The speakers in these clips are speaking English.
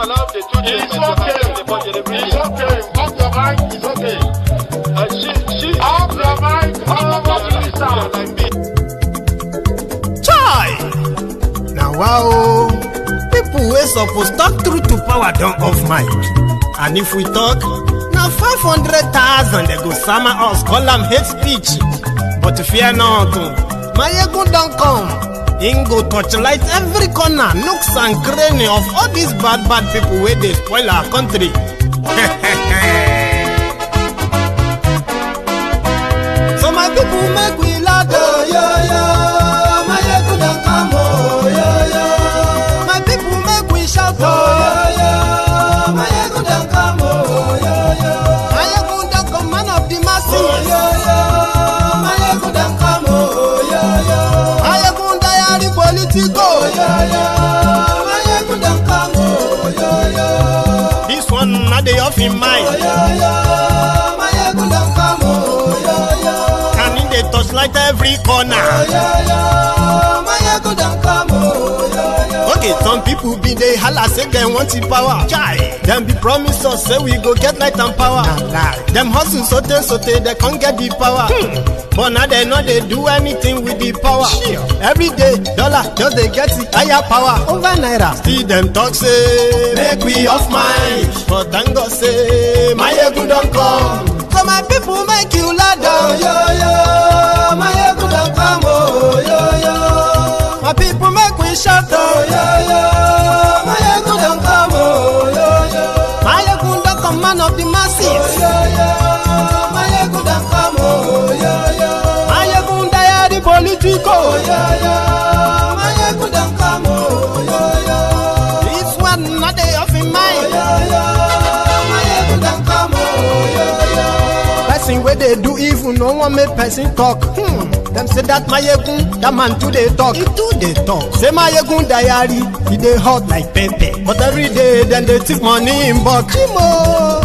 allow the children to have the budget. It's okay. Off your mind. It's okay. She Off your mind. like me. Chai! Now wow, people wey suppose talk truth to power don off mic. And if we talk, now 500,000 they go sama us, call them hate speech. But fear not, my ego don't come. Him go torchlight every corner, nooks and cranny of all these bad people where they spoil our country. So my people make we laugh, oh, yo, yo. My ego don't come, oh, yo, yo. My people make we shout, oh, yo, yo. My ego don't come, oh, yo, yo. My ego don't come, man of the masses, oh, yo, yo. My ego don't come, oh, yo, yo. My ego diary Politico, oh, yo, yo. My ego don't come, oh, yo, yo. This one not the off in mind, oh, yo, yo. My ego don't come, oh, yo, yo. Can in the touchlight every corner, oh, yo, yo. My ego don't come, oh, yo, yo. Okay, some people be they holla say they want the power. Chai, them be promise us say we go get light and power. Them hustle sote they can't get the power. But now they know they do anything with the power. Every day, dollar just they get the higher power over naira. Still them talk say make we off mind. But thank God say my ego don't come. So my people make you laugh, oh, yo, yo. My ego don't come, oh, yo, yo. My people make we shout, oh, yo, yo. My ego don't come, oh, yo, yo. My ego don't come, man of the masses, oh, yo, yo. My ego don't come, oh, yo, yo. My ego diary Politico, oh, yo, yo. My ego don't come, oh, yo, yo. This one not they off in mind, oh, yo, yo. My ego don't come, oh, yo, yo. Person where they do evil, no one make person talk. Them say that my yegun, that man too they talk. He too they talk. Say my yegun diary, he they hot like pepper. But every day then they take money in bulk.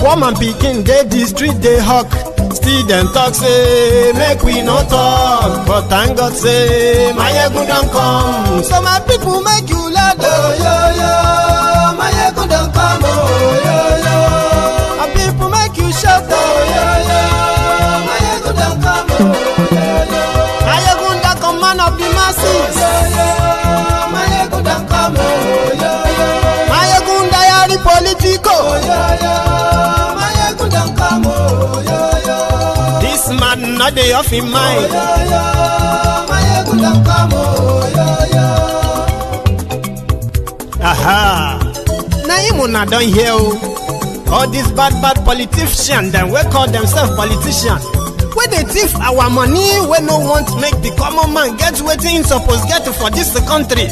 Woman picking, they the street they hawk. Still them talk say make we no talk. But thank God say my yegun don't come. So my people make you laugh, oh, yo, yo. My yegun don't come, oh, yo, yo. My people make you shout, oh, yo, yo. My yegun don't come, oh, yo, yo. My ego don't come, man of the masses, oh, yo, yo. My ego don't come, oh, yo, yo. My ego diary Politico, oh, yo, yo. My ego don't come, oh, yo, yo. This man not the off in mind, oh, yo, yo. My ego don't come, oh, yo, yo. Aha. Now you not done here, all these bad politicians, then we call themselves politicians. Where they thief our money, we no want make the common man get waiting supposed get for this country.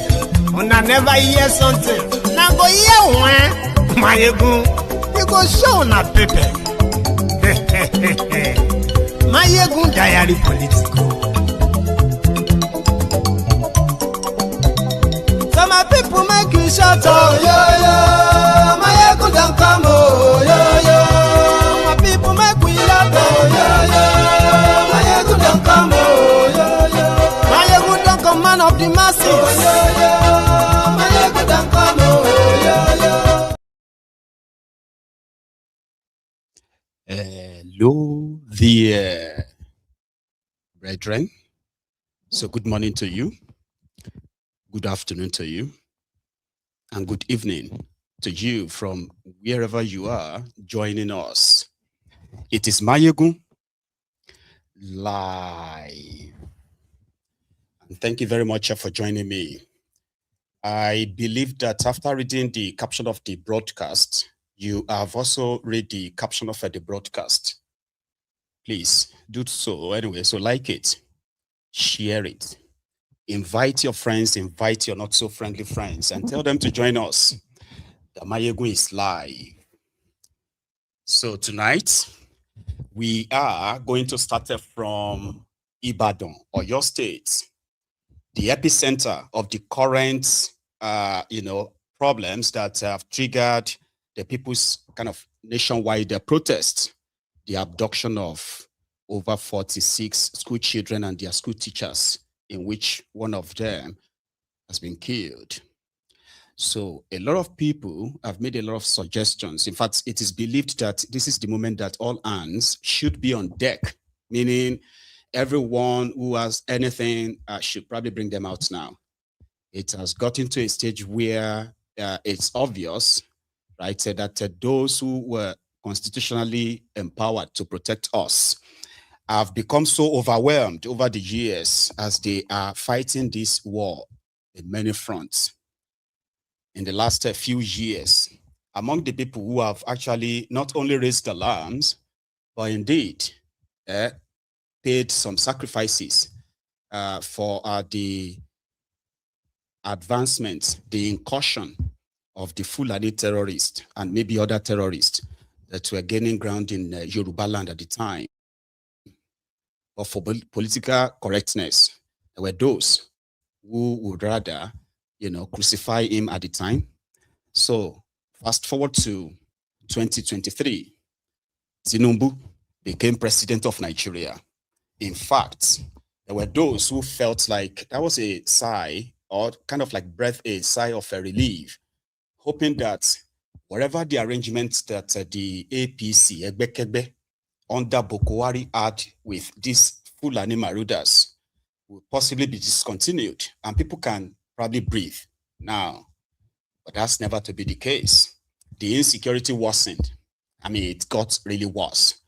Una never hear something. Now go hear one, my ego. You go show na paper. My ego diary Politico. So my people make you shout, oh, yo, yo. My ego don't come, oh, yo, yo. My people make we laugh, oh, yo, yo. Come, oh, yo, yo. My ego don't come, man of the masses, oh, yo, yo. My ego don't come, oh, yo, yo. Hello there, brethren. So good morning to you, good afternoon to you, and good evening to you from wherever you are joining us. It is Mayegun live. And thank you very much for joining me. I believe that after reading the caption of the broadcast, you have also read the caption of the broadcast. Please do so anyway. So like it, share it, invite your friends, invite your not so friendly friends, and tell them to join us. The Mayegun is live. So tonight, we are going to start from Ibadan, Oyo State, the epicenter of the current, problems that have triggered the people's kind of nationwide protest, the abduction of over 46 school children and their school teachers, in which one of them has been killed. So a lot of people have made a lot of suggestions. In fact, it is believed that this is the moment that all hands should be on deck, meaning everyone who has anything should probably bring them out now. It has gotten to a stage where it's obvious, right, that those who were constitutionally empowered to protect us have become so overwhelmed over the years as they are fighting this war in many fronts. In the last few years, among the people who have actually not only raised alarms, but indeed paid some sacrifices for the advancement, the incursion of the Fulani terrorists and maybe other terrorists that were gaining ground in Yoruba land at the time. But for political correctness, there were those who would rather, crucify him at the time. So fast forward to 2023, Tinubu became president of Nigeria. In fact, there were those who felt like that was a sigh or kind of like a sigh of a relief, hoping that whatever the arrangements that the APC, Egbekegbe, under Buhari had with these Fulani marauders will possibly be discontinued and people can probably breathe now. But that's never to be the case. The insecurity worsened. I mean, it got really worse.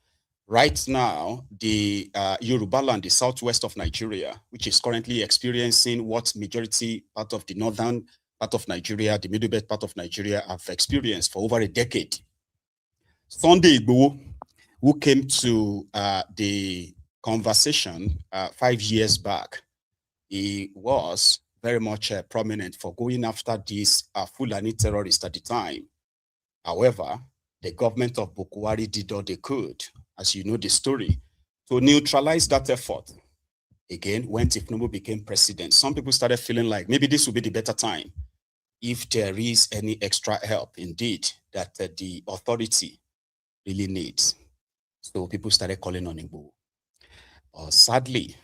Right now, the Yoruba land, the southwest of Nigeria, which is currently experiencing what majority part of the northern part of Nigeria, the middle belt part of Nigeria have experienced for over a decade. Sunday Igboho, who came to the conversation 5 years back, he was very much prominent for going after these Fulani terrorists at the time. However, the government of Buhari did all they could, as you know the story, to neutralize that effort. Again, when Tinubu became president, some people started feeling like maybe this will be the better time if there is any extra help indeed that the authority really needs. So people started calling on Igboho. Sadly,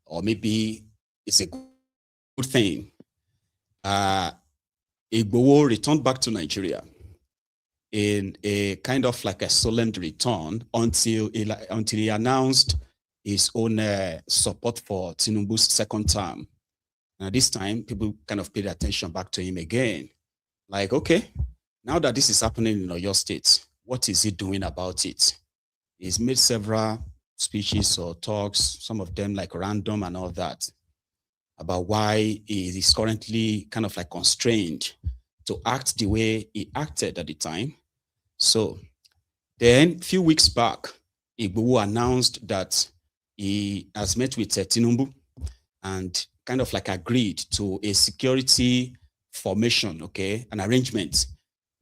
or maybe it's a good thing, Igboho returned back to Nigeria in a kind of like a solemn return until he announced his own support for Tinubu's second term. Now this time, people kind of paid attention back to him again. Like, okay, now that this is happening in Oyo State, what is he doing about it? He's made several speeches or talks, some of them like random and all that, about why he is currently kind of like constrained to act the way he acted at the time. So then a few weeks back, Igboho announced that he has met with Tinubu and kind of like agreed to a security formation, okay, an arrangement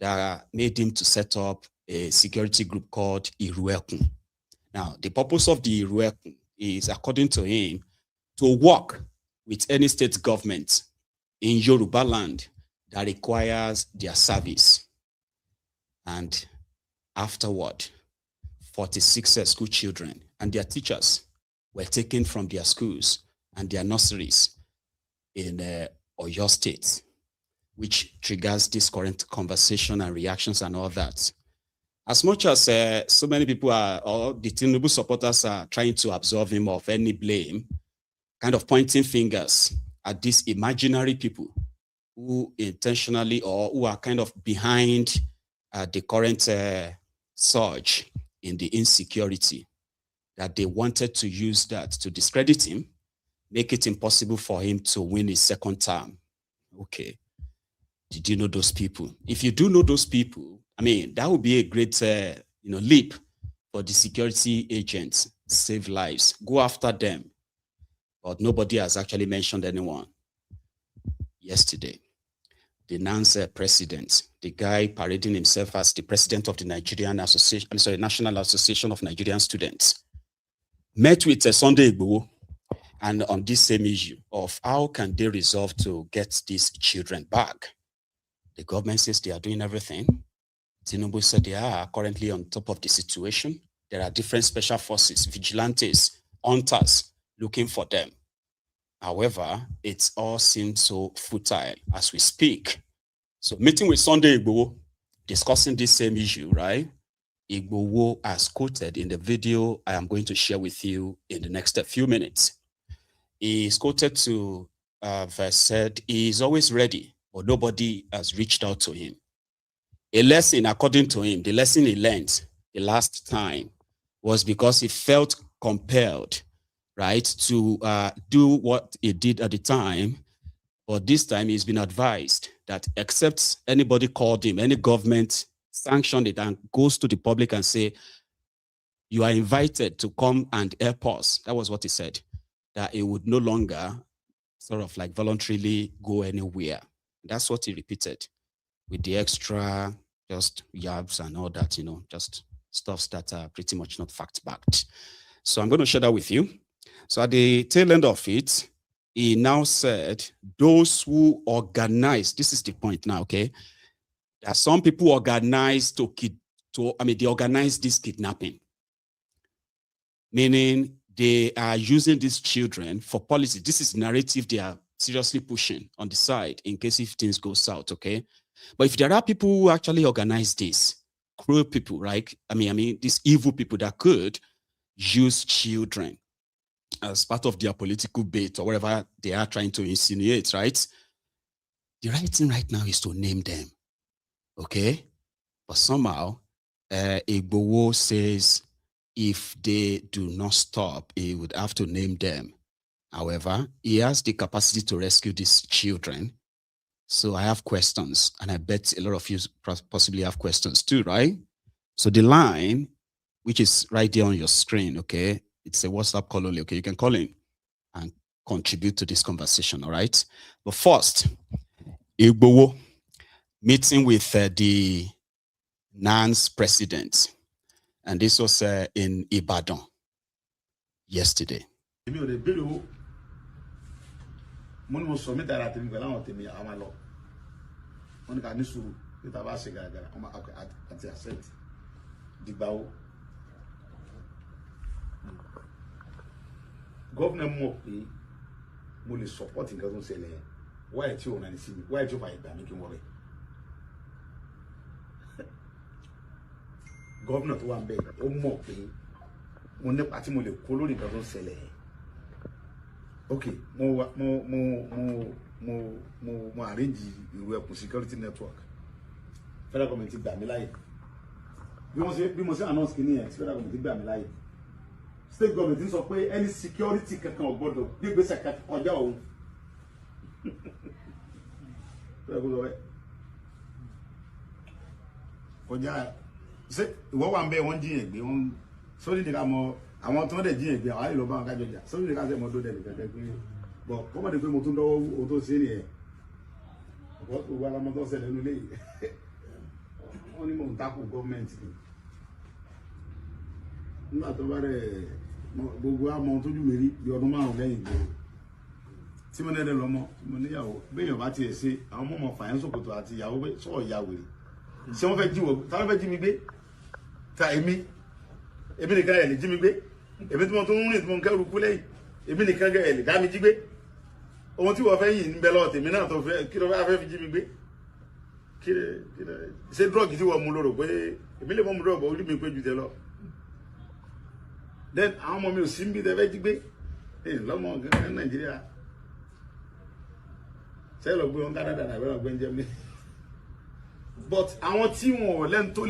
that made him to set up a security group called Iru Ekun. Now, the purpose of the Iru Ekun is, according to him, to work with any state government in Yoruba land that requires their service. And afterward, 46 school children and their teachers were taken from their schools and their nurseries in Oyo State, which triggers this current conversation and reactions and all that. As much as so many people are, or the Tinubu supporters are trying to absolve him of any blame, kind of pointing fingers at these imaginary people who intentionally or who are kind of behind the current surge in the insecurity, that they wanted to use that to discredit him, make it impossible for him to win his second term. Okay. Did you know those people? If you do know those people, I mean, that would be a great leap for the security agents, save lives, go after them. But nobody has actually mentioned anyone. Yesterday, the NANS president, the guy parading himself as the president of the Nigerian Association, National Association of Nigerian Students, met with Sunday Igboho and on this same issue of how can they resolve to get these children back. The government says they are doing everything. Tinubu said they are currently on top of the situation. There are different special forces, vigilantes, hunters looking for them. However, it all seems so futile as we speak. So meeting with Sunday Igboho, discussing this same issue, right? Igboho, as quoted in the video I am going to share with you in the next few minutes. He is quoted to have said he is always ready, but nobody has reached out to him. A lesson, according to him, the lesson he learned the last time was because he felt compelled, right, to do what he did at the time. But this time he's been advised that except anybody called him, any government sanctioned it and goes to the public and say, you are invited to come and help us. That was what he said, that he would no longer sort of like voluntarily go anywhere. That's what he repeated with the extra just yabs and all that, you know, just stuffs that are pretty much not fact-backed. So I'm going to share that with you. So at the tail end of it, he now said, those who organize, this is the point now, okay? There are some people organize they organize this kidnapping. Meaning they are using these children for policy. This is narrative they are seriously pushing on the side in case if things go south, okay? But if there are people who actually organize this, cruel people, right? I mean, these evil people that could use children as part of their political bait or whatever they are trying to insinuate, right? The right thing right now is to name them, okay? But somehow, Igboho says if they do not stop, he would have to name them. However, he has the capacity to rescue these children. So I have questions, and I bet a lot of you possibly have questions too, right? So the line, which is right there on your screen, okay? It's a WhatsApp call only, okay? You can call in and contribute to this conversation, all right? But first, Igboho meeting with the NANS president. And this was in Ibadan yesterday. Governor Mopi will support in Gazon Sele. Why it's you and see? Why you fight that making worry? Governor to one bed, or Mopi, when the party will call in Gazon Sele. Okay, more arrange Iru Ekun security network. Federal government that me like. We must announce Kenya. Federal government that me like. State government sọ pé any security kankan ò gbọdọ̀ gbégbèsè kọjá òun. Kọjá ṣé ìwọ wà ń bẹ wọ́n jiyàn gbé wọ́n sórí nìkan mọ àwọn tó ń dẹ̀ jiyàn gbé àwọn àyè lọ bá wọn kájọ jà sórí nìkan sẹ́ mọ́ tó dẹ̀ nìkan gbé bọ̀ kọ́mọ̀dé pé mo tún dọ́wọ́ o tó ṣe nìyẹn ọ̀pọ̀ tó wà lámọ́ tó ṣẹlẹ̀ nílé yìí wọ́n ní mò ń takò gọ́ọ̀mẹ̀ntì nígbà tó bá rẹ̀ gbogbo àmọ́ tójú mi rí bí ọdún márùn lẹ́yìn ìgboro tí mo nẹ́rẹ̀ lọ́mọ tí mo níyàwó béèyàn bá tiẹ̀ ṣe àwọn ọmọ fàyẹ́n ṣòkòtò àti ìyàwó pé sọ̀rọ̀ ìyá wèrè ṣé wọ́n fẹ́ jí wọ́n táwọn fẹ́ jí mi gbé ta èmi nìkan ẹ̀ lè jí mi gbé èmi tí mo tún ń rìn tí mo ń kẹ́rù kú lẹ́yìn èmi nìkan ẹ̀ lè dá mi jí gbé ohun tí wọ́n fẹ́ yìí ń bẹ lọ́wọ́ tèmi náà tó fẹ́ kí ló fẹ́ fi jí mi gbé ṣé drọ́ọ̀gì tí wọ́n mú lóró pé èmi lè mọ́ mu drọ́ọ̀gì orí mi pé ju tẹ lọ. Then àwọn ọmọ mi ò sí ń bí tẹ́fẹ́ jí gbé lọ́mọ gẹ́gẹ́ Nàìjíríà ṣe lọ gbé wọn Canada náà lọ gbé ń jẹ́ mi but àwọn tí wọn ò lẹ́nu tó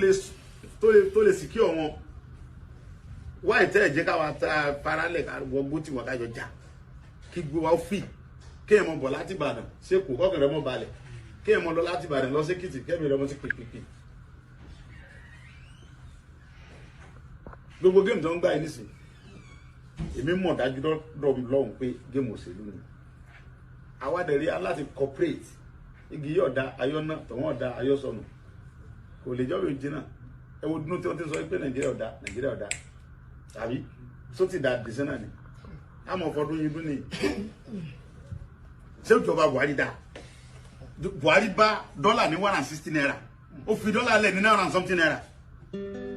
lè secure wọn wá ìtẹ́ ẹ̀jẹ̀ káwa ta paralẹ̀ ká wọgbó tí wọn kájọ jà kí gbé wa fi kéèyàn mọ bọ̀ láti Ìbàdàn ṣé kò kọ́kànlẹ́ mọ́ balẹ̀ kéèyàn mọ lọ láti Ìbàdàn lọ sí Èkìtì kẹ́mi lọ́mọ sí pèpèpè. Gbogbo game tó ń gbà yìí nísìn èmi mọ̀ dájú lọ́hùn pé game òṣèlú ni àwádẹ̀rí aláti corporate igi yóò da ayọ́nà tọ̀wọ́n ọ̀dà ayọ́sọ̀nù kò lè jọ́ ìjìnà ẹwọ dúnú tí wọ́n ti sọ pé Nàìjíríà ọ̀dà tàbí tó ti dà dìsẹ́ náà ni àmọ́ fọdún yìí dún ní ṣé ìjọba Buhari dá Buhari bá dọ́là ní 160 naira ó fi dọ́là lẹ̀ ní 9 something naira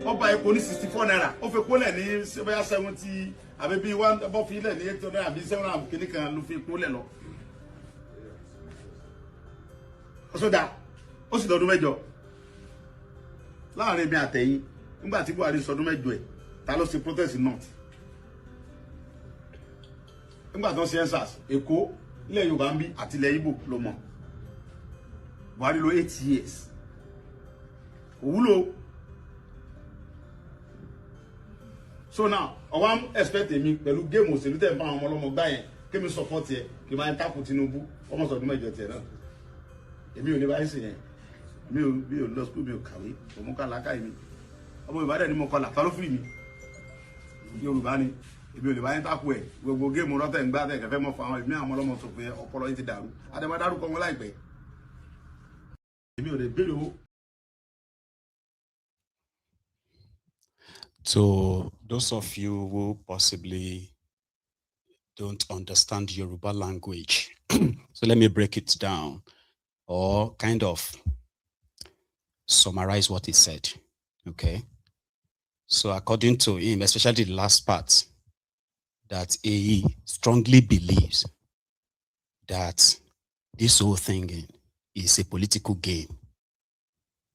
ó bá epo ní 64 naira ó fi kólẹ̀ ní 70 àbí bí wọ́n bọ́ fi lẹ̀ ní 800 àbí 700 kìíní kan ló fi kólẹ̀ lọ. Ó ó sì lọ́dún mẹ́jọ láàrin mi àtẹ̀yìn nígbà tí Buhari sọdún mẹ́jọ ẹ̀ ta ló ṣe protest north nígbà tó ń ṣe ensas Èkó ilẹ̀ Yorùbá ń bí àti ilẹ̀ Ìgbò ló mọ̀ Buhari lò 8 years kò wúlò. So now I'm expecting me pẹ̀lú game òṣèlú tẹ̀ ń bá àwọn ọmọ gbá yẹn kí mi support yẹ kí n máa ń takò Tinubu ọmọ sọdún mẹ́jọ tiẹ̀ náà èmi ò lè báyìí sí yẹn mi ò lọ school mi ò kàwé òun kà lákàyè mi ọmọ Ìbàdàn ni mo kọlà ta ló fìrì mi Yorùbá ni èmi ò lè báyìí takò ẹ gbogbo géèmù rọtẹ ń gbá tẹ kẹfẹ mọ fún àwọn èmi àwọn ọlọmọ tó pé ọpọlọ yìí ti dàrú adébá dárúkọ wọn láìpẹ́ èmi ò lè béèrè owó. So those of you who possibly don't understand Yoruba language, so let me break it down or kind of summarize what he said, okay? So according to him, especially the last part, that he strongly believes that this whole thing is a political game.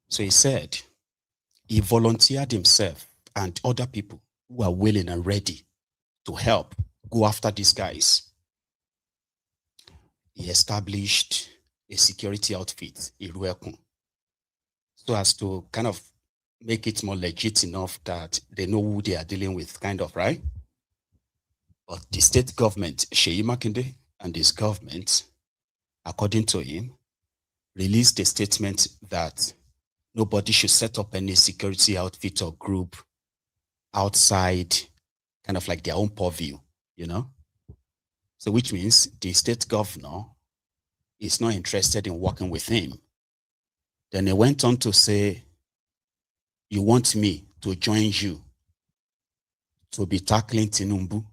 So he said he volunteered himself and other people who are willing and ready to help go after these guys. He established a security outfit, Iru Ekun, so as to kind of make it more legit enough that they know who they are dealing with, kind of, right? But the state government, Seyi Makinde and his government, according to him, released a statement that nobody should set up any security outfit or group outside kind of like their own purview, you know? So which means the state governor is not interested in working with him. Then he went on to say, you want me to join you to be tackling Tinubu?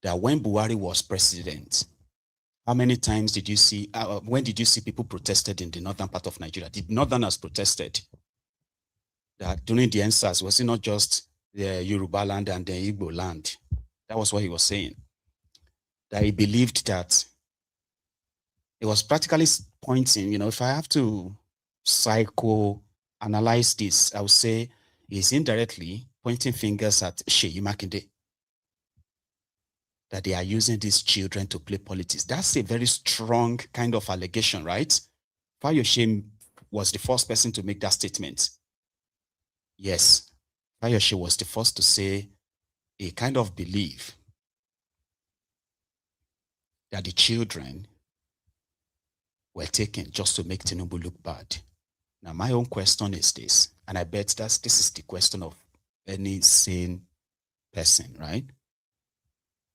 That when Buhari was president, how many times did you see, when did you see people protested in the northern part of Nigeria? The northerners protested. That during the NSAS, was it not just the Yoruba land and the Igbo land? That was what he was saying. That he believed that it was practically pointing, you know, if I have to psychoanalyze this, I would say he's indirectly pointing fingers at Seyi Makinde. That they are using these children to play politics. That's a very strong kind of allegation, right? Fayose was the first person to make that statement. Yes, Fayose was the first to say a kind of belief that the children were taken just to make Tinubu look bad. Now, my own question is this, and I bet this is the question of any sane person, right?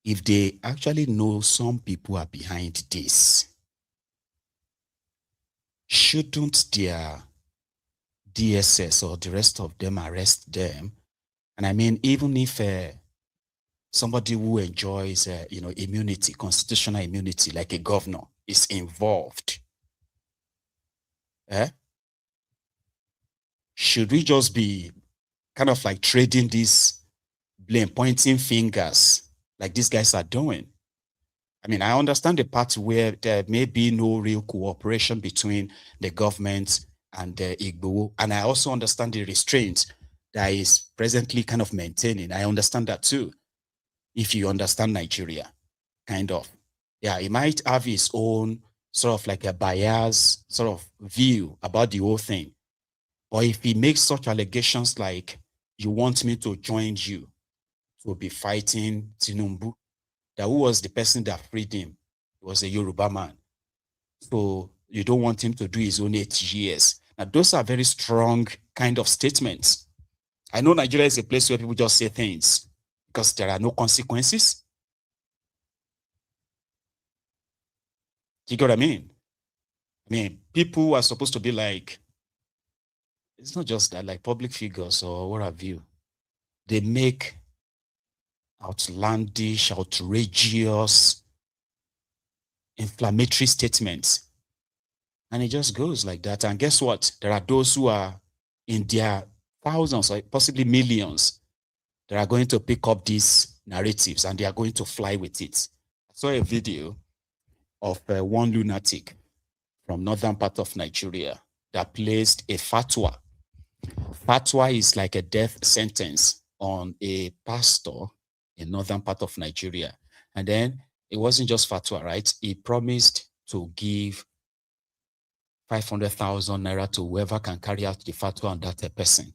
If they actually know some people are behind this, shouldn't their DSS or the rest of them arrest them? And I mean, even if somebody who enjoys, you know, immunity, constitutional immunity, like a governor, is involved, should we just be kind of like trading this blame, pointing fingers like these guys are doing? I mean, I understand the part where there may be no real cooperation between the government and the Igboho, and I also understand the restraint that is presently kind of maintaining. I understand that too. If you understand Nigeria, kind of. Yeah, it might have its own sort of like a bias sort of view about the whole thing. Or if he makes such allegations like, you want me to join you to be fighting Tinubu, that who was the person that freed him? He was a Yoruba man. So you don't want him to do his own 8 years. Now, those are very strong kind of statements. I know Nigeria is a place where people just say things because there are no consequences. Do you get what I mean? I mean, people are supposed to be like, it's not just that, like public figures or what have you. They make outlandish, outrageous, inflammatory statements. And it just goes like that. And guess what? There are those who are in their thousands or possibly millions that are going to pick up these narratives and they are going to fly with it. I saw a video of one lunatic from northern part of Nigeria. that placed a fatwa. Fatwa is like a death sentence on a pastor in northern part of Nigeria. And then it wasn't just fatwa, right? He promised to give 500,000 naira to whoever can carry out the fatwa on that person.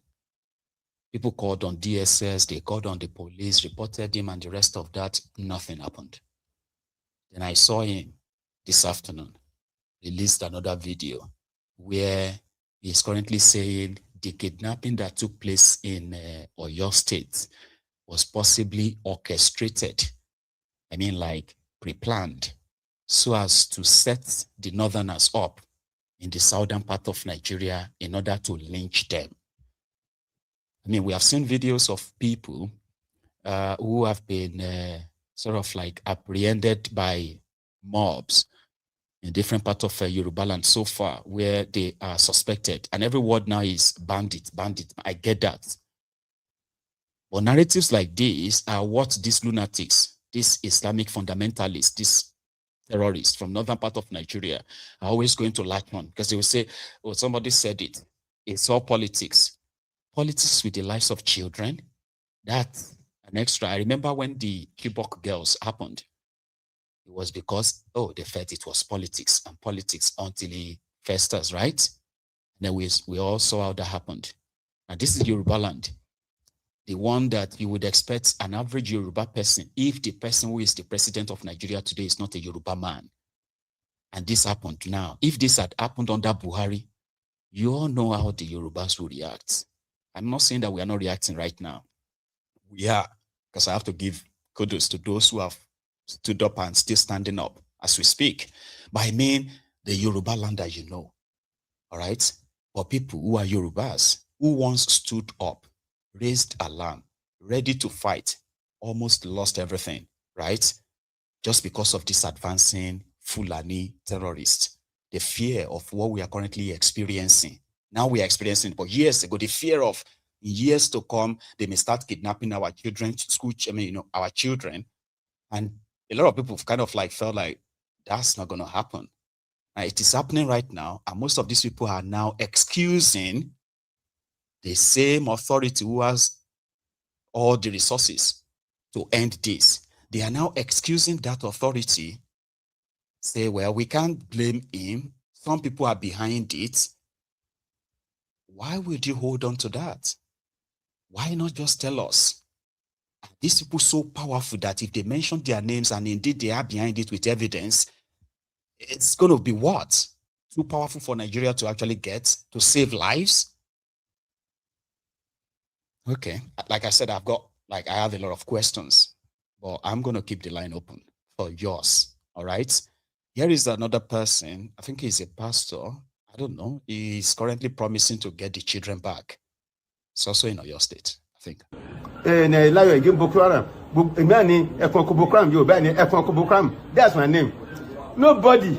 People called on DSS, they called on the police, reported him, and the rest of that, nothing happened. Then I saw him this afternoon, released another video where he's currently saying the kidnapping that took place in Oyo State was possibly orchestrated. I mean, like pre-planned, so as to set the northerners up in the southern part of Nigeria in order to lynch them. I mean, we have seen videos of people who have been sort of like apprehended by mobs in different parts of Yoruba land so far, where they are suspected. And every word now is bandit, bandit. I get that. But narratives like this are what these lunatics, these Islamic fundamentalists, these terrorists from northern part of Nigeria are always going to latch on, because they will say, oh, somebody said it. It's all politics. Politics with the lives of children, that's an extra. I remember when the Chibok girls happened, it was because, oh, they felt it was politics and politics until it festers, right? And then we all saw how that happened. And this is Yoruba land, the one that you would expect an average Yoruba person, if the person who is the president of Nigeria today is not a Yoruba man. And this happened now. If this had happened under Buhari, you all know how the Yorubas will react. I'm not saying that we are not reacting right now. We are, because I have to give kudos to those who have stood up and still standing up as we speak. But I mean the Yoruba land that you know, all right? But people who are Yorubas, who once stood up, raised alarm, ready to fight, almost lost everything, right? Just because of this advancing Fulani terrorists. The fear of what we are currently experiencing. Now we are experiencing, but years ago, the fear of in years to come, they may start kidnapping our children, our children. And a lot of people kind of like felt like that's not going to happen. And it is happening right now. And most of these people are now excusing the same authority who has all the resources to end this. They are now excusing that authority. Say, well, we can't blame him. Some people are behind it. Why would you hold on to that? Why not just tell us? Are these people so powerful that if they mention their names and indeed they are behind it with evidence, it's going to be what? Too powerful for Nigeria to actually get to save lives? Okay, like I said, I have a lot of questions, but I'm going to keep the line open for yours. All right. Here is another person. I think he's a pastor. I don't know. He's currently promising to get the children back. It's also in Oyo State, I think. That's my name. Nobody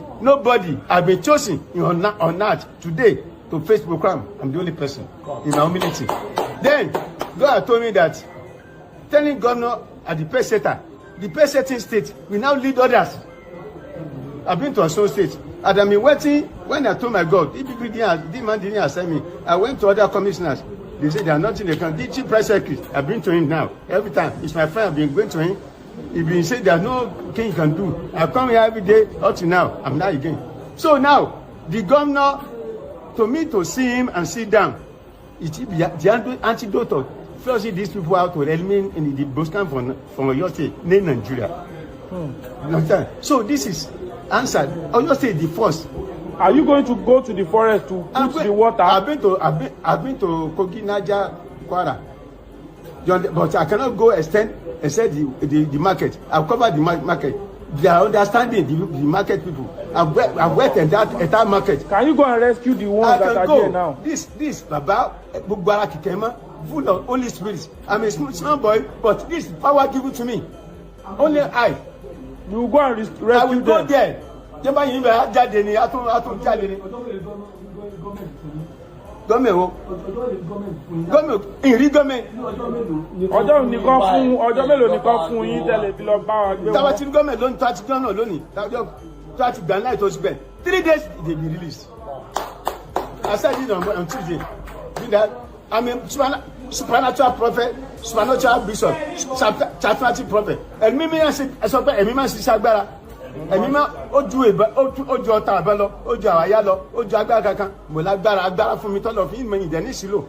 has been chosen on earth today to face Boko Haram. I'm the only person in my community. Then God told me that telling governor at the pay setter, the pay setting state will now lead others. I've been to Oyo State. And I've been waiting. When I told my God, if people didn't accept me, I went to other commissioners. They said there's nothing they can do. The chief press secretary, I've been to him now. Every time. It's my friend, I've been going to him. He's been saying there's no thing you can do. I come here every day up to now. I'm not again. So now, the governor, to me to see him and sit down, it's the antidote of flushing these people out to eliminate in the Boscan from Oyo State, in Nigeria. So this is answered. Oyo State the first. Are you going to go to the forest to put the water? I've been to Kogi, Niger, Kwara. But I cannot go extend the market. I've covered the market. They are understanding the market people. I've worked in that entire market. Can you go and rescue the ones that are there now? This Baba Bugbara Kikema, full of Holy Spirit. I'm a small boy, but this power given to me. Only I. You will go and rescue them. I will go there. Government ọjọ́ nìkan fún ọjọ́ mélòó nìkan fún yín tẹ́lẹ̀ fi lọ bá wa gbé wọn. Táwa tí gọ́ọ̀mẹ̀ lónìí tó àti gbọ́nà lónìí tó àti gbà láì tó ti bẹ̀ 3 days they be released. I said it on Tuesday. That I'm a supernatural prophet, supernatural bishop, charismatic prophet. And me, I said, I saw a man, Sagbara. And me, Oju Ota Bello, Oju Ayalo, Oju Agaka, Mulagara for me to love him, many Denisilo.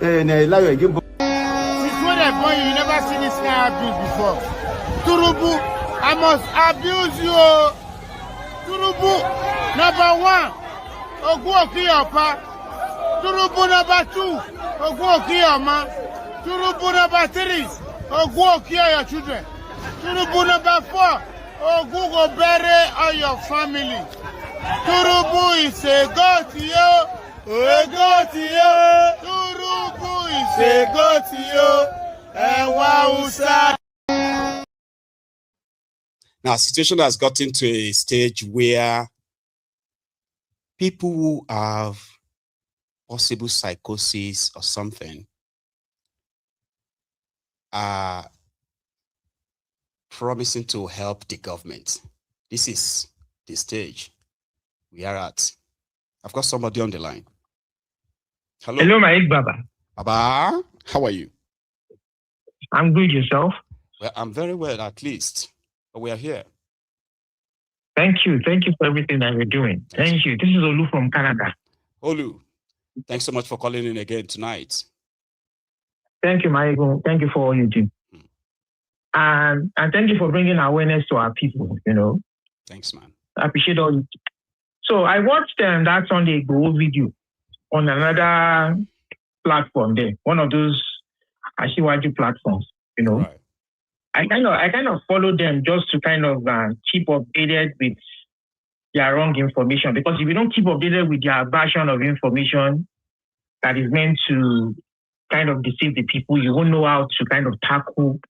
And I lie again. Since when I born, you never seen this kind of abuse before. Turubu, I must abuse you. Turubu, number 1, Oguoki Opa. Turubu number 2, Oguoki Oma. Turubu number 3, Oguoki your children. Turubu number 4, Ogugo bury all your family. Turubu is a god to you. A god to you. Turubu is a god to you. And Wausa. Now, situation has gotten to a stage where people who have possible psychosis or something are promising to help the government. This is the stage we are at. I've got somebody on the line. Hello. Hello, my Baba. Baba, how are you? I'm good, yourself? Well, I'm very well, at least. But we are here. Thank you. Thank you for everything that you're doing. Thank you. This is Olu from Canada. Olu, thanks so much for calling in again tonight. Thank you, Maigo. Thank you for all you do. And thank you for bringing awareness to our people, you know. Thanks, man. I appreciate all you do. So I watched that Sunday Igboho video on another platform there, one of those Ashiwaju platforms, you know. Right. I kind of follow them just to kind of keep updated with their wrong information, because if you don't keep updated with their version of information that is meant to kind of deceive the people, you won't know how to kind of tackle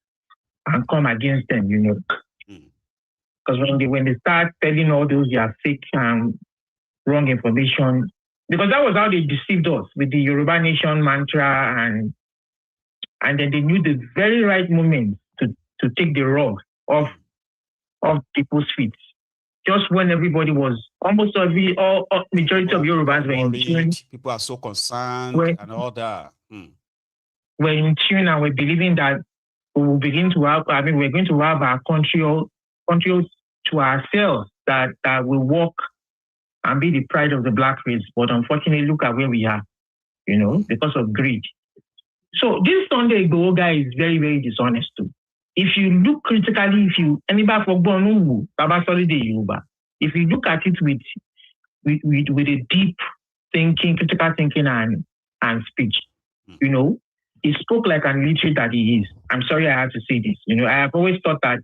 and come against them, you know. Because when they start telling all those their fake wrong information, because that was how they deceived us with the Yoruba Nation mantra, and then they knew the very right moment to take the rug off people's feet. Just when everybody was majority of Yorubas were in tune. People are so concerned and all that. We're in tune and we're believing that we will begin to have, we're going to have our country to ourselves that will walk and be the pride of the black race. But unfortunately, look at where we are, you know, because of greed. So this Sunday Igboho guy is very, very dishonest too. If you look critically, if you look at it with a deep thinking, critical thinking and speech, you know, he spoke like an illiterate that he is. I'm sorry I have to say this. You know, I have always thought that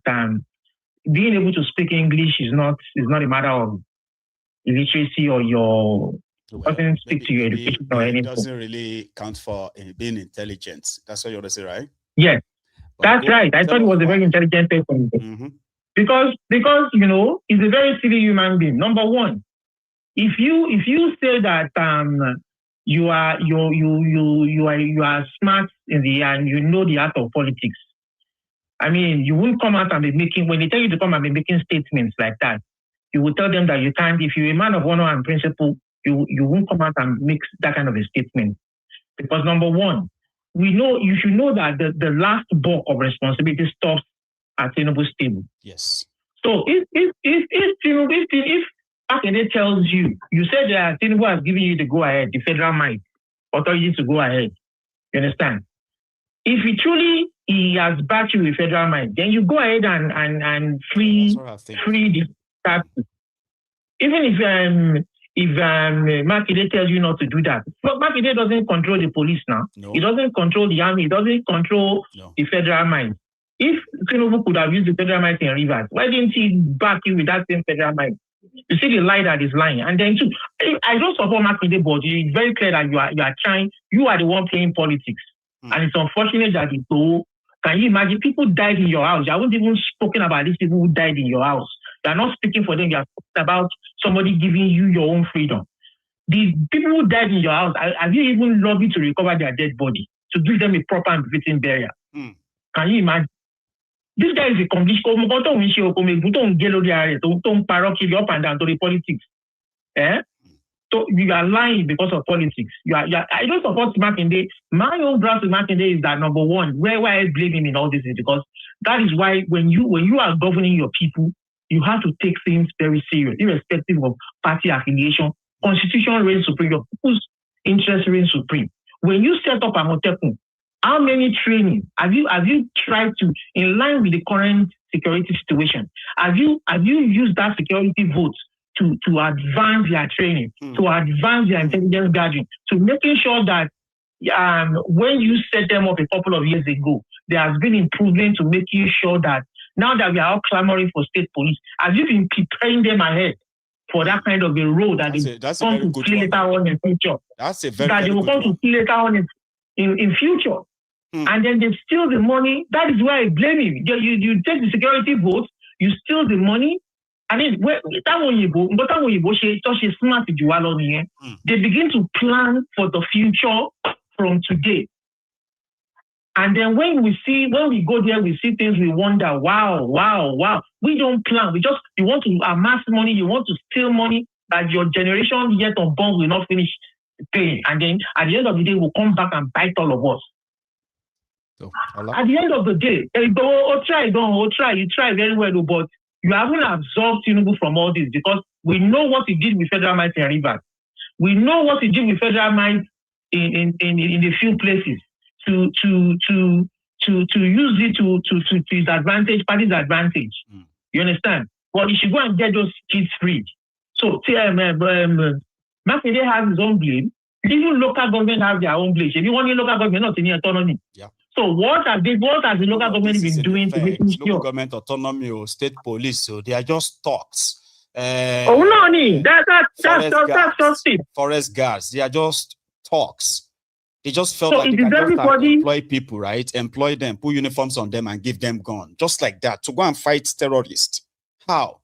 being able to speak English is not a matter of illiteracy or doesn't speak to your education or anything. It doesn't really count for being intelligent. That's what you want to say, right? Yes. That's right. I thought he was a very intelligent person. Because you know, he's a very silly human being. Number one, if you say that you are smart in the and you know the art of politics, I mean, you won't come out and be making, when they tell you to come and be making statements like that, you will tell them that you can't. If you're a man of honor and principle, you won't come out and make that kind of a statement. Because number one, you should know that the last bulk of responsibility stops at Tinubu's table. Yes. So if Makinde tells you said that Tinubu has given you the go ahead, the federal might authority to go ahead. You understand? If he has backed you with federal might, then you go ahead and free the captive. Even if Makinde tells you not to do that, but Makinde doesn't control the police now. No. He doesn't control the army. He doesn't control the federal might. If Tinubu could have used the federal might in Rivers, why didn't he back you with that same federal might? You see the lie that is lying. And then too, I don't support Makinde, but it's very clear that you are the one playing politics. And it's unfortunate that can you imagine people died in your house? You haven't even spoken about these people who died in your house. You are not speaking for them. You are talking about somebody giving you your own freedom. The people who died in your house, have you even lobbied to recover their dead body, to give them a proper and befitting burial? Can you imagine? This guy is a complete don't get up and down to the politics. So you are lying because of politics. I don't support Makinde. My own ground to Makinde is that number one, where I blame him in all this is because that is why when you are governing your people, you have to take things very serious, irrespective of party affiliation. Constitution reigns supreme. Your people's interest reigns supreme. When you set up a Amotekun, how many training have you tried to, in line with the current security situation, have you used that security vote to advance their training, to advance their intelligence gathering, to making sure that when you set them up a couple of years ago, there has been improvement to making sure that now that we are all clamoring for state police, have you been preparing them ahead for that kind of a role that they come to play later on in future? That's a very, that they will come to play later on in future. And then they steal the money. That is why I blame him. You take the security vote, you steal the money, and then they begin to plan for the future from today. And then when we go there, we see things, we wonder, wow. We don't plan. You want to amass money, you want to steal money that your generation yet unborn will not finish paying. And then at the end of the day, we'll come back and bite all of us. So, at the end of the day, you try very well, but you haven't absorbed Tinubu from all this because we know what he did with federal might in Rivers. We know what he did with federal might in a few places to use it to his advantage, party's advantage. You understand? Well, he should go and get those kids free. So Makinde has his own blame. Even local government have their own blame. If you want your local government, not any autonomy. Yeah. So what has the local government been doing to make sure? Local government autonomy or state police, so they are just talks. That's just it. Forest guards, they are just talks. They just felt like they can just employ people, right? Employ them, put uniforms on them and give them guns. Just like that, to go and fight terrorists. How?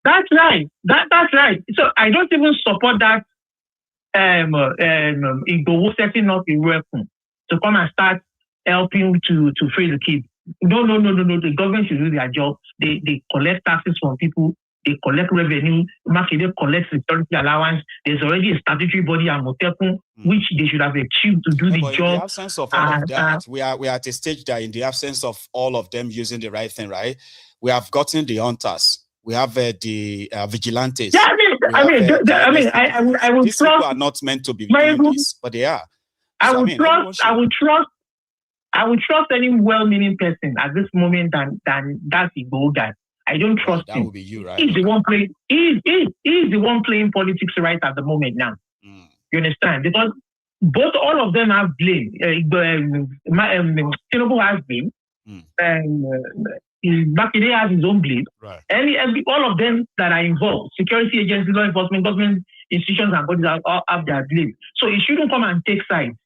That's right. That's right. So I don't even support that Igboho setting up Iru Ekun to come and start helping to free the kids. No. The government should do their job. They collect taxes from people. They collect revenue. Makinde collects security allowance. There's already a statutory body, Amotekun, which they should have achieved to do the job. In the absence of all of that, we are at a stage that in the absence of all of them using the right thing, right? We have gotten the hunters. We have the vigilantes. Yeah, I will these trust. People are not meant to be doing this, but they are. I will trust any well-meaning person at this moment than that Igboho guy. I don't trust him. That would be you, right? He's the one playing. He's the one playing politics right at the moment now. You understand? Because all of them have blame. Tinubu has blame. Makinde has his own blame. Right. All of them that are involved, security agencies, law enforcement, government institutions, and bodies have their blame. So he shouldn't come and take sides.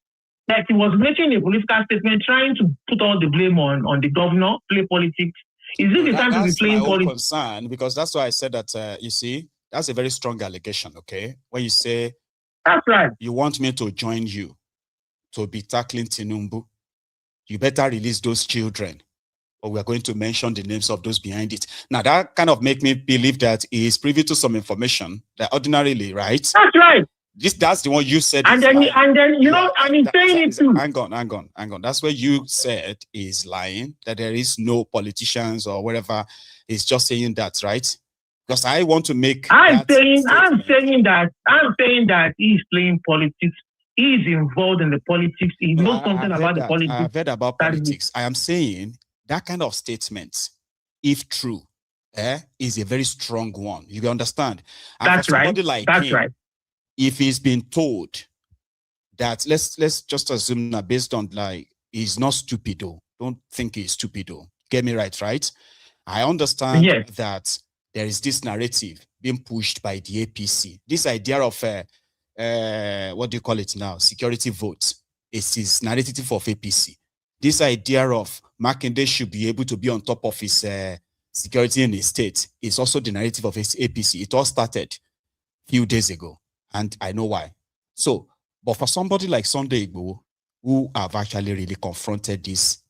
Like he was making a political statement, trying to put all the blame on the governor, play politics. Is this the time to be playing politics? Concern, because that's why I said that, you see, that's a very strong allegation, okay? When you say, that's right, you want me to join you to be tackling Tinubu, you better release those children, or we are going to mention the names of those behind it. Now, that kind of make me believe that he is privy to some information that ordinarily, right? That's right. That's the one you said. And then he's saying it too. Hang on. That's what you said is lying, that there is no politicians or whatever. He's just saying that, right? Because I want to make. I'm saying that he's playing politics. He's involved in the politics. He knows something about the politics. I've heard about politics. I am saying that kind of statement, if true, is a very strong one. You understand? And that's right. That's right. If he's been told that, let's just assume that based on like he's not stupid though. Don't think he's stupid though. Get me right? I understand that there is this narrative being pushed by the APC. This idea of what do you call it now? Security votes. It's his narrative of APC. This idea of Makinde should be able to be on top of his security in his state is also the narrative of his APC. It all started a few days ago. And I know why. So, but for somebody like Sunday Igboho, who have actually really confronted these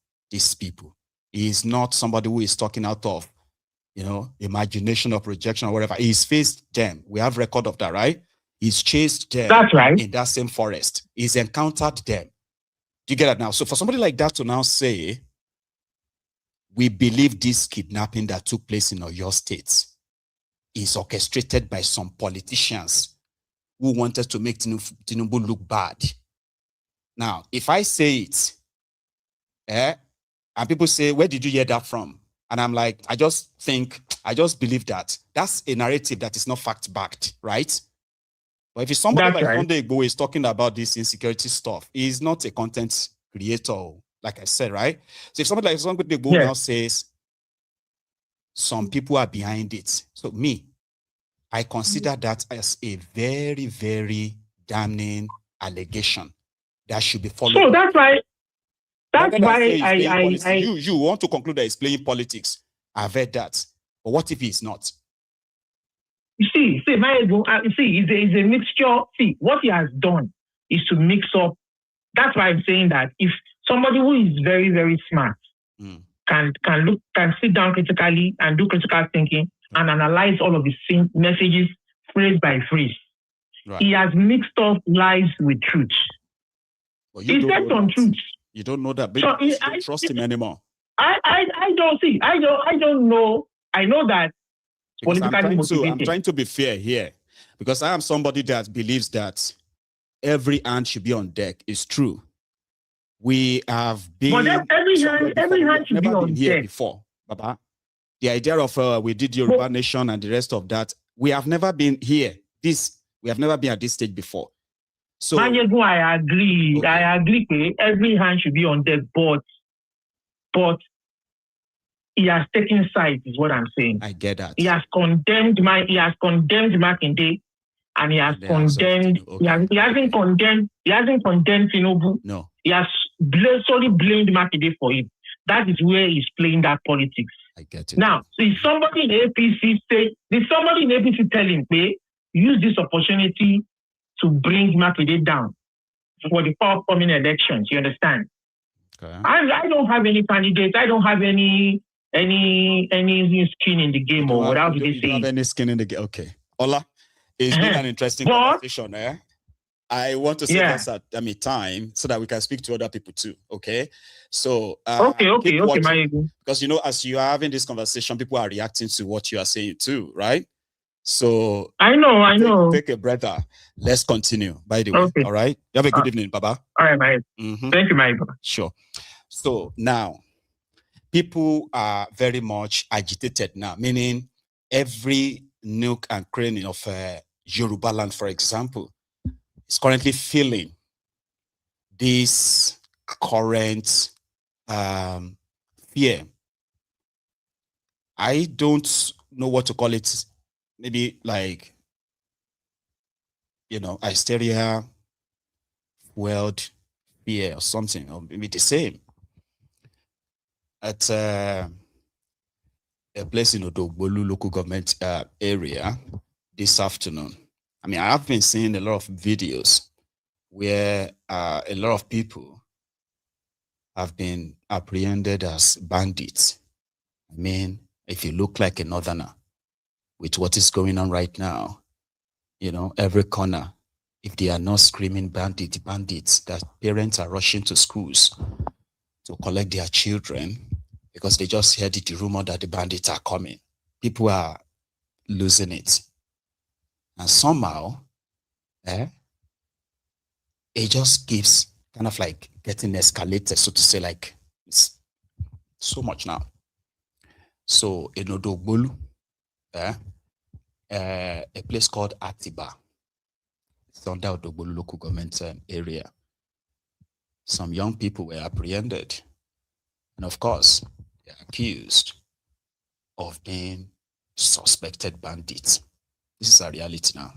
people, he is not somebody who is talking out of, imagination or projection or whatever. He's faced them. We have record of that, right? He's chased them. That's right. In that same forest. He's encountered them. Do you get it now? So for somebody like that to now say, we believe this kidnapping that took place in Oyo State is orchestrated by some politicians who wanted to make Tinubu look bad. Now, if I say it, and people say, where did you hear that from? And I'm like, I just believe that. That's a narrative that is not fact-backed, right? But if it's somebody like Sunday Igboho is talking about this insecurity stuff, he's not a content creator, like I said, right? So if somebody like Sunday Igboho now says, some people are behind it. So me, I consider that as a very, very damning allegation that should be followed. So that's why you want to conclude that he's playing politics. I've heard that. But what if he's not? It's a mixture. See, what he has done is to mix up. That's why I'm saying that if somebody who is very, very smart can sit down critically and do critical thinking and analyze all of the messages phrase by phrase, he has mixed up lies with truth. Well, he said some truth. You don't know that, but so you don't trust him anymore. I don't know. I know that. I'm trying to be fair here, because I am somebody that believes that every hand should be on deck. It's true. We have been. But every hand should be on here deck before, Baba. The idea of we did Yoruba Nation and the rest of that. We have never been here. We have never been at this stage before. So I agree. Okay. I agree. Every hand should be on deck, but he has taken sides, is what I'm saying. I get that. He has condemned Makinde, and he has condemned. Okay. He hasn't condemned Tinubu. No. He has solely blamed Makinde for it. That is where he's playing that politics. I get it. Now, so if somebody in APC tell him, hey, use this opportunity to bring Makinde down for the upcoming elections, you understand? Okay. I don't have any candidates. I don't have any skin in the game, or without you don't have any skin in the game. Okay. Ola, it's been an interesting conversation, I want to save us time so that we can speak to other people too. Okay. So okay, because as you are having this conversation, people are reacting to what you are saying too, right? So I know. Take a breather. Let's continue. By the way, okay. All right. You have a good evening, Baba. All right, Mike. Thank you, Mike. Sure. So now, people are very much agitated now, meaning every nook and cranny of Yoruba land, for example, is currently feeling this current fear. I don't know what to call it. Maybe like, hysteria, world fear or something, or maybe the same. At a place in Odogbolu local government area this afternoon. I mean, I have been seeing a lot of videos where a lot of people have been apprehended as bandits. I mean, if you look like a northerner with what is going on right now, every corner, if they are not screaming bandits, that parents are rushing to schools to collect their children because they just heard the rumor that the bandits are coming. People are losing it. And somehow, it just keeps kind of like getting escalated, so to say, like it's so much now. So in Odogbolu, a place called Atiba, it's under Odogbolu local government area. Some young people were apprehended. And of course, they're accused of being suspected bandits. This is a reality now.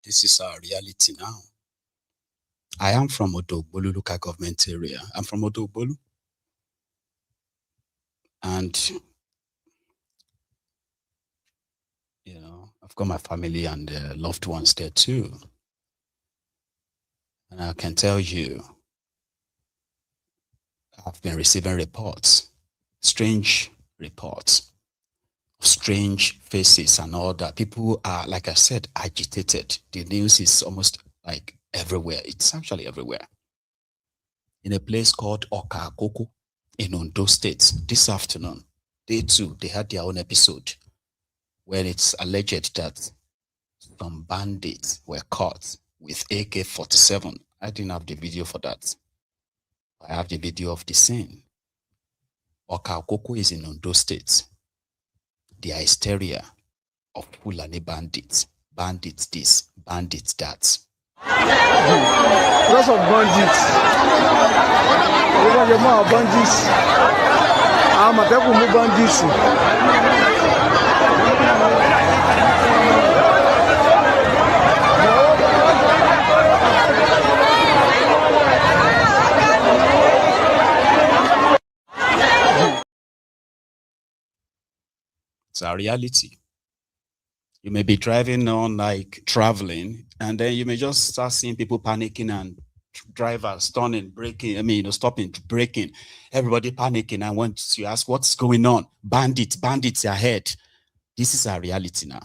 This is our reality now. I am from Odogbolu local government area. I'm from Odogbolu. And, you know, I've got my family and loved ones there too. And I can tell you, I've been receiving reports, strange reports, strange faces and all that. People are, like I said, agitated. The news is almost like everywhere. It's actually everywhere. In a place called Okakoko in Oyo State this afternoon, they too, they had their own episode where it's alleged that some bandits were caught with AK-47. I didn't have the video for that. I have the video of the scene. Okakoko is in Oyo State. The hysteria of Fulani bandits. Bandits this, bandits that. Because of bandits. Because of more bandits. I'm a people who bandits. It's our reality. You may be driving on, like traveling, and then you may just start seeing people panicking and drivers turning, braking, stopping, braking, everybody panicking. And once you ask what's going on, bandits ahead. This is our reality now.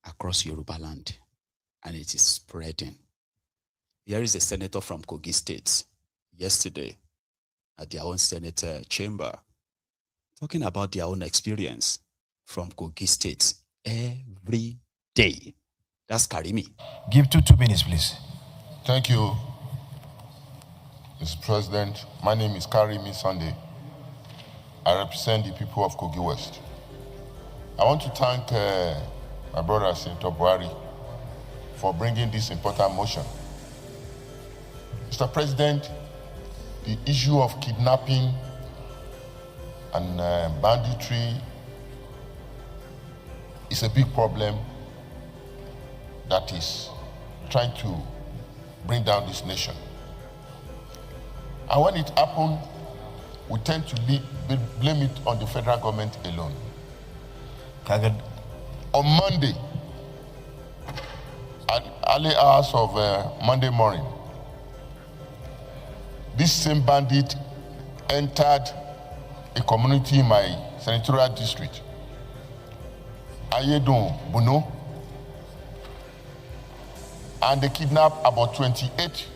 Across Yoruba land, and it is spreading. Here is a senator from Kogi State yesterday at their own Senate chamber, talking about their own experience from Kogi State every day. That's Karimi. Give 2 minutes, please. Thank you, Mr. President. My name is Karimi Sunday. I represent the people of Kogi West. I want to thank my brother, Senator Buhari, for bringing this important motion. Mr. President, the issue of kidnapping and banditry is a big problem that is trying to bring down this nation. And when it happens, we tend to blame it on the federal government alone. On Monday, at early hours of Monday morning, this same bandit entered a community in my senatorial district, Ayedon Buno, and they kidnapped about 28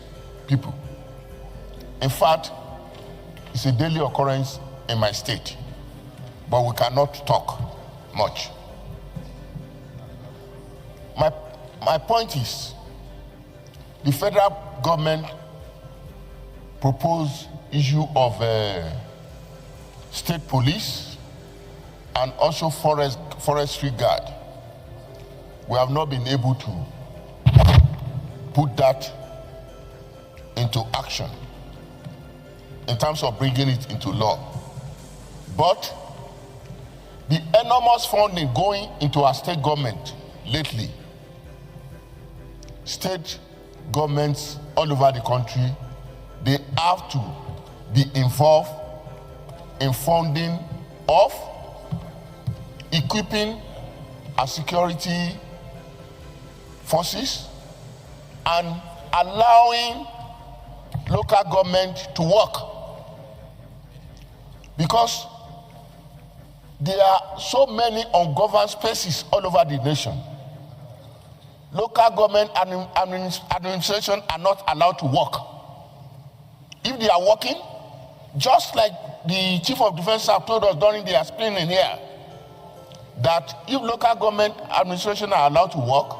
people. In fact, it's a daily occurrence in my state, but we cannot talk much. My point is, the federal government proposed issue of state police and also forestry guard. We have not been able to put that into action in terms of bringing it into law. But the enormous funding going into our state government lately, state governments all over the country, they have to be involved in funding of equipping our security forces and allowing local government to work. Because there are so many ungoverned spaces all over the nation. Local government and administration are not allowed to work. If they are working, just like the Chief of Defense have told us during the explaining here, that if local government administration are allowed to work,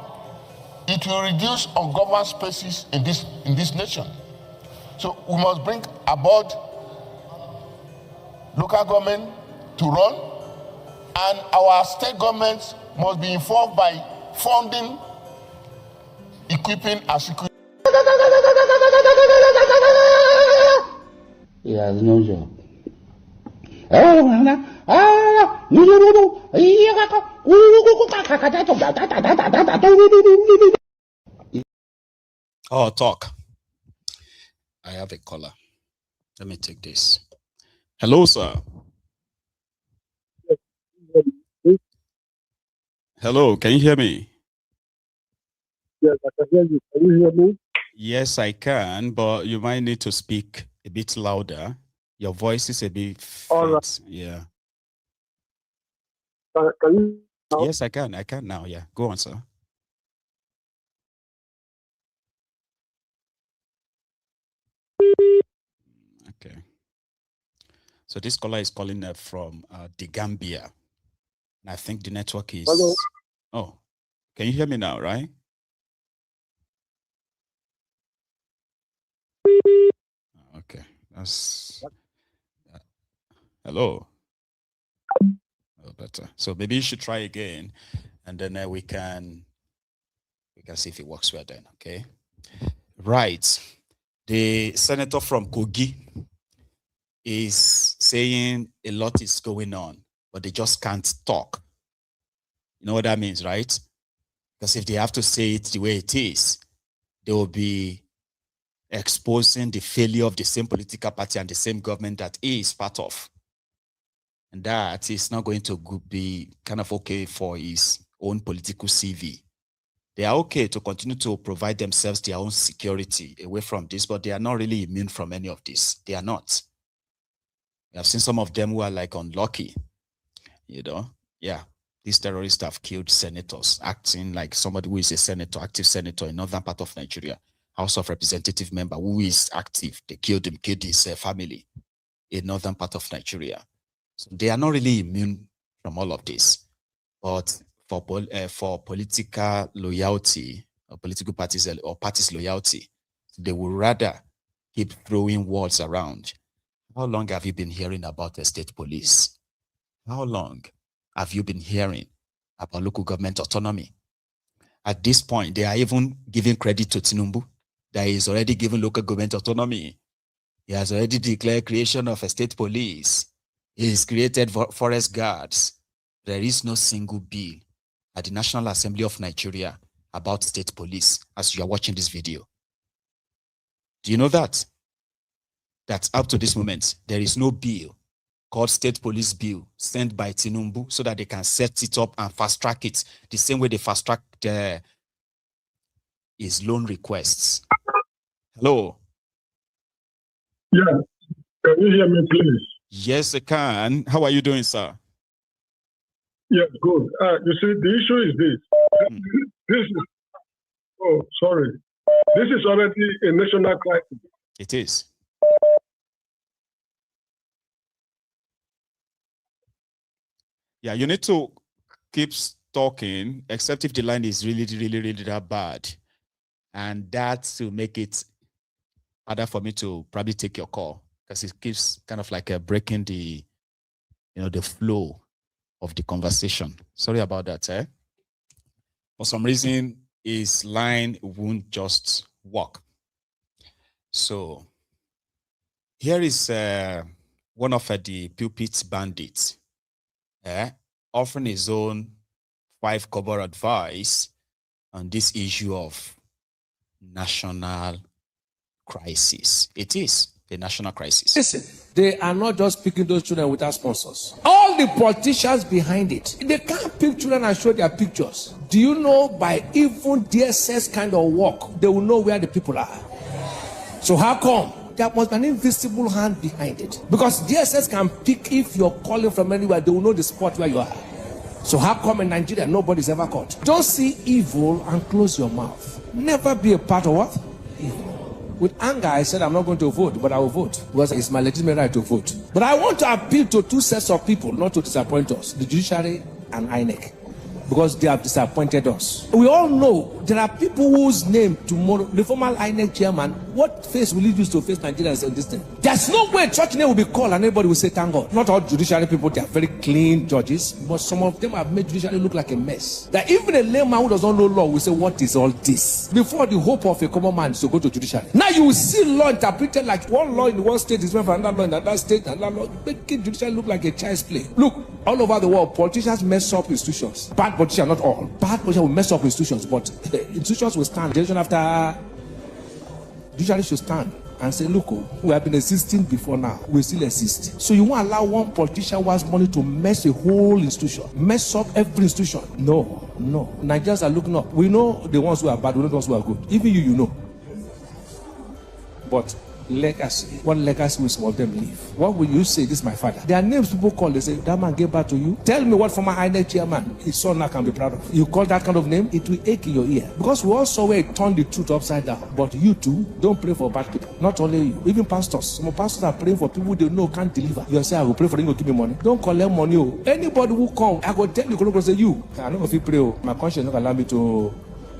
it will reduce ungoverned spaces in this nation. So we must bring about local government to run, and our state governments must be involved by funding, equipping, and security. He has no job. Oh, talk. I have a caller. Let me take this. Hello, sir. Hello, can you hear me? Yes, I can hear you. Can you hear me? Yes, I can, but you might need to speak a bit louder. Your voice is a bit faint. All right. Yeah. Can you? Now? Yes, I can. I can now. Yeah. Go on, sir. Okay. So this caller is calling from the Gambia. And I think the network is... Hello? Oh, can you hear me now, right? Okay. That's... hello? Oh, better. So maybe you should try again, and then we can see if it works well then, okay? Right. The senator from Kogi is saying a lot is going on, but they just can't talk. You know what that means, right? Because if they have to say it the way it is, they will be exposing the failure of the same political party and the same government that he is part of. And that is not going to be kind of okay for his own political CV. They are okay to continue to provide themselves their own security away from this, but they are not really immune from any of this. They are not. We have seen some of them who are like unlucky, you know. Yeah, these terrorists have killed senators, acting like somebody who is a senator, active senator in northern part of Nigeria, House of Representative member who is active. They killed him, killed his family in northern part of Nigeria. So they are not really immune from all of this, but for political loyalty or political parties or parties loyalty, they would rather keep throwing words around. How long have you been hearing about the state police? How long have you been hearing about local government autonomy? At this point, they are even giving credit to Tinubu that he is already given local government autonomy. He has already declared creation of a state police. He has created forest guards. There is no single bill at the National Assembly of Nigeria about state police as you are watching this video. Do you know that? That up to this moment, there is no bill called State Police Bill sent by Tinubu so that they can set it up and fast track it the same way they fast track his loan requests. Hello? Yeah. Can you hear me, please? Yes, I can. How are you doing, sir? Yes, good. You see, the issue is this. This is, oh, sorry. This is already a national crisis. It is. Yeah, you need to keep talking, except if the line is really that bad. And that will make it harder for me to probably take your call, because it keeps kind of like breaking the, the flow of the conversation. Sorry about that, eh? For some reason, his line won't just work. So here is one of the pulpit bandits offering his own 5-kobo advice on this issue of national crisis. It is a national crisis. Listen, they are not just picking those children without sponsors. All the politicians behind it, they can't pick children and show their pictures. Do you know by even DSS kind of work, they will know where the people are? So how come? There must be an invisible hand behind it. Because DSS can pick if you're calling from anywhere, they will know the spot where you are. So how come in Nigeria nobody's ever caught? Don't see evil and close your mouth. Never be a part of what? Evil. With anger, I said I'm not going to vote, but I will vote because it's my legitimate right to vote. But I want to appeal to two sets of people, not to disappoint us, the judiciary and INEC. because they have disappointed us. We all know there are people whose name tomorrow, the former INEC chairman, what face will he use to face Nigerians in this thing? There's no way church name will be called and everybody will say thank God. Not all judiciary people, they are very clean judges, but some of them have made judiciary look like a mess. That even a layman who does not know law will say, what is all this? Before the hope of a common man is to go to judiciary. Now you will see law interpreted like one law in one state is meant for another law in another state, and another law, making judiciary look like a child's play. Look, all over the world, politicians mess up institutions. Bad politicians, not all. Bad politicians will mess up institutions, but institutions will stand. Generation after judiciary should stand and say, look, we have been existing before now. We still exist. So you won't allow one politician who has money to mess a whole institution, mess up every institution. No, no. Nigerians are looking up. We know the ones who are bad, we know the ones who are good. Even you know. But legacy. What legacy will some of them leave? What will you say? This is my father. There are names people call. They say, that man gave back to you. Tell me what former INEC chairman, his son now can be proud of. You call that kind of name, it will ache in your ear. Because we all saw where it turned the truth upside down. But you too, don't pray for bad people. Not only you, even pastors. Some pastors are praying for people they know can't deliver. You say, I will pray for them, you give me money. Don't collect money. Oh. Anybody who come, I go tell you, go say, you. I know if you pray, oh, my conscience not allow me to.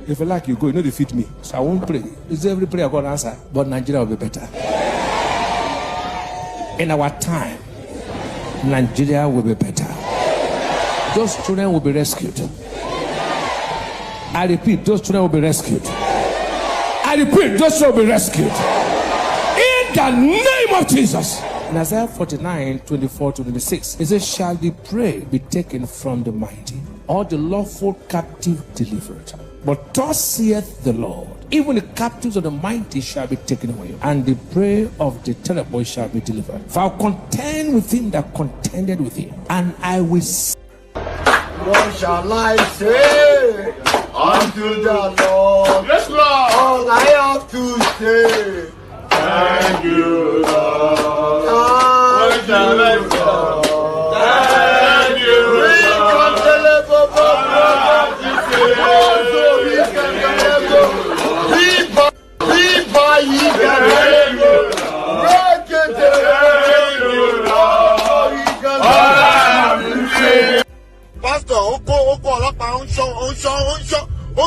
If you like, you go, you know they fit me. So I won't pray. It's every prayer God answer. But Nigeria will be better. In our time, Nigeria will be better. Those children will be rescued. I repeat, those children will be rescued. I repeat, those children will be rescued. In the name of Jesus. In Isaiah 49, 24 to 26, it says, shall the prey be taken from the mighty, or the lawful captive delivered? But thus saith the Lord, even the captives of the mighty shall be taken away, and the prey of the terrible shall be delivered. For I will contend with him that contended with him, and I will say, what shall I say unto the Lord? Yes, Lord. All I have to say, Thank you, Lord. thank shall I you, say? Lord. Thank you, Pastor, oko ọlọ́pàá ó ń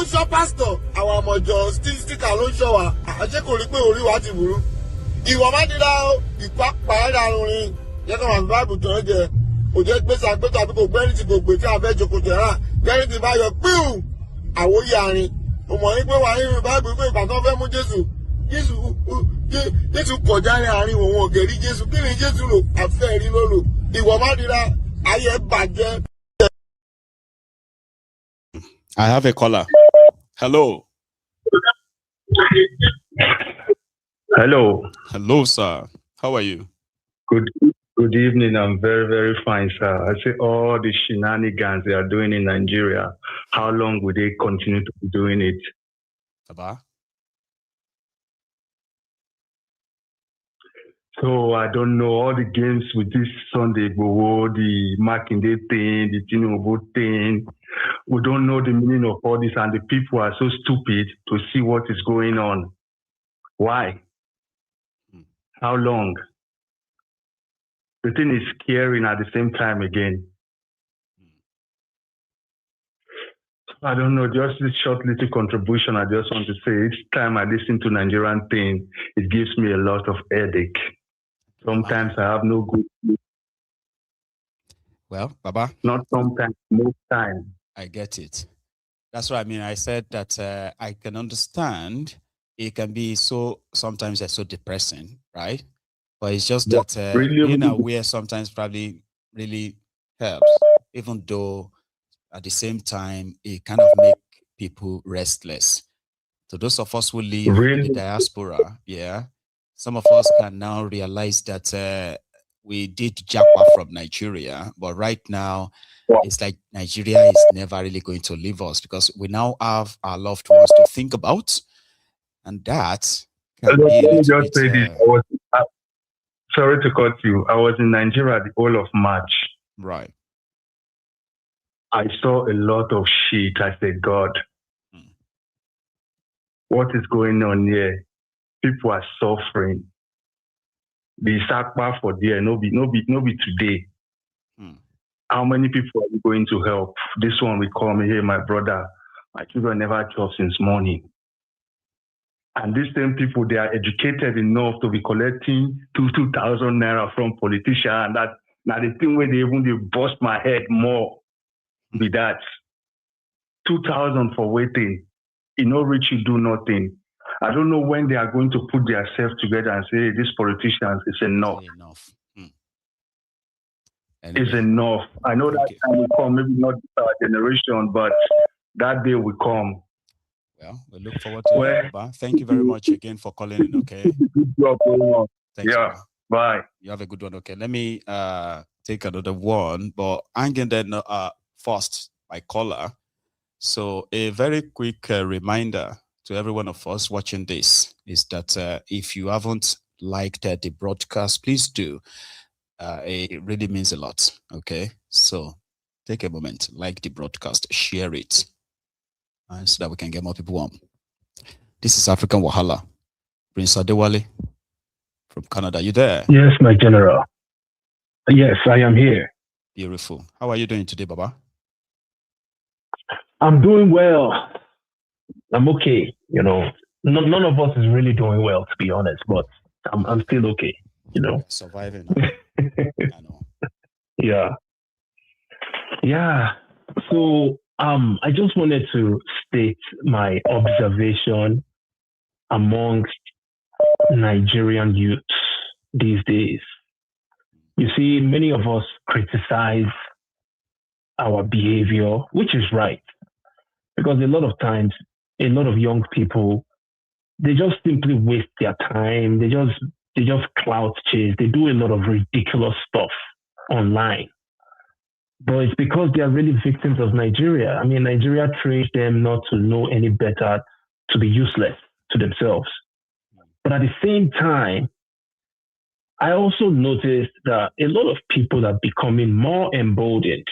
ṣọ́ pastor àwọn àmọ̀jọ sticker ló ń ṣọ́ wa àṣẹ kò rí pé orí wa ti burú ìwọ má dídá ìpápá ẹ̀dá rin yẹ kí wọn bá bùtọ̀ ẹ̀ jẹ òjò gbèsè àgbẹ̀tọ̀ àbí kò gbẹ́rì tí kò gbé tí a fẹ́ jókòó jẹ̀ rà gbẹ́rì tí bá yọ píù àwòyí àárín mo mọ̀ ní pé wà nínú báìbù pé ìgbà tó fẹ́ mú Jésù kọjá ní àárín òun ògèrí Jésù kí ni Jésù lò àfẹ́ rí ló lò ìwọ má dídá ayé bàjẹ́. I have a caller. Hello. Hello. Hello, sir. How are you? Good evening. I'm very, very fine, sir. I say all the shenanigans they are doing in Nigeria, how long will they continue to be doing it? Baba? So I don't know all the games with this Sunday Igboho, the Makinde thing, the Tinubu thing. We don't know the meaning of all this, and the people are so stupid to see what is going on. Why? How long? The thing is scary and at the same time again. I don't know, just this short little contribution I just want to say. Each time I listen to Nigerian thing, it gives me a lot of headache. Sometimes I have no good sleep. Well, Baba? Not sometimes, most time. I get it. That's what I mean. I said that I can understand it can be so, sometimes it's so depressing, right? But it's just that being aware sometimes probably really helps, even though at the same time, it kind of make people restless. So those of us who live in the diaspora, yeah, some of us can now realize that we did japa from Nigeria, but right now, it's like Nigeria is never really going to leave us because we now have our loved ones to think about, and that can be a little bit, sorry to cut you. I was in Nigeria the whole of March. Right. I saw a lot of shit. I said, God, what is going on here? People are suffering. Be sacked for there. No be today. How many people are you going to help? This one will call me, hey, my brother, my children never job since morning. And these same people, they are educated enough to be collecting 2,000 naira from politicians. And that now the thing where they bust my head more with that. 2,000 for waiting. You know, rich, you do nothing. I don't know when they are going to put themselves together and say, hey, these politicians is enough. Anyway, It's enough. I know that time will come, maybe not our generation, but that day will come. Well, we look forward to it, Baba. Thank you very much again for calling in, okay? Good job going on. Thanks, Yeah, Baba. bye. You have a good one, okay? Let me take another one, but I'm going to first, my caller. So a very quick reminder to every one of us watching this is that if you haven't liked the broadcast, please do. It really means a lot, okay? So take a moment, like the broadcast, share it, and so that we can get more people on. This is African Wahala. Prince Adewale from Canada. You there? Yes, my general. Yes, I am here. Beautiful. How are you doing today, Baba? I'm doing well. I'm okay. You know, none of us is really doing well, to be honest, but I'm still okay. You know, surviving. I know. Yeah. So I just wanted to state my observation amongst Nigerian youths these days. You see, many of us criticize our behavior, which is right, because a lot of times, a lot of young people, they just simply waste their time. They just clout chase. They do a lot of ridiculous stuff online. But it's because they are really victims of Nigeria. I mean, Nigeria trains them not to know any better, to be useless to themselves. But at the same time, I also noticed that a lot of people are becoming more emboldened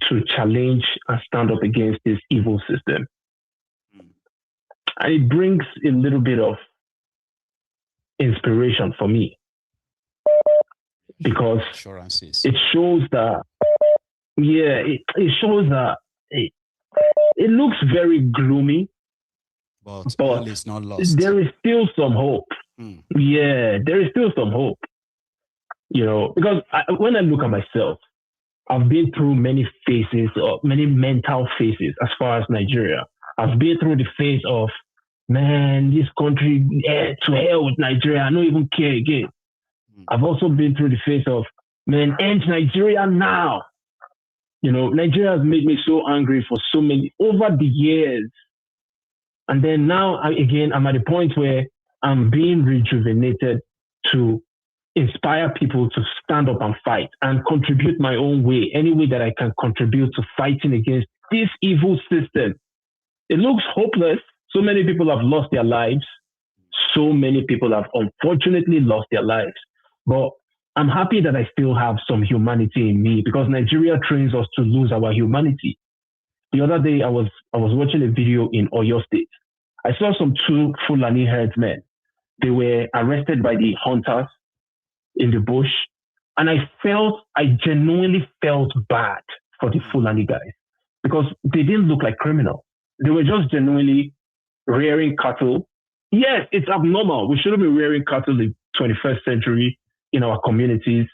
to challenge and stand up against this evil system. And it brings a little bit of inspiration for me, because it shows that, it shows that it looks very gloomy, but all is not lost. There is still some hope. Yeah, there is still some hope. You know, because when I look at myself, I've been through many phases, many mental phases as far as Nigeria. I've been through the phase of, man, this country, to hell with Nigeria, I don't even care again. I've also been through the phase of, man, end Nigeria now. You know, Nigeria has made me so angry for so many, over the years. And then now, I'm at a point where I'm being rejuvenated to inspire people to stand up and fight and contribute my own way, any way that I can contribute to fighting against this evil system. It looks hopeless. So many people have lost their lives. So many people have unfortunately lost their lives. But I'm happy that I still have some humanity in me, because Nigeria trains us to lose our humanity. The other day, I was watching a video in Oyo State. I saw some two Fulani herdsmen. They were arrested by the hunters in the bush. And I genuinely felt bad for the Fulani guys, because they didn't look like criminals. They were just genuinely rearing cattle. Yes, it's abnormal. We shouldn't be rearing cattle in the 21st century in our communities.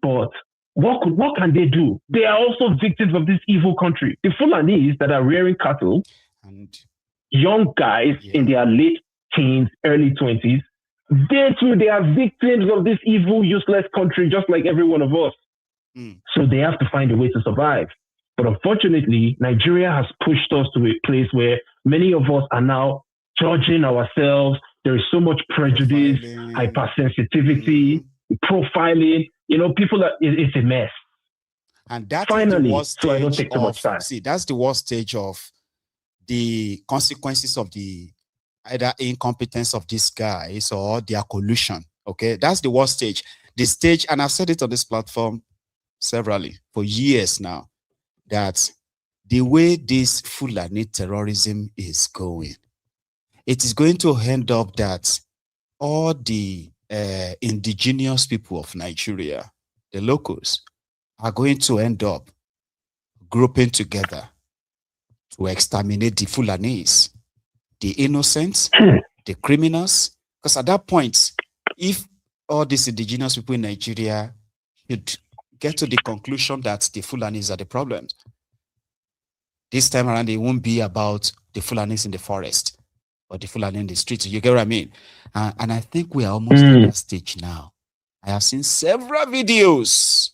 But what can they do? They are also victims of this evil country. The Fulanis that are rearing cattle, and young guys in their late teens, early 20s, they are victims of this evil, useless country, just like every one of us. So they have to find a way to survive. But unfortunately, Nigeria has pushed us to a place where many of us are now judging ourselves. There is so much prejudice, hypersensitivity, profiling. You know, it's a mess. And that finally, is the worst stage, so I don't take too much time. See, that's the worst stage of the consequences of the either incompetence of these guys or their collusion. Okay, that's the worst stage. The stage, and I've said it on this platform severally for years now, that the way this Fulani terrorism is going, it is going to end up that all the indigenous people of Nigeria, the locals, are going to end up grouping together to exterminate the Fulanis, the innocents, the criminals. Because at that point, if all these indigenous people in Nigeria should get to the conclusion that the Fulanis are the problem, this time around, it won't be about the Fulanis in the forest or the Fulani in the streets. You get what I mean? And I think we are almost at that stage now. I have seen several videos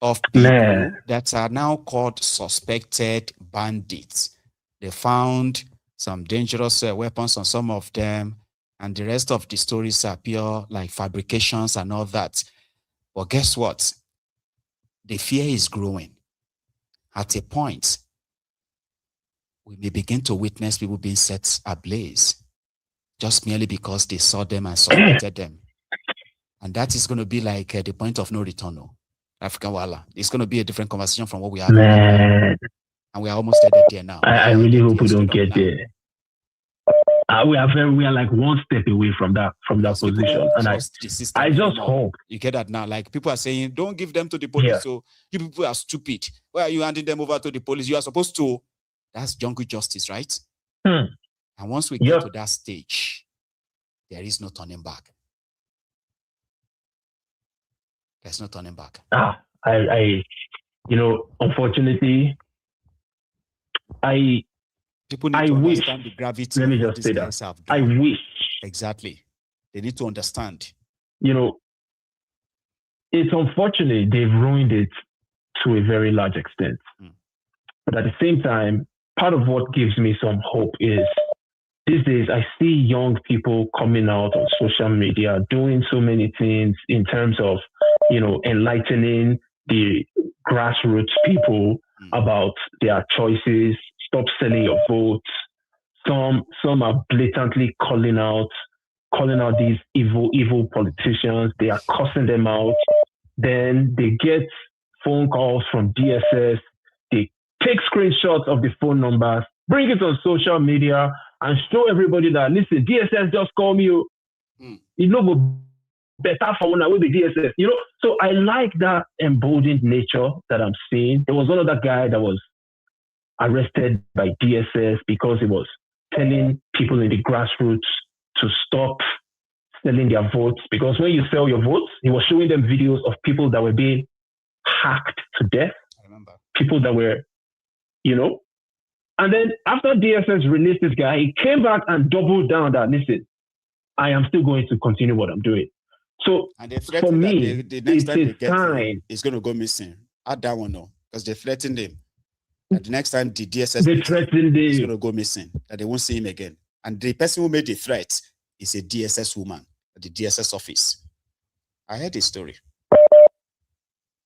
of people that are now called suspected bandits. They found some dangerous weapons on some of them, and the rest of the stories are pure like fabrications and all that. But guess what? The fear is growing. At a point, we may begin to witness people being set ablaze just merely because they saw them and suspected them. And that is going to be like the point of no return. African Wala. It's going to be a different conversation from what we have. And we are almost headed there now. I really hope we don't get there. We are like one step away from that position. And I just hope. You get that now? Like people are saying, don't give them to the police. So you people are stupid. Why are you handing them over to the police? You are supposed to. That's jungle justice, right? And once we get to that stage, there is no turning back. There's no turning back. Unfortunately, people need to understand the gravity. Let me just say that. I wish. Exactly. They need to understand. It's unfortunate they've ruined it to a very large extent. But at the same time, part of what gives me some hope is these days I see young people coming out on social media doing so many things in terms of, enlightening the grassroots people about their choices. Stop selling your votes. Some are blatantly calling out these evil politicians. They are cussing them out. Then they get phone calls from DSS. They take screenshots of the phone numbers, bring it on social media, and show everybody that, listen, DSS just called me. You know, better for when I will be DSS. So I like that emboldened nature that I'm seeing. There was one other guy that was arrested by DSS because he was telling people in the grassroots to stop selling their votes. Because when you sell your votes, he was showing them videos of people that were being hacked to death. I remember. People that were, And then after DSS released this guy, he came back and doubled down that, listen, I am still going to continue what I'm doing. So for me, the next time they get time. it's going to go missing. Add that one, no, because they threatened him. The next time the DSS is going to go missing, that they won't see him again. And the person who made the threat is a DSS woman at the DSS office. I heard this story.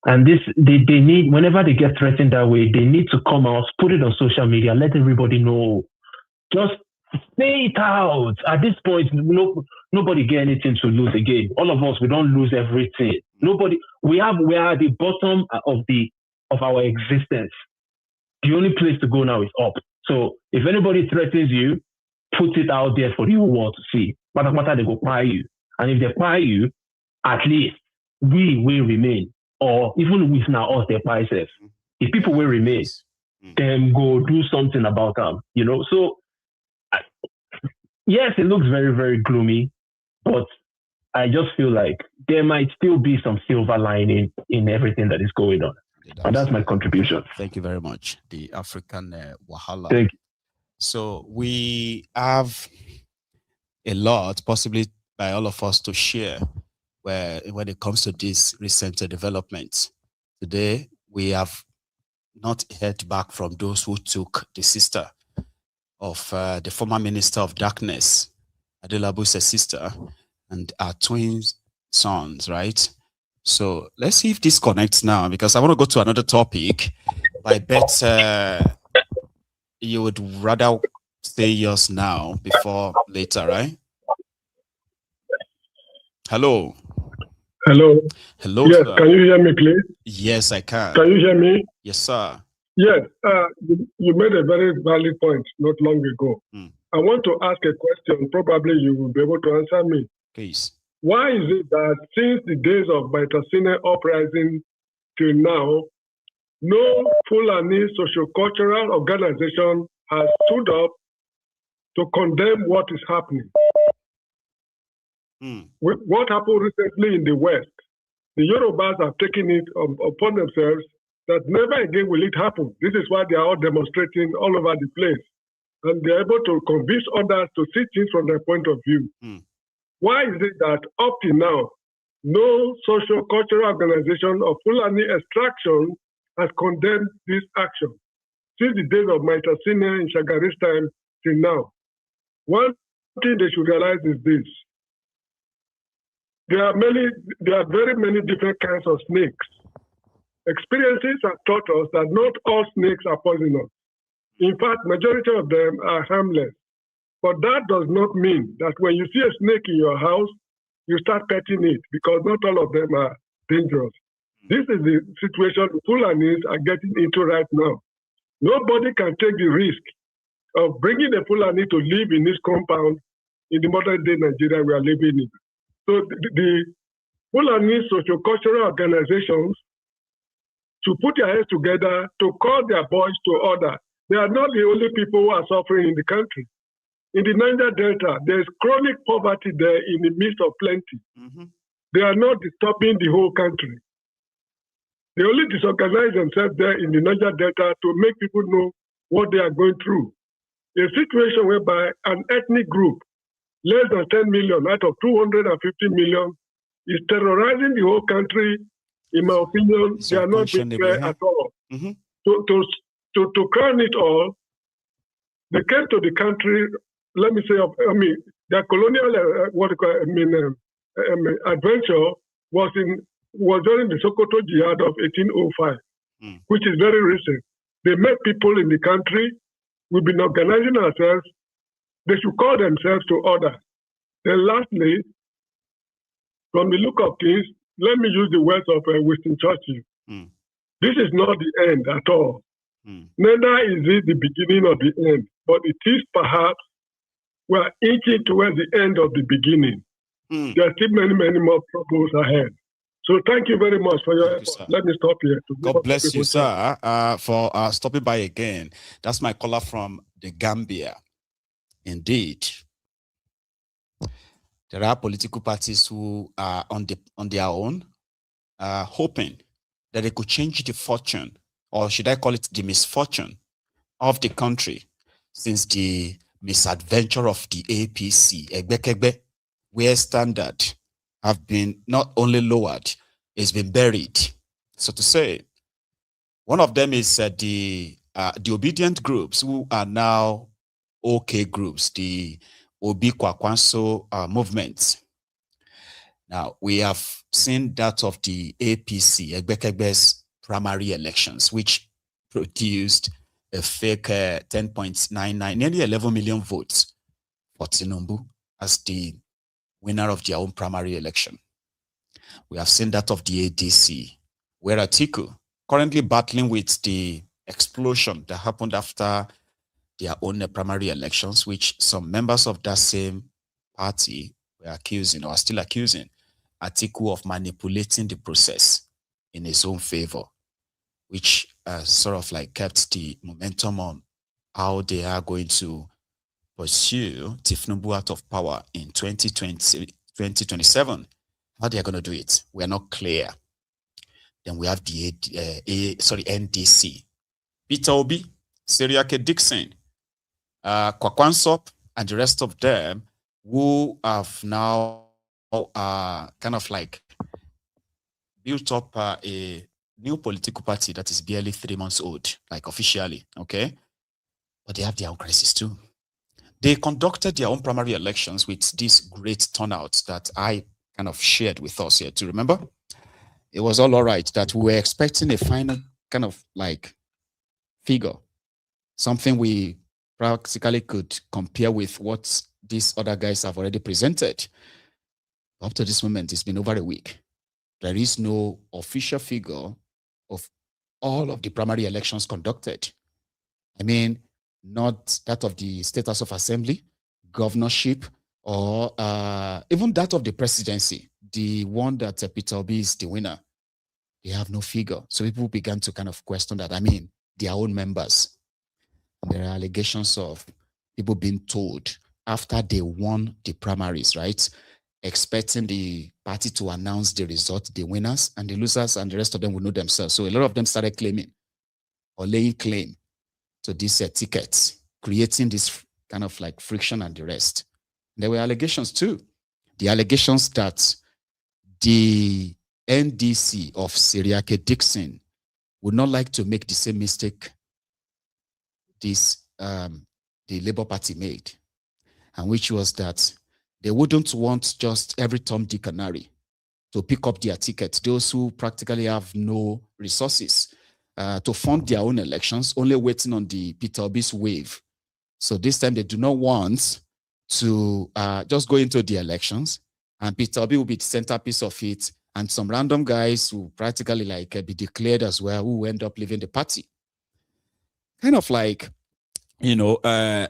And they need, whenever they get threatened that way, they need to come out, put it on social media, let everybody know. Just say it out. At this point, nobody get anything to lose again. All of us, we don't lose everything. We are at the bottom of our existence. The only place to go now is up. So if anybody threatens you, put it out there for the whole world to see. Matter they go buy you. And if they buy you, at least we will remain. Or even if now us they buy us. If people will remain, then go do something about them. So yes, it looks very, very gloomy, but I just feel like there might still be some silver lining in everything that is going on. And that's my contribution. Thank you very much. The African Wahala. Thank you. So we have a lot, possibly by all of us, to share when it comes to this recent developments. Today, we have not heard back from those who took the sister of the former Minister of Darkness, Adelabu's sister, and our twin sons, right? So let's see if this connects now, because I want to go to another topic. I bet you would rather say yours now before later, right? Hello. Hello. Hello. Yes, sir. can you hear me, please? Yes, I can. Can you hear me? Yes, sir. Yes, you made a very valid point not long ago. I want to ask a question. Probably you will be able to answer me. Please. Why is it that since the days of Baitasine uprising till now, no Fulani socio-cultural organization has stood up to condemn what is happening? What happened recently in the West, the Yorubas have taken it upon themselves that never again will it happen. This is why they are all demonstrating all over the place. And they're able to convince others to see things from their point of view. Why is it that up till now, no social cultural organization of Fulani extraction has condemned this action since the days of Maitasine in Shagari's time till now? One thing they should realize is this. There are very many different kinds of snakes. Experiences have taught us that not all snakes are poisonous. In fact, majority of them are harmless. But that does not mean that when you see a snake in your house, you start petting it, because not all of them are dangerous. This is the situation the Fulanis are getting into right now. Nobody can take the risk of bringing a Fulani to live in this compound in the modern day Nigeria we are living in. So the Fulani socio-cultural organizations to put their heads together to call their boys to order. They are not the only people who are suffering in the country. In the Niger Delta, there is chronic poverty there in the midst of plenty. They are not disturbing the whole country. They only disorganize themselves there in the Niger Delta to make people know what they are going through. A situation whereby an ethnic group, less than 10 million out of 250 million, is terrorizing the whole country. In my opinion, they are not being fair at all. To crown it all, they came to the country, let me say, their colonial adventure was during the Sokoto Jihad of 1805, which is very recent. They met people in the country. We've been organizing ourselves. They should call themselves to order. Then lastly, from the look of things, let me use the words of Winston Churchill. This is not the end at all. Neither is it the beginning of the end, but it is perhaps we are inching towards the end of the beginning. There are still many, many more troubles ahead. So thank you very much for your effort. Let me stop here. God bless you, sir, for stopping by again. That's my caller from the Gambia. Indeed. There are political parties who are on their own, hoping that they could change the fortune, or should I call it the misfortune, of the country since the misadventure of the APC, Egbekegbe, where standard have been not only lowered, it's been buried, so to say. One of them is the obedient groups who are now OK groups, the Obi Kwakwanso movement. Now, we have seen that of the APC, Egbekegbe's primary elections, which produced a fake 10.99, nearly 11 million votes for Tinubu as the winner of their own primary election. We have seen that of the ADC, where Atiku, currently battling with the explosion that happened after their own primary elections, which some members of that same party were accusing, or are still accusing, Atiku of manipulating the process in his own favor, which sort of like kept the momentum on how they are going to pursue Tinubu out of power in 2027. How they are going to do it, we are not clear. Then we have the NDC, Peter Obi, Seriake Dixon, Kwakwansop, and the rest of them who have now kind of like built up a new political party that is barely 3 months old, like officially, okay? But they have their own crisis too. They conducted their own primary elections with this great turnout that I kind of shared with us here. To remember, it was all right that we were expecting a final kind of like figure, something we practically could compare with what these other guys have already presented. Up to this moment, it's been over a week. There is no official figure of all of the primary elections conducted. I mean, not that of the State House of Assembly, governorship, or even that of the presidency, the one that Peter Obi is the winner, they have no figure. So people began to kind of question that. I mean, their own members. There are allegations of people being told after they won the primaries, right? Expecting the party to announce the result, the winners and the losers, and the rest of them will know themselves. So a lot of them started claiming or laying claim to these tickets, creating this kind of like friction and the rest. There were allegations too. The allegations that the NDC of Seriake Dixon would not like to make the same mistake this the Labour Party made, and which was that they wouldn't want just every Tom, Dick, and Harry to pick up their tickets, those who practically have no resources to fund their own elections, only waiting on the Peter Obi's wave. So this time they do not want to just go into the elections, and Peter Obi will be the centerpiece of it, and some random guys who practically like be declared as well, who end up leaving the party. Kind of like, you know,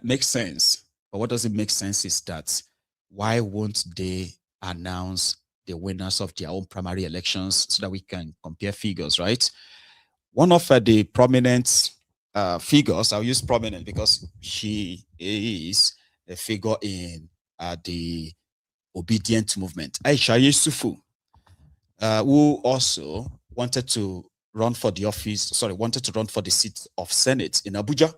makes sense. But what doesn't make sense is that why won't they announce the winners of their own primary elections so that we can compare figures, right? One of the prominent figures, I'll use prominent because she is a figure in the obedient movement, Aisha Yusufu, who also wanted to run for the seat of Senate in Abuja.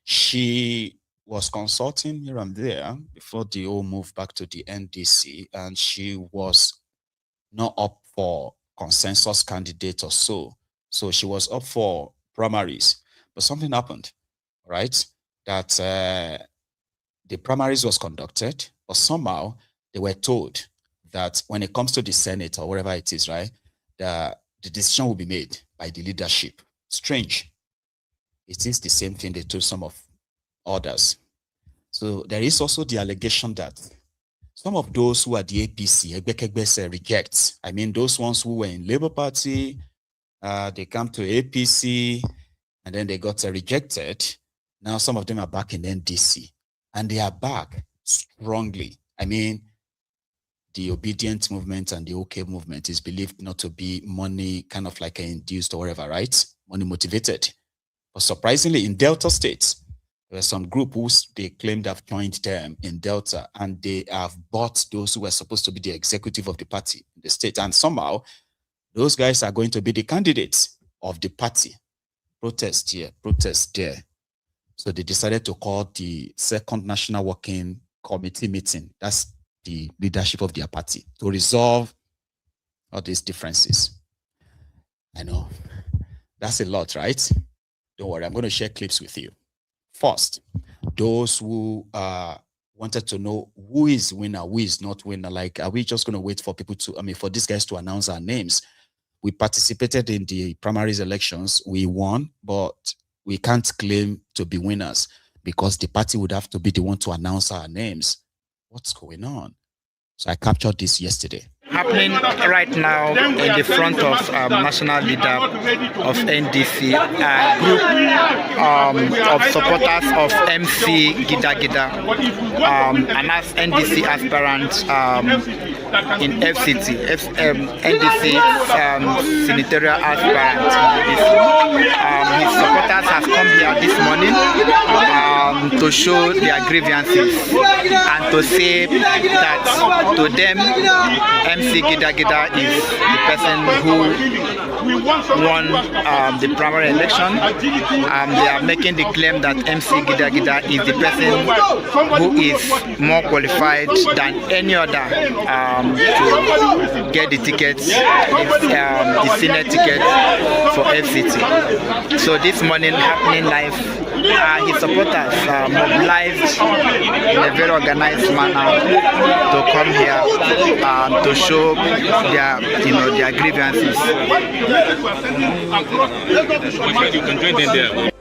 She was consulting here and there before the whole move back to the NDC, and she was not up for consensus candidate or so. So she was up for primaries, but something happened, right? That the primaries was conducted, but somehow they were told that when it comes to the Senate or wherever it is, right, the decision will be made by the leadership. Strange. It is the same thing they told some of others. So there is also the allegation that some of those who are the APC, reject. I mean, those ones who were in Labour Party, they come to APC, and then they got rejected. Now some of them are back in NDC, and they are back strongly. I mean, the obedient movement and the OK movement is believed not to be money kind of like induced or whatever, right? Money motivated. But surprisingly, in Delta State, there were some group who they claimed have joined them in Delta, and they have bought those who were supposed to be the executive of the party in the state. And somehow, those guys are going to be the candidates of the party. Protest here, protest there. So they decided to call the second National Working Committee meeting. That's the leadership of their party, to resolve all these differences. I know that's a lot, right? Don't worry, I'm going to share clips with you. First, those who wanted to know who is winner, who is not winner. Like, are we just going to wait for people to, for these guys to announce our names? We participated in the primaries elections. We won, but we can't claim to be winners because the party would have to be the one to announce our names. What's going on? So I captured this yesterday. Happening right now in the front of national leader of NDC, a group of supporters of MC Gida Gida, and that's NDC Aspirants in FCT, NDC senatorial aspirant. His supporters have come here this morning to show their grievances and to say that to them, MC Gida Gida is the person who won the primary election. They are making the claim that MC Gida Gida is the person who is more qualified than any other to get the tickets, the Senate ticket for FCT. So this morning, happening live, his supporters mobilized in a very organized manner to come here to show their grievances. You can join them there.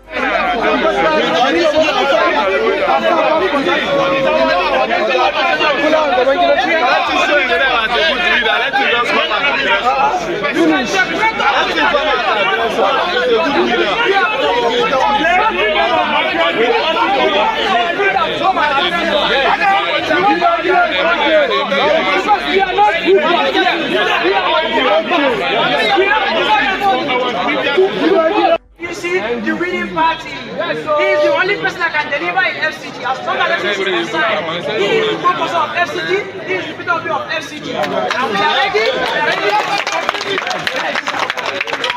You see, the winning party. He is the only person that can deliver in FCG. As long as FCG is inside, he is the purpose of FCG, he is the Peter of FCG. And we are ready.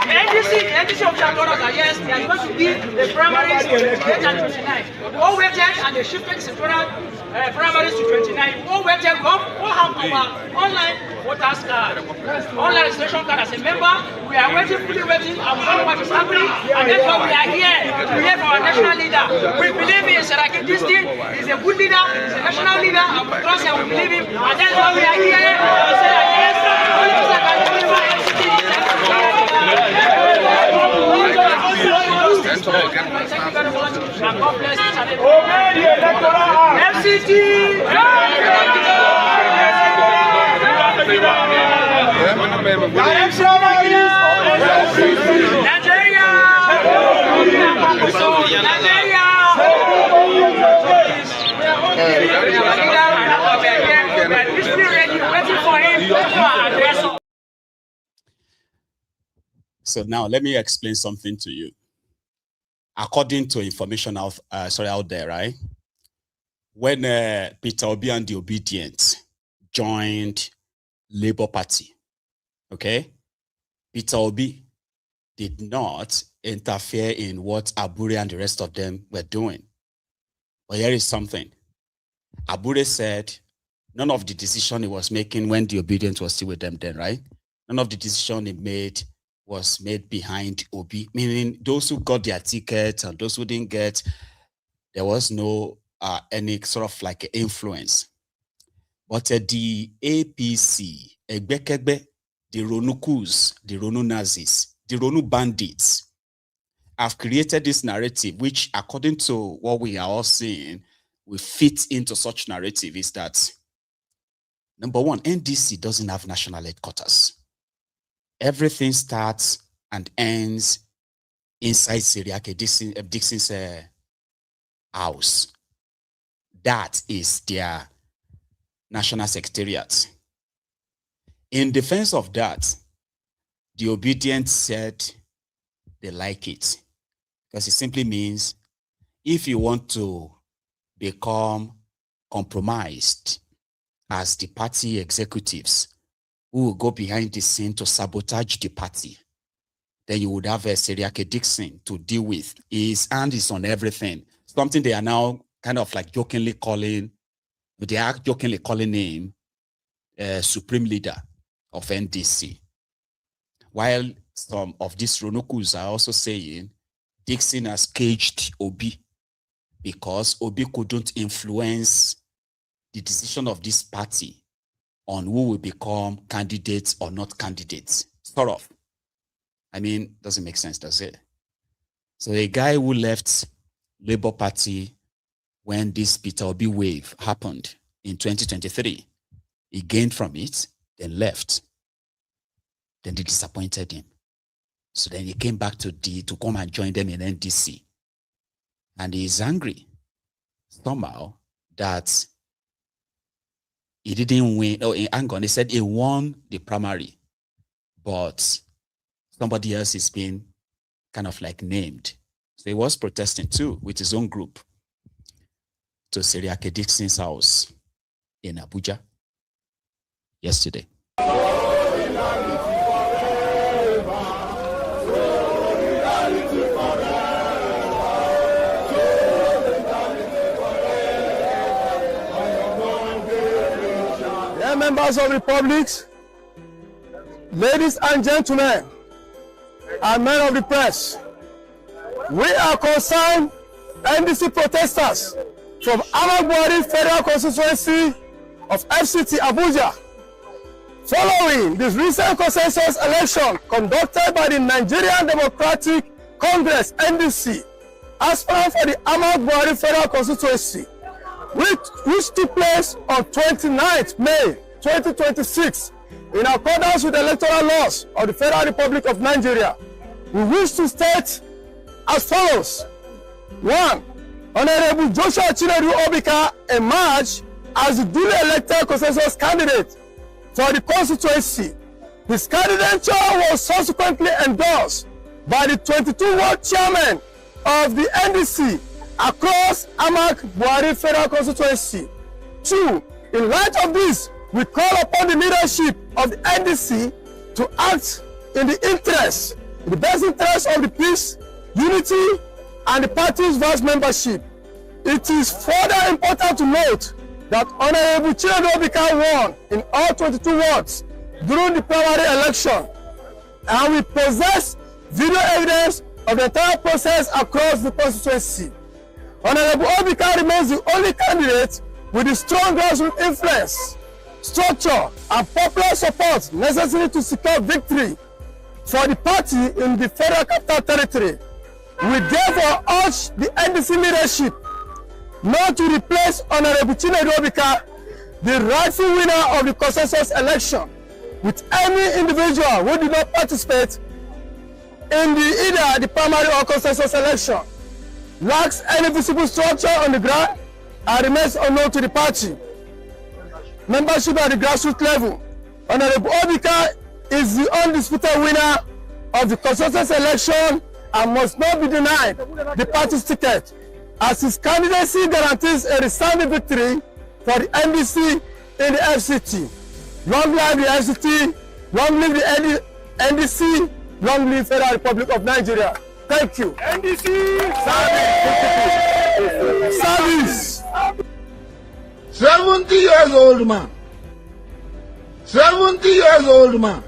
NDC of Chagora are yes, they are going to be the primaries to 28 and 29. All waited and they shifted the sectoral primaries to 29. All waited, all have our online voters card, online registration card as a member. We are waiting, fully waiting, and we don't know what is happening. And that's why we are here to hear from our national leader. We believe in Saraki. This thing is a good leader, he's a national leader, and we trust him, we believe him. And that's why we are here to say that yes, only person that can deliver FCG. Thank you very much, and God bless each and every one. FCG! Nigeria! So now let me explain something to you. According to information out there, right? When Peter Obi and the Obedient joined Labour Party, okay? Peter Obi did not interfere in what Abure and the rest of them were doing. But here is something. Abure said none of the decision he was making when the Obedient was still with them then, right? None of the decision he made was made behind Obi, meaning those who got their tickets and those who didn't get, there was no any sort of like influence. But the APC, the Ronukus, the Ronu Nazis, the Ronu bandits have created this narrative, which according to what we are all seeing, will fit into such narrative is that, number one, NDC doesn't have national headquarters. Everything starts and ends inside Seriake Dixon's house. That is their national secretariat. In defense of that, the Obedient said they like it because it simply means if you want to become compromised as the party executives who will go behind the scene to sabotage the party, then you would have a Seriake Dixon to deal with. His hand is on everything. Something they are now kind of like jokingly calling him Supreme Leader of NDC. While some of these Ronokus are also saying Dixon has caged Obi because Obi couldn't influence the decision of this party on who will become candidates or not candidates. Sort of. I mean, doesn't make sense, does it? So a guy who left Labour Party when this Peter Obi wave happened in 2023, he gained from it, then left. Then they disappointed him. So then he came back to come and join them in NDC. And he is angry somehow that he didn't win. Oh, hang on. He said he won the primary, but somebody else is being kind of like named. So he was protesting too with his own group to Seriake Dixon's house in Abuja yesterday. Members of the public, ladies and gentlemen, and men of the press, we are concerned NDC protesters from Amagwari Federal Constituency of FCT Abuja following this recent consensus election conducted by the Nigerian Democratic Congress NDC aspirant for the Amagwari Federal Constituency, which took place on 29th May 2026 in accordance with the electoral laws of the Federal Republic of Nigeria. We wish to state as follows. 1. Honorable Joshua Chinedu Obika emerged as the duly elected consensus candidate for the constituency His candidature was subsequently endorsed by the 22 ward chairman of the NDC across Amak Buhari Federal Constituency. 2. In light of this, we call upon the leadership of the NDC to act in the best interest of the peace, unity, and the party's vast membership. It is further important to note that Honorable Chinedu Obika won in all 22 wards during the primary election, and we possess video evidence of the entire process across the constituency. Honorable Obika remains the only candidate with the strong grassroots influence, structure, and popular support necessary to secure victory for the party in the Federal Capital Territory. We therefore urge the NDC leadership not to replace Honorable Chinedu Obika, the rightful winner of the consensus election, with any individual who did not participate in either the primary or consensus election, lacks any visible structure on the ground, and remains unknown to the party. Membership at the grassroots level. Honorable Obika is the undisputed winner of the consensus election and must not be denied the party's ticket, as his candidacy guarantees a resounding victory for the NDC in the FCT. Long live the FCT, long live the NDC, long live Federal Republic of Nigeria. Thank you. NDC service. 70 years old man. 70 years old man.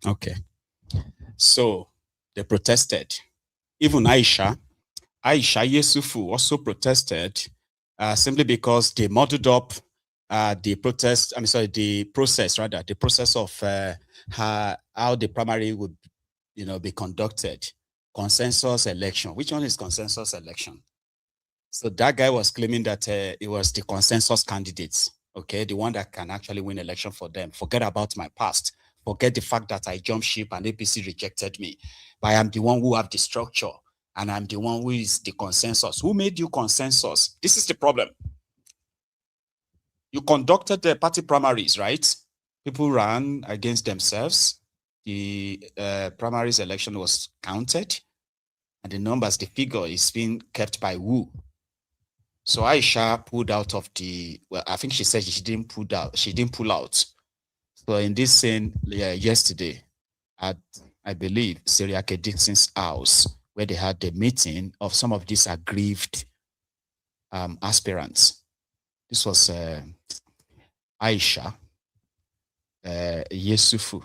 Okay. So they protested. Even Aisha Yesufu also protested simply because they muddled up the process of how the primary would, be conducted. Consensus election. Which one is consensus election? So that guy was claiming that it was the consensus candidates, okay, the one that can actually win election for them. Forget about my past. Forget the fact that I jumped ship and APC rejected me. But I am the one who have the structure, and I'm the one who is the consensus. Who made you consensus? This is the problem. You conducted the party primaries, right? People ran against themselves. The primaries election was counted, and the numbers, the figure is being kept by who? So Aisha pulled out of the, well, I think she said she didn't pull out. She didn't pull out. So in this scene yesterday at, I believe, Seriake Dixon's house, where they had the meeting of some of these aggrieved aspirants. This was Aisha Yesufu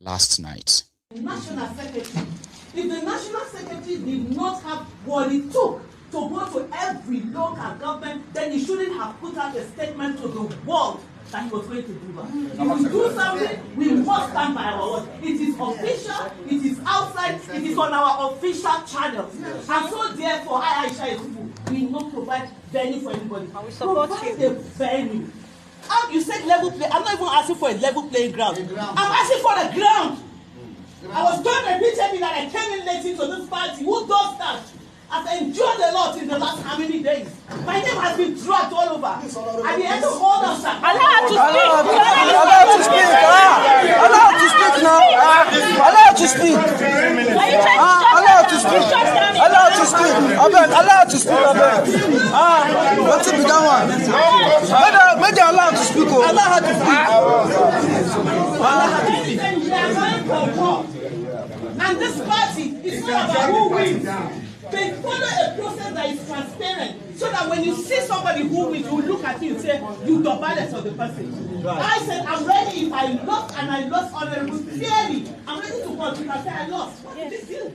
last night. National Secretary. If the National Secretary did not have what it took to go to every local government, then he shouldn't have put out a statement to the world that he was going to do that. If we do something, we must stand by our word. It is official, it is outside, it is on our official channels. And so therefore, Aisha Yesufu will not provide venue for anybody. And we support you. The venue. You said level play. I'm not even asking for a level playing ground. I'm asking for a ground. I was told repeatedly that I came in late into this party. Who does that? I've endured a lot in the last how many days. My name has been dragged all over. At the end of all of that, allow her to speak. Allow her to speak. Allow her to speak now. Allow her to speak. Allow her to speak. Allow her to speak. Allow her to speak. What's it become one? Make her allow her to speak. Allow her to speak. And this party is not about who wins. They follow a process that is transparent, so that when you see somebody who wins, you look at you and say, you the balance of the person. Right. I said, I'm ready if I lost, and I lost honorable clearly. I'm ready to go. You can say I lost. What did you do?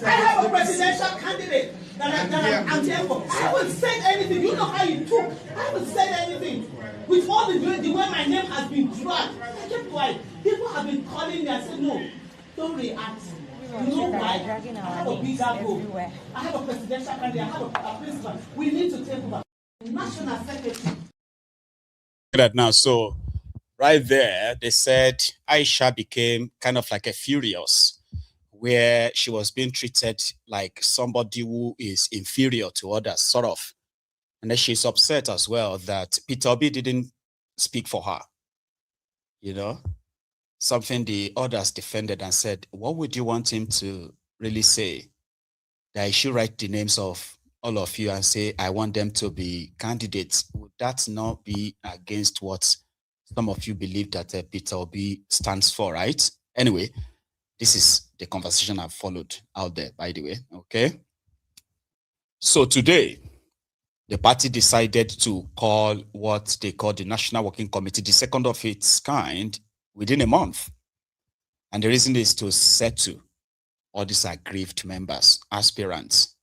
I have a presidential candidate that I'm there for. I haven't said anything. You know how you took. I haven't said anything. With all the way my name has been dragged, I kept quiet. People have been calling me and said, no, don't react. You know why? I have a bigger goal. I have a presidential candidate. I have a principal. We need to take over. National Secretary. That now, so right there, they said Aisha became kind of like a furious, where she was being treated like somebody who is inferior to others, sort of. And then she's upset as well that Peter Obi didn't speak for her. You know, something the others defended and said, what would you want him to really say? That he should write the names of all of you and say, I want them to be candidates. Would that not be against what some of you believe that Peter Obi stands for, right? Anyway, this is the conversation I've followed out there, by the way, okay? So today, the party decided to call what they call the National Working Committee, the second of its kind, within a month. And the reason is to settle all these aggrieved members, aspirants.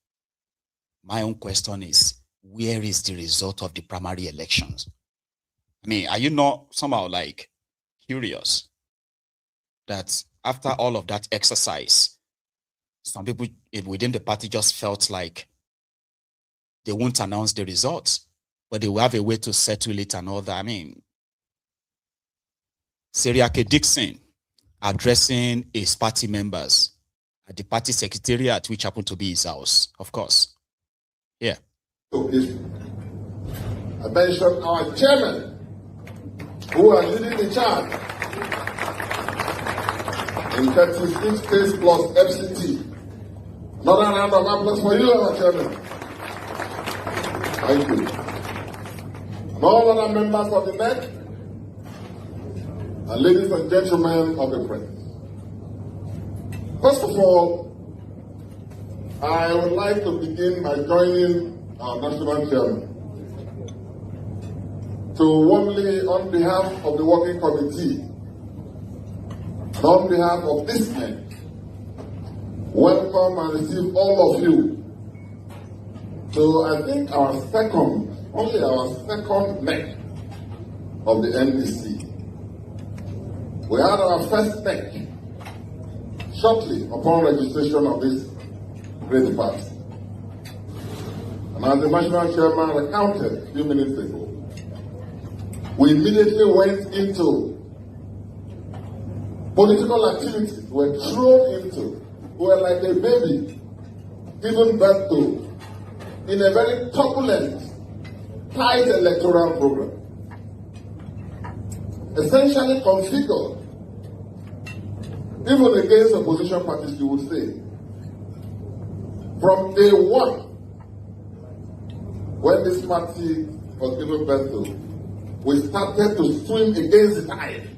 My own question is, where is the result of the primary elections? I mean, are you not somehow like curious that after all of that exercise, some people within the party just felt like they won't announce the results, but they will have a way to settle it and all that? I mean, Seriake Dixon addressing his party members at the party secretariat, which happened to be his house, of course. Yeah. I mentioned our chairman, who are leading the charge in 36 states plus FCT. Another round of applause for you, our chairman. Thank you. And all other members of the NEC, and ladies and gentlemen of the press. First of all, I would like to begin by joining our national chairman to warmly, on behalf of the working committee, and on behalf of this NEC, welcome and receive all of you to, I think, only our second NEC of the NDC. We had our first NEC shortly upon registration of this great party. And as the national chairman recounted a few minutes ago, we immediately went into political activities, were thrown into, were like a baby given birth to in a very turbulent, tight electoral program. Essentially configured, even against opposition parties, you would say, from day one, when this party was given birth to, we started to swim against the tide.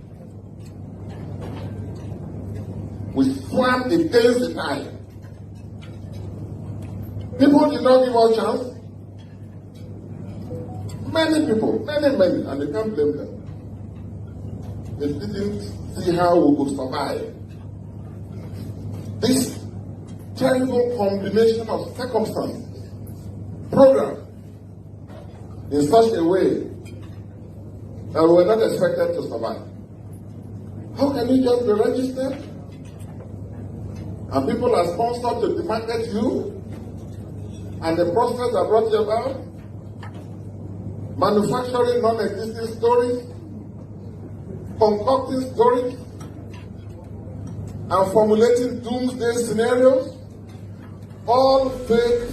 We swam against the tide. People did not give us a chance. Many people, many, and they can't blame them. They didn't see how we could survive this terrible combination of circumstances, program, in such a way that we were not expected to survive. How can you just be registered? And people are sponsored to demarket you, and the process that brought you about, manufacturing non-existing stories, concocting stories, and formulating doomsday scenarios, all fake.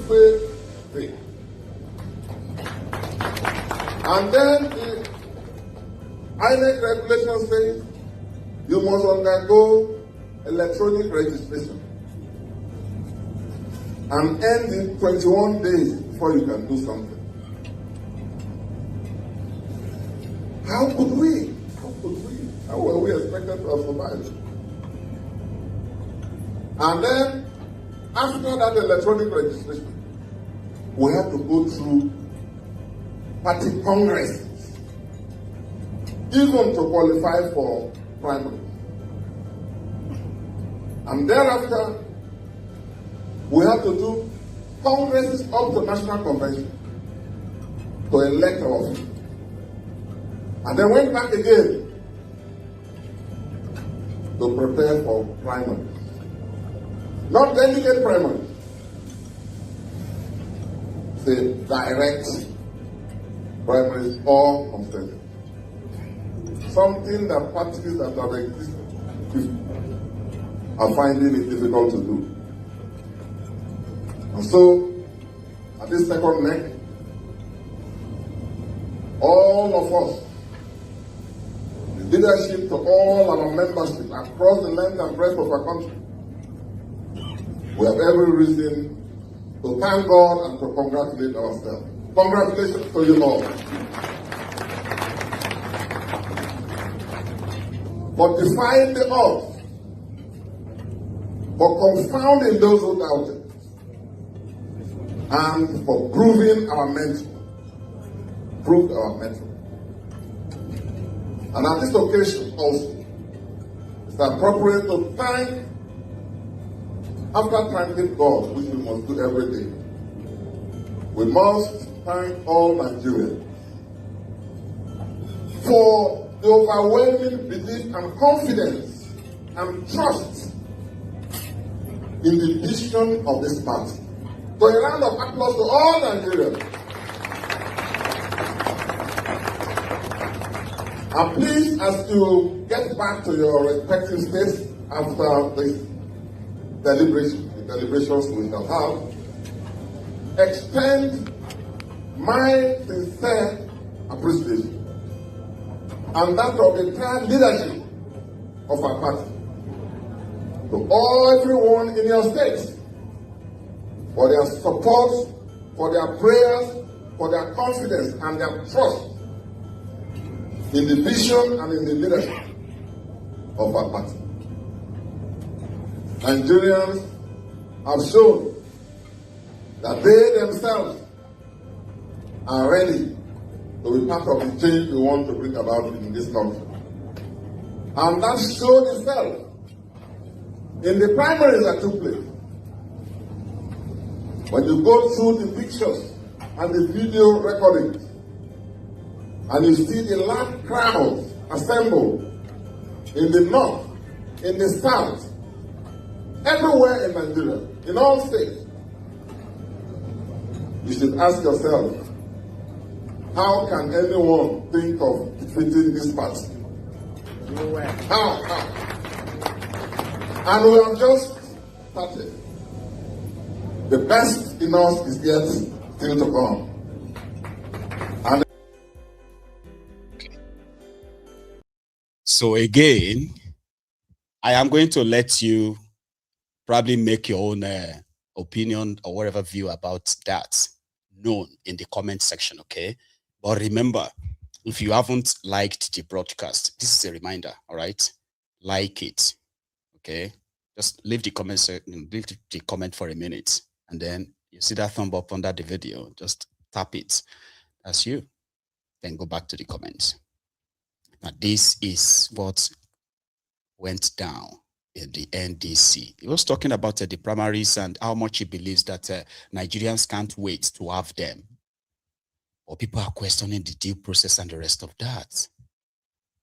And then the INEC regulation says you must undergo electronic registration and end in 21 days before you can do something. How could we? How were we expected to have survived? And then, after that electronic registration, we have to go through party congresses, even to qualify for primary. And thereafter, we have to do congresses up to national convention to elect our office. And then went back again to prepare for primary. Not delegate primary. Say direct primaries or constituency. Something that parties that have existed are finding it difficult to do. And so, at this second NEC, all of us, the leadership to all our membership across the length and breadth of our country, we have every reason to thank God and to congratulate ourselves. Congratulations to you all. For defying the odds, for confounding those who doubted, and for proving our mentor. Proved our mentor. And at this occasion also, it's appropriate to thank, after thanking God, which we must do every day, we must thank all Nigerians for the overwhelming belief and confidence and trust in the vision of this party. So a round of applause to all Nigerians. And please, as you get back to your respective states after this deliberation, the deliberations we shall have, extend my sincere appreciation and that of the entire leadership of our party to everyone in your states for their support, for their prayers, for their confidence and their trust in the vision and in the leadership of our party. Nigerians have shown that they themselves are ready to be part of the change we want to bring about in this country. And that showed itself in the primaries that took place. When you go through the pictures and the video recordings, and you see the large crowds assembled in the north, in the south, everywhere in Nigeria, in all states, you should ask yourself, how can anyone think of defeating this party? How? And we have just started. The best in us is yet still to come. And so again, I am going to let you probably make your own opinion or whatever view about that known in the comment section, okay? But remember, if you haven't liked the broadcast, this is a reminder, all right? Like it, okay? Just leave the comment for a minute, and then you see that thumb up under the video, just tap it. That's you. Then go back to the comments. Now, this is what went down in the NDC. He was talking about the primaries and how much he believes that Nigerians can't wait to have them. Or people are questioning the due process and the rest of that.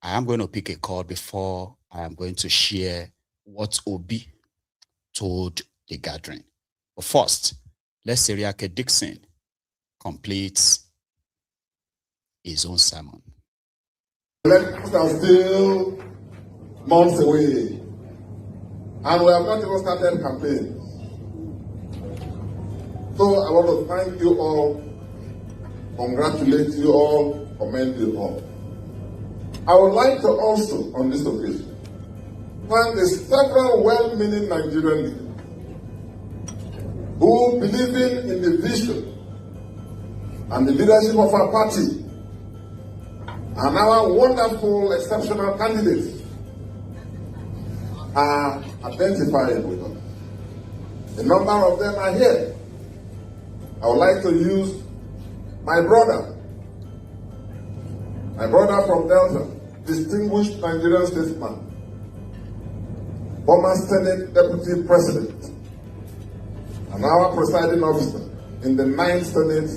I am going to pick a call before I am going to share what Obi told the gathering. But first, let's say Oriire Dixon completes his own sermon. Elections are still months away, and we have not even started campaigns. So I want to thank you all, congratulate you all, commend you all. I would like to also, on this occasion, thank the several well-meaning Nigerian leaders who, believing in the vision and the leadership of our party and our wonderful, exceptional candidates, are identifying with us. A number of them are here. I would like to use my brother from Delta, distinguished Nigerian statesman, former Senate Deputy President, and our presiding officer in the 9th Senate,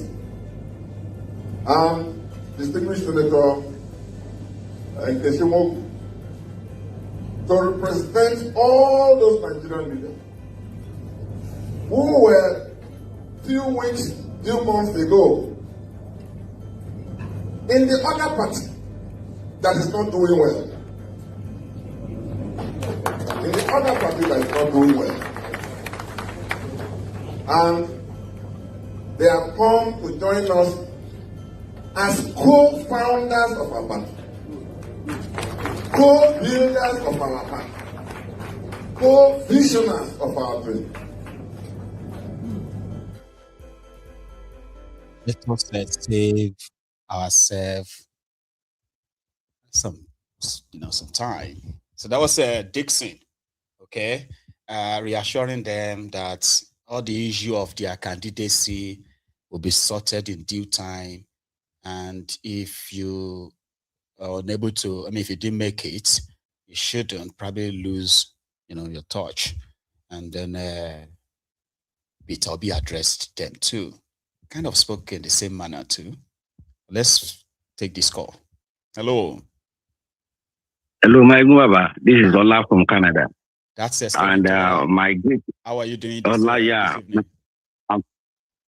distinguished Senator Nkeshimoku, to represent all those Nigerian leaders who were few months ago in the other party that is not doing well. In the other party that is not doing well. And they have come to join us as co-founders of our party, co-builders of our party, co-visioners of our dream. Let us save ourselves some time. So that was Dixon, okay, reassuring them that all the issue of their candidacy will be sorted in due time. And if you are unable to, if you didn't make it, you shouldn't probably lose, your touch. And then it will be addressed them too. Kind of spoke in the same manner too. Let's take this call. Hello. Hello, my Baba. This is Ola from Canada. That's it. And my great. How are you doing? Ola, yeah.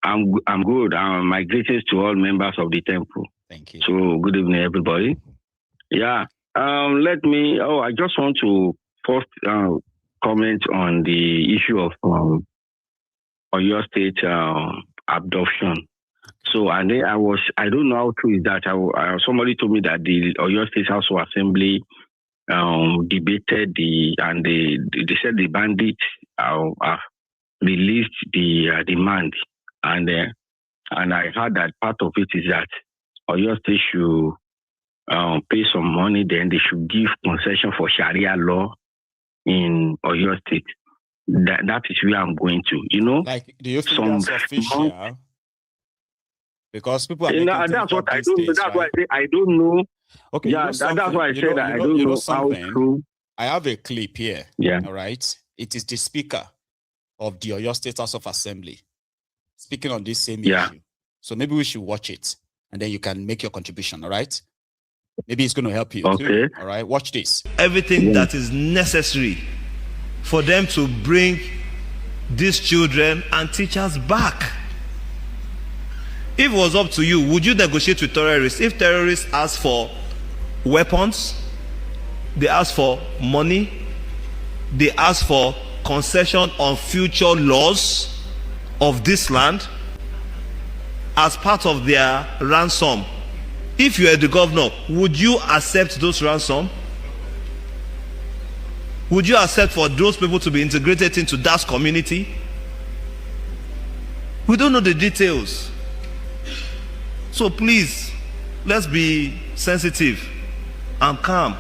I'm good. My greetings to all members of the temple. Thank you. So good evening, everybody. Yeah. I just want to first comment on the issue of Oyo State abduction. So I don't know how true is that. Somebody told me that the Oyo State House of Assembly debated they said the bandits released the demand, and I heard that part of it is that Oyo State should pay some money, then they should give concession for Sharia law in Oyo State. That is where I'm going to. Like, do you think that's official? Because people are that's what I don't know. That's why I say I don't know. Okay, yeah, that's why I said that I don't know how true. I have a clip here. Yeah. All right. It is the speaker of the Oyo State House of Assembly speaking on this same issue. So maybe we should watch it and then you can make your contribution. All right. Maybe it's going to help you. Okay. Too. All right. Watch this. Everything that is necessary for them to bring these children and teachers back. If it was up to you, would you negotiate with terrorists? If terrorists ask for weapons, they ask for money, they ask for concession on future laws of this land as part of their ransom. If you are the governor, would you accept those ransom? Would you accept for those people to be integrated into that community? We don't know the details. So please, let's be sensitive and calm.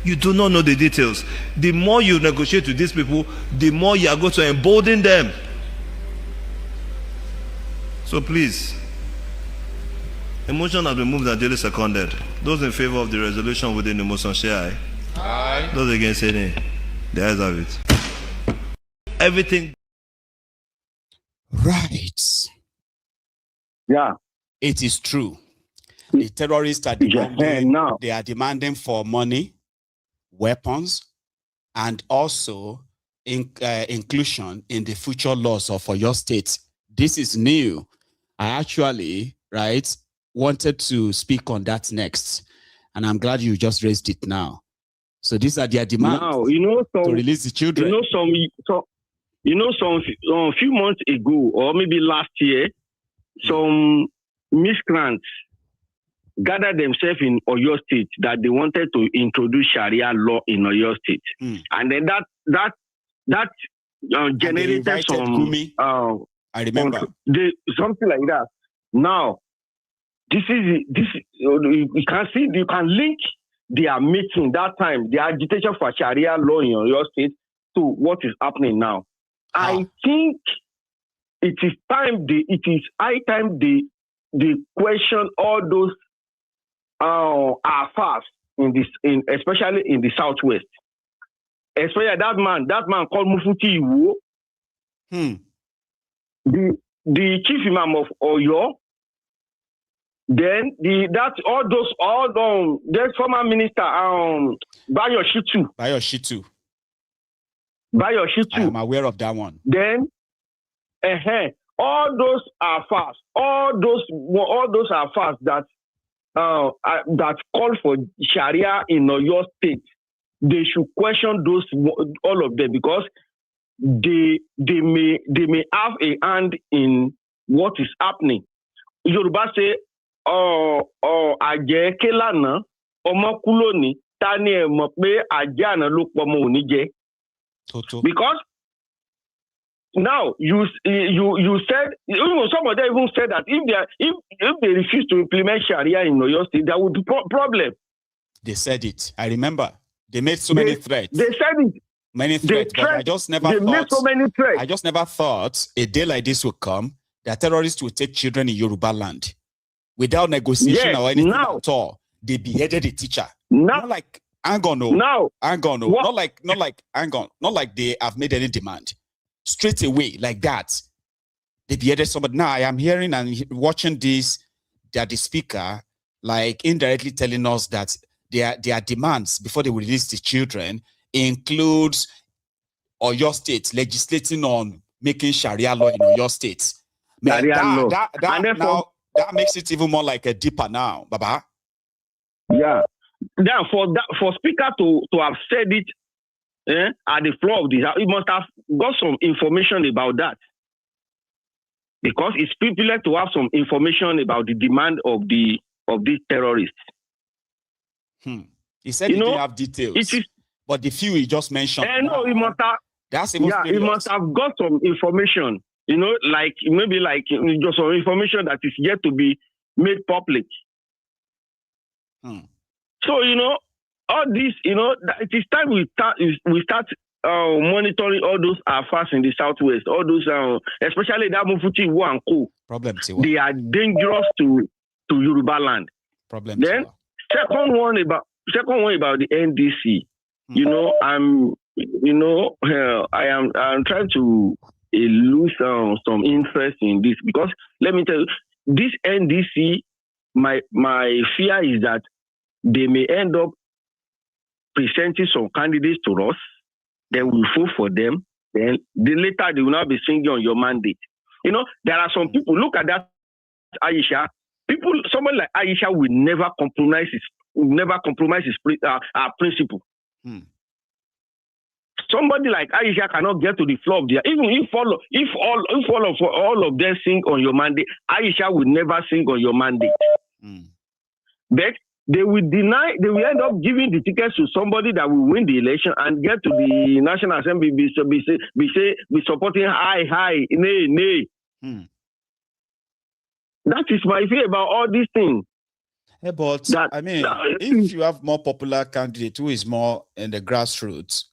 You do not know the details. The more you negotiate with these people, the more you are going to embolden them. So please, a motion has been moved and duly seconded. Those in favor of the resolution within the motion, say aye. Aye. Those against, say nay. The ayes have it. Everything. Right. Yeah. It is true. The terrorists are demanding, they are demanding for money, weapons, and also inclusion in the future laws of Oyo State. This is new. I actually, wanted to speak on that next. And I'm glad you just raised it now. So these are their demands to release the children. Some few months ago, or maybe last year, some miscreants gathered themselves in Oyo State that they wanted to introduce Sharia law in Oyo State, and then that generated some. I remember something like that. Now, this you can see, you can link their meeting that time, the agitation for Sharia law in Oyo State, to what is happening now. I think it is high time they question all those affairs especially in the southwest. Especially that man called Mufuti Iwo, the chief imam of Oyo. Then the former minister Bayo Shitu. I am aware of that one. Then all those are fast. All those are fast that call for Sharia in Oyo State. They should question all of them, because they may have a hand in what is happening. Yoruba say, Aje Kelana, Omo Kuloni, Tani Mope, Ajana look Pomo Nije. Because now you said, some of them even said that if they refuse to implement Sharia in Oyo State, there would be problem. They said it. I remember. They made so many threats. They said it. Many threats, but I just never thought. Made so many threats. I just never thought a day like this would come that terrorists will take children in Yoruba land without negotiation or anything at all. They beheaded a teacher. Not like Angono. Not like they have made any demand. Straight away, like that. They beheaded somebody. Now I am hearing and watching this, that the speaker, like indirectly telling us that their demands before they will release the children includes Oyo State legislating on making Sharia law in Oyo State. Man, that makes it even more like a deeper now, Baba. Yeah. Then for speaker to have said it at the floor of this, he must have got some information about that. Because it's privileged to have some information about the demand of these terrorists. He said he didn't have details. But the few he just mentioned. No, he must have. That's even he must have got some information. Like maybe like just some information that is yet to be made public. So all this, it is time we start monitoring all those affairs in the southwest. All those, especially that Mufuti and Co. They are dangerous to Yoruba land. Then second one about the NDC. I'm trying to lose some interest in this because let me tell you, this NDC, my fear is that they may end up presenting some candidates to us, then we'll vote for them, then later they will not be singing on your mandate. There are some people, look at that Aisha, someone like Aisha will never compromise his principle. Somebody like Aisha cannot get to the floor of even if all of them sing on your mandate, Aisha will never sing on your mandate. But they will end up giving the tickets to somebody that will win the election and get to the National Assembly, be supporting nay. That is my fear about all these things. Yeah, but if you have more popular candidate who is more in the grassroots,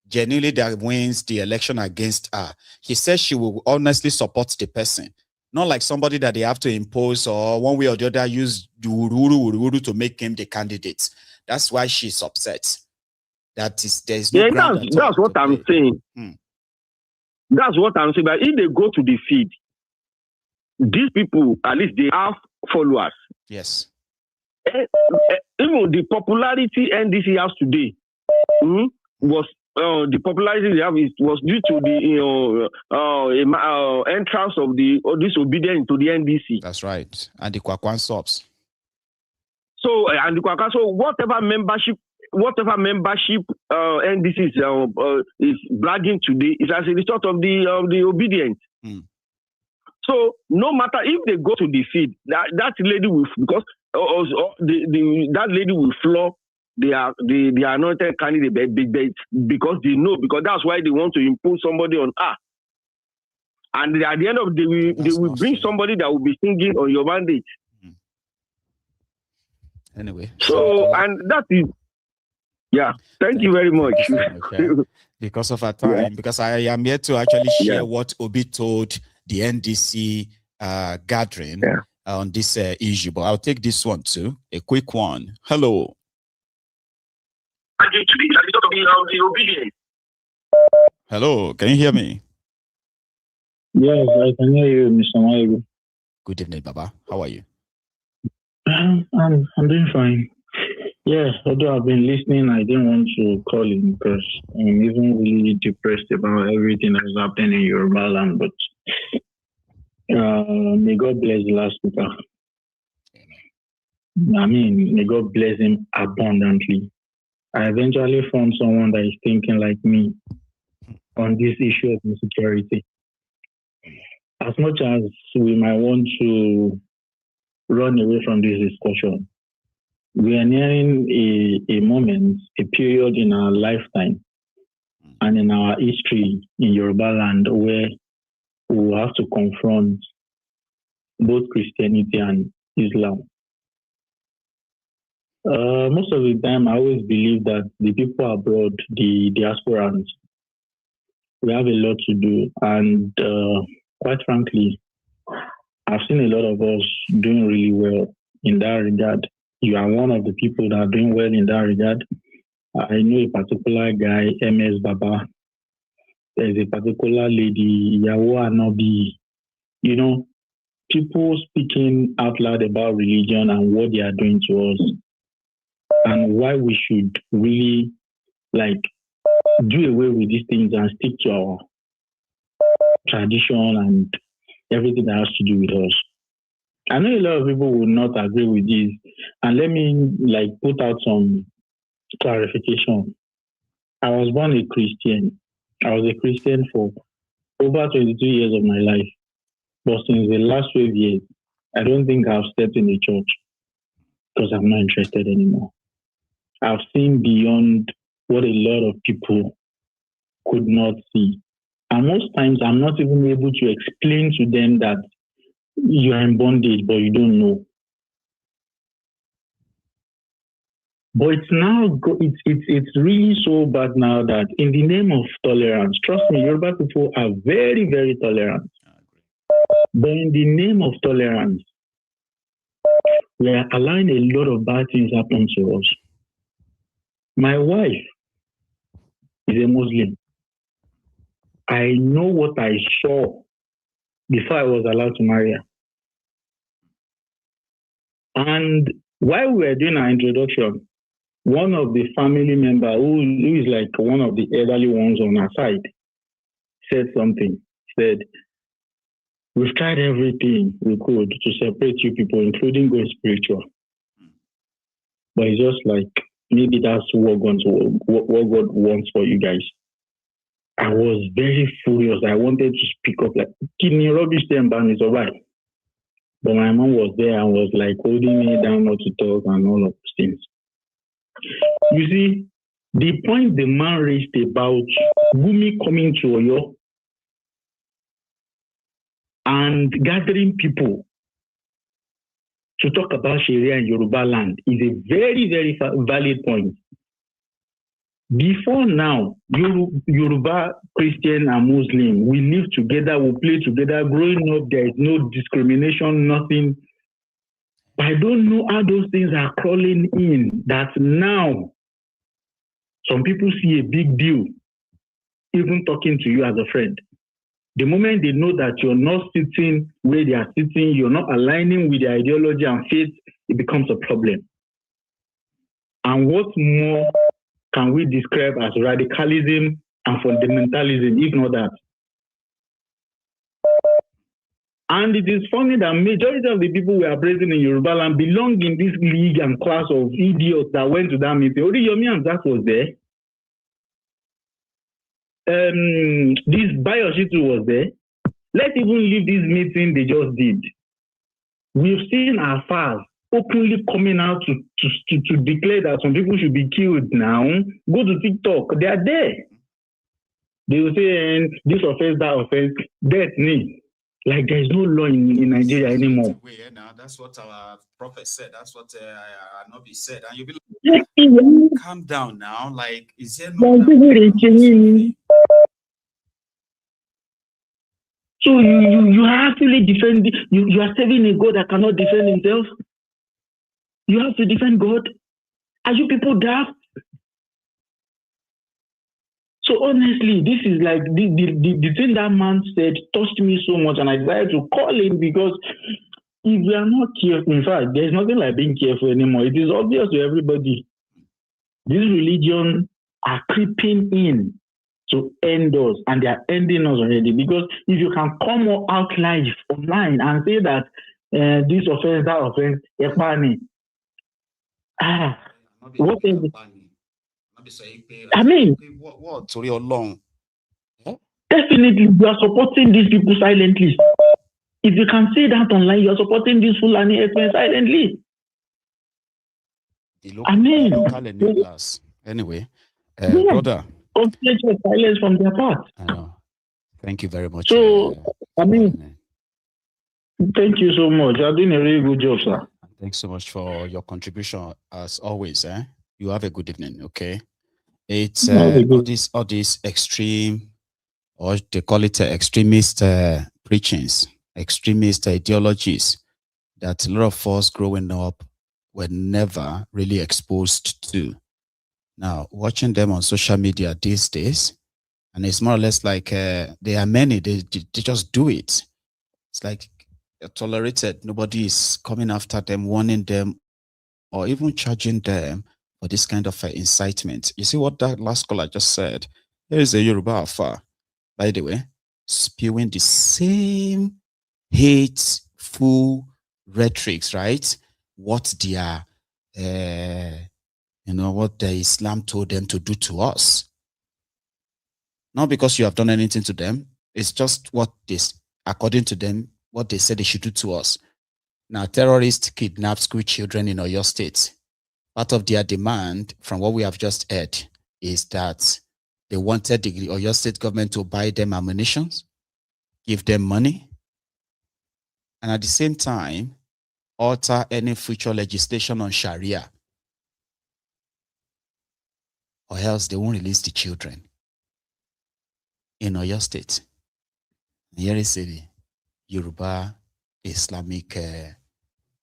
genuinely that wins the election against her, he says she will honestly support the person. Not like somebody that they have to impose or one way or the other use ururu to make him the candidate. That's why she's upset. There's no ground. That's what I'm saying. That's what I'm saying. But if they go to the field, these people, at least they have followers. Yes. Even the popularity NDC has today was the popularity they have was due to the entrance of the disobedience to the NDC. That's right, and the Kwakwan subs. So whatever membership NDC is bragging today is as a result of the obedience. So no matter if they go to the field, that lady will, because that lady will floor the anointed candidate because they know, because that's why they want to impose somebody on her. And at the end of the day, they will bring somebody that will be singing on your mandate. Anyway. So, and that is, thank you very much. Because of our time, because I am here to actually share what Obi told the NDC gathering on this issue, but I'll take this one too, a quick one. Hello. Hello, can you hear me? Yes, I can hear you, Mr. Maibu. Good evening, Baba. How are you? I'm doing fine. Yeah, although I've been listening, I didn't want to call in because I'm even really depressed about everything that's happening in Yoruba land, but may God bless the last speaker. May God bless him abundantly. I eventually found someone that is thinking like me on this issue of insecurity. As much as we might want to run away from this discussion. We are nearing a moment, a period in our lifetime and in our history in Yoruba land where we will have to confront both Christianity and Islam. Most of the time, I always believe that the people abroad, the diasporans, we have a lot to do. And quite frankly, I've seen a lot of us doing really well in that regard. You are one of the people that are doing well in that regard. I know a particular guy, MS Baba. There's a particular lady, Yawo Anobi. You know, people speaking out loud about religion and what they are doing to us and why we should really do away with these things and stick to our tradition and everything that has to do with us. I know a lot of people will not agree with this, and let me put out some clarification. I was born a Christian. I was a Christian for over 22 years of my life, but since the last 12 years, I don't think I've stepped in the church because I'm not interested anymore. I've seen beyond what a lot of people could not see. And most times I'm not even able to explain to them that you are in bondage, but you don't know. But it's now, it's really so bad now that in the name of tolerance, trust me, Yoruba people are very, very tolerant. But in the name of tolerance, we are allowing a lot of bad things happen to us. My wife is a Muslim. I know what I saw before I was allowed to marry her. And while we were doing our introduction, one of the family members, who is one of the elderly ones on our side, said something. Said, we've tried everything we could to separate you people, including going spiritual. But it's just maybe that's what God wants for you guys. I was very furious. I wanted to speak up, kidney rubbish them, but it's all right. But my mom was there and was holding me down not to talk and all of those things. You see, the point the man raised about Gumi coming to Oyo and gathering people to talk about Sharia in Yoruba land is a very, very valid point. Before now, Yoruba, Christian, and Muslim, we live together, we play together. Growing up, there is no discrimination, nothing. I don't know how those things are crawling in, that now some people see a big deal, even talking to you as a friend. The moment they know that you're not sitting where they are sitting, you're not aligning with their ideology and faith, it becomes a problem. And what more can we describe as radicalism and fundamentalism, if not that? And it is funny that majority of the people we are praising in Yoruba land belong in this league and class of idiots that went to that meeting. Oriire and that was there. This Bayoshitu was there. Let's even leave this meeting they just did. We've seen our fathers openly coming out to declare that some people should be killed now. Go to TikTok, they are there. They will say, this offense, that offense, death, me. There is no law in Nigeria anymore. That's what our prophet said. That's what Anobi said. And you'll be calm down now. Is there no... So you are actually defending, you are serving a God that cannot defend himself? You have to defend God? Are you people daft? So honestly, this is the thing that man said touched me so much, and I decided to call him because if we are not careful, in fact, there's nothing like being careful anymore. It is obvious to everybody. These religions are creeping in to end us, and they are ending us already. Because if you can come out live online and say that this offense, that offense, what is it? I mean, what? Sorry, how long? Definitely, we are supporting these people silently. If you can say that online, you're supporting this Fulani herdsmen silently. I mean, anyway, brother, complete silence from their part. I know. Thank you very much. So, I mean, thank you so much. You're doing a really good job, sir. Thanks so much for your contribution, as always. You have a good evening. Okay, it's all these extreme, or they call it extremist preachings, extremist ideologies that a lot of us growing up were never really exposed to. Now, watching them on social media these days, and it's more or less like there are many, they just do it. It's like tolerated. Nobody is coming after them, warning them, or even charging them for this kind of incitement. You see what that last caller just said? Here is a Yoruba Afa, by the way, spewing the same hateful rhetorics, right? What their, what the Islam told them to do to us. Not because you have done anything to them. It's just what this, according to them, what they said they should do to us. Now, terrorists kidnap school children in Oyo State. Part of their demand, from what we have just heard, is that they wanted the Oyo State government to buy them ammunition, give them money, and at the same time, alter any future legislation on Sharia, or else they won't release the children in Oyo State. Here is a Yoruba Islamic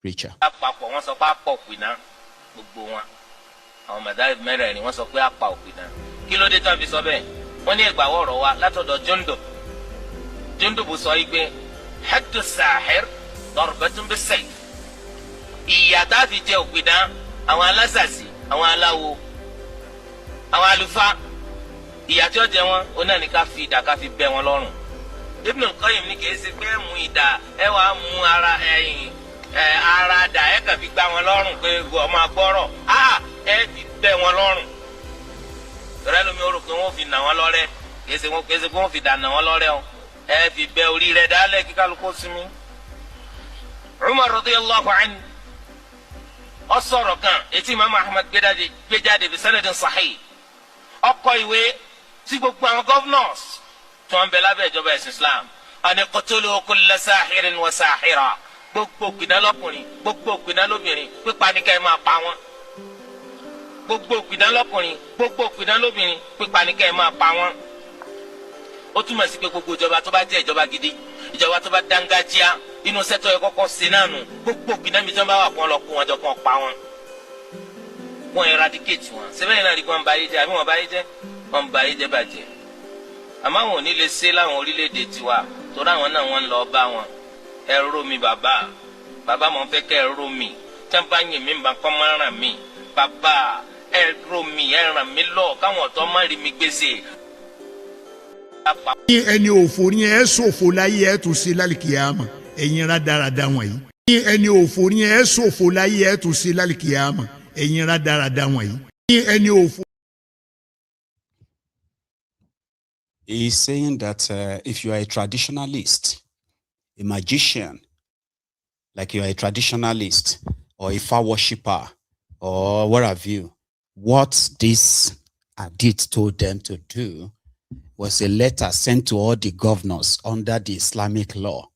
preacher. Àwọn màdáìbì mẹ́rẹ̀ẹ̀rin wọ́n sọ pé àpà òpìdán kí ló dé tán fi sọ bẹ́ẹ̀ wọ́n ní ẹgbàáwọ̀ ọ̀rọ̀ wa látọ̀dọ̀ Jundub sọ yìí pé haddu sahir darbatun bis-sayf ìyà tá a fi jẹ òpìdán àwọn alásàsì àwọn aláwo àwọn àlùfáà ìyà tí ó jẹ wọn ó náà ní ká fi idà ká fi bẹ́ wọn lọ́rùn. Ibn al-Qayyim ní kì í ṣe pé mú idà ẹ wàá mú ara ẹ̀yìn ara dà ẹ kàn fi gbá wọn lọ́rùn pé ọmọ agbọ́rọ̀ ẹ fi bẹ́ wọn lọ́rùn. Tọ́lá lómi ó rò pé wọ́n fi nà wọ́n lọ́rẹ́ kìí ṣe pé wọ́n fi dà nà wọ́n lọ́rẹ́ o ẹ fi bẹ́ orí rẹ̀ dálẹ̀ kí kálukú sinmi. Umar radiyallahu anhu ó sọ̀rọ̀ kan etí Imam Ahmad gbé jáde bí sanadin sahih ó kọ ìwé sí gbogbo àwọn governors tí wọ́n ń bẹ lábẹ́ ìjọba ẹ̀sìn Islam àni qutulu kulla sahirin wa sahira gbogbo òpìdán lọ́kùnrin gbogbo òpìdán lóbìnrin pípa ní ká ẹ máa pa wọ́n gbogbo òpìdán lọ́kùnrin gbogbo òpìdán lóbìnrin pípa ní ká ẹ máa pa wọ́n. Ó túmọ̀ sí pé gbogbo ìjọba tó bá jẹ́ ìjọba gidi ìjọba tó bá dángájíá inú sẹ́tọ̀ ẹ̀ kọ́kọ́ sí náà nù gbogbo òpìdán mi tí wọ́n bá wà kún ọ lọ kún wọn jọ kún ọ pa wọn. Wọ́n eradicate wọn sẹ́fẹ̀yìn náà rí kí wọ́n ba ayé jẹ́ àbí wọ́n ba ayé jẹ́ wọ́n ba ayé jẹ́ bàjẹ́. Àmọ́ àwọn ò ní lè ṣe láwọn orílẹ̀-èdè tiwa torí àwọn náà wọ́n ń lọ bá wọn. Ẹ ró mi bàbá mọ̀ fẹ́ kẹ́ ẹ ró mi tí wọ́n bá yìn mí bá kọ́ máa ràn mí bàbá ẹ ró mi ẹ ràn mí lọ káwọn ọ̀tọ́ má rí mi gbèsè. Ní ẹni òfò ní ẹ ṣòfò láyé ẹ tún ṣe lálìkìyàmà ẹ̀yin rádaràda wọ̀nyí. Ní ẹni òfò ní ẹ ṣòfò láyé ẹ tún ṣe lálìkìyàmà ẹ̀yin rádaràda wọ̀nyí. Ní ẹni òfò. He's saying that if you are a traditionalist, a magician, like you are a traditionalist or a far worshipper or what have you, what this Adit told them to do was a letter sent to all the governors under the Islamic law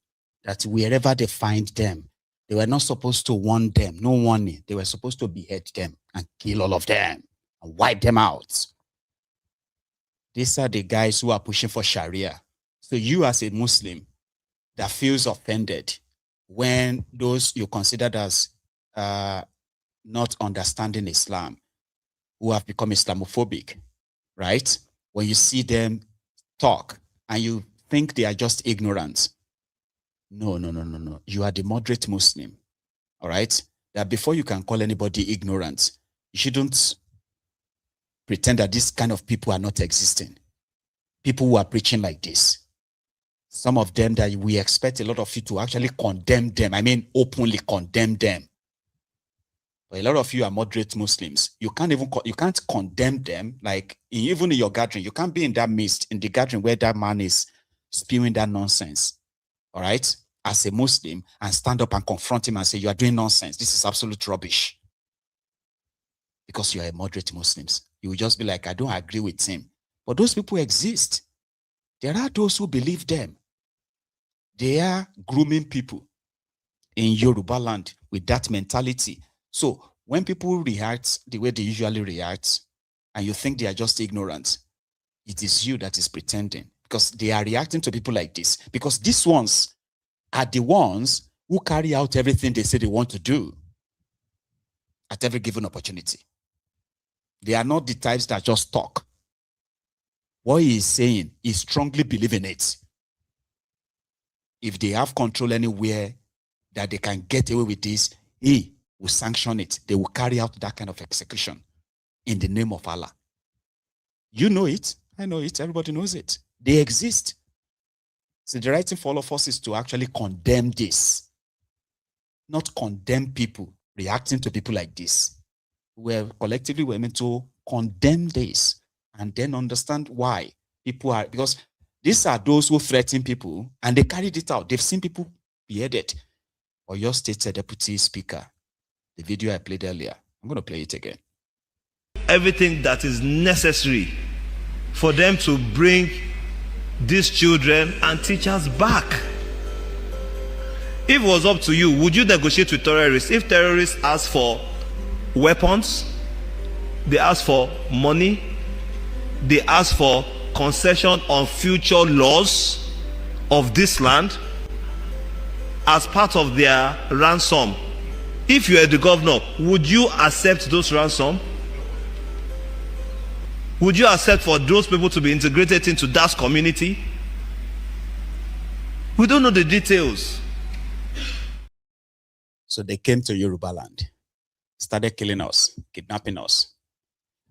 that wherever they find them, they were not supposed to warn them, no warning. They were supposed to behead them and kill all of them and wipe them out. These are the guys who are pushing for Sharia. So you as a Muslim that feels offended when those you considered as not understanding Islam, who have become Islamophobic, right? When you see them talk and you think they are just ignorant. No. You are the moderate Muslim, all right? That before you can call anybody ignorant, you shouldn't pretend that this kind of people are not existing. People who are preaching like this. Some of them that we expect a lot of you to actually condemn them. I mean, openly condemn them. But a lot of you are moderate Muslims. You can't condemn them. Like even in your gathering, you can't be in that midst in the gathering where that man is spewing that nonsense. All right. as a Muslim and stand up and confront him and say, you are doing nonsense. This is absolute rubbish. Because you are a moderate Muslim. You will just be like, I don't agree with him. But those people exist. There are those who believe them. They are grooming people in Yoruba land with that mentality. So when people react the way they usually react, and you think they are just ignorant, it is you that is pretending, because they are reacting to people like this. Because these ones are the ones who carry out everything they say they want to do at every given opportunity. They are not the types that just talk. What he is saying, he strongly believes in it. If they have control anywhere that they can get away with this, he will sanction it. They will carry out that kind of execution in the name of Allah. You know it. I know it. Everybody knows it. They exist. So the right thing for all of us is to actually condemn this, not condemn people reacting to people like this. We're collectively meant to condemn this and then understand why people are, because these are those who threaten people and they carried it out. They've seen people beheaded. Oyo State Deputy Speaker, the video I played earlier, I'm going to play it again. Everything that is necessary for them to bring these children and teachers back. If it was up to you, would you negotiate with terrorists? If terrorists ask for weapons, they ask for money, they ask for concession on future laws of this land as part of their ransom, if you are the governor, would you accept those ransom? Would you accept for those people to be integrated into that community? We don't know the details. So they came to Yoruba land, started killing us, kidnapping us.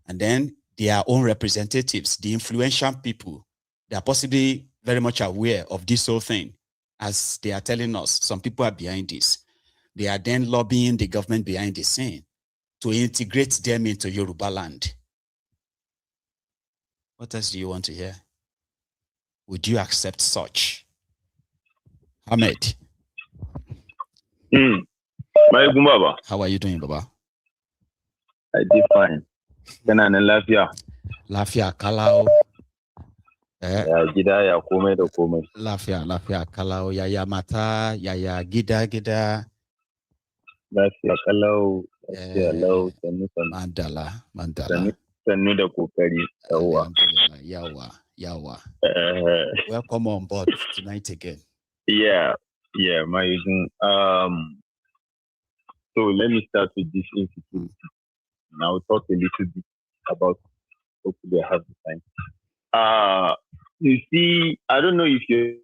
And then their own representatives, the influential people, they are possibly very much aware of this whole thing. As they are telling us, some people are behind this. They are then lobbying the government behind the scene to integrate them into Yoruba land. What else do you want to hear? Would you accept such? Ahmed. How are you doing, Baba? I did fine. Can I lafia? Lafia kalau. Ya gida ya komai da komai. Lafia kalau ya mata ya gida. Lafia kalau ya lau sannu. Mandala. Sannu da kokari. Yawa. Welcome on board tonight again. Yeah, my so let me start with this insecurity. And I'll talk a little bit about, hopefully I have the time. You see, I don't know if you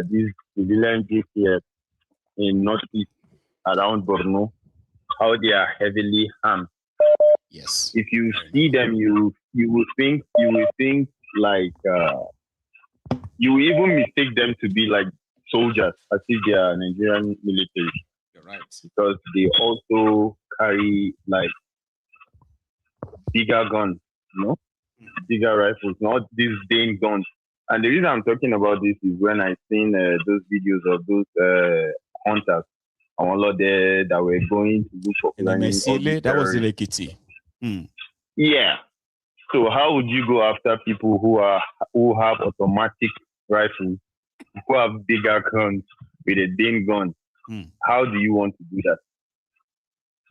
these civilian groups here in Northeast around Borno, how they are heavily harmed. Yes. If you see them, you will think like you will even mistake them to be like soldiers, as if they are Nigerian military. You're right. Because they also carry like bigger guns, bigger rifles, not these Dane guns. And the reason I'm talking about this is when I seen those videos of those hunters, all of them that were going to look for planning. That was the Ekiti. Yeah. So how would you go after people who have automatic rifles, who have bigger guns with a Dane gun? How do you want to do that?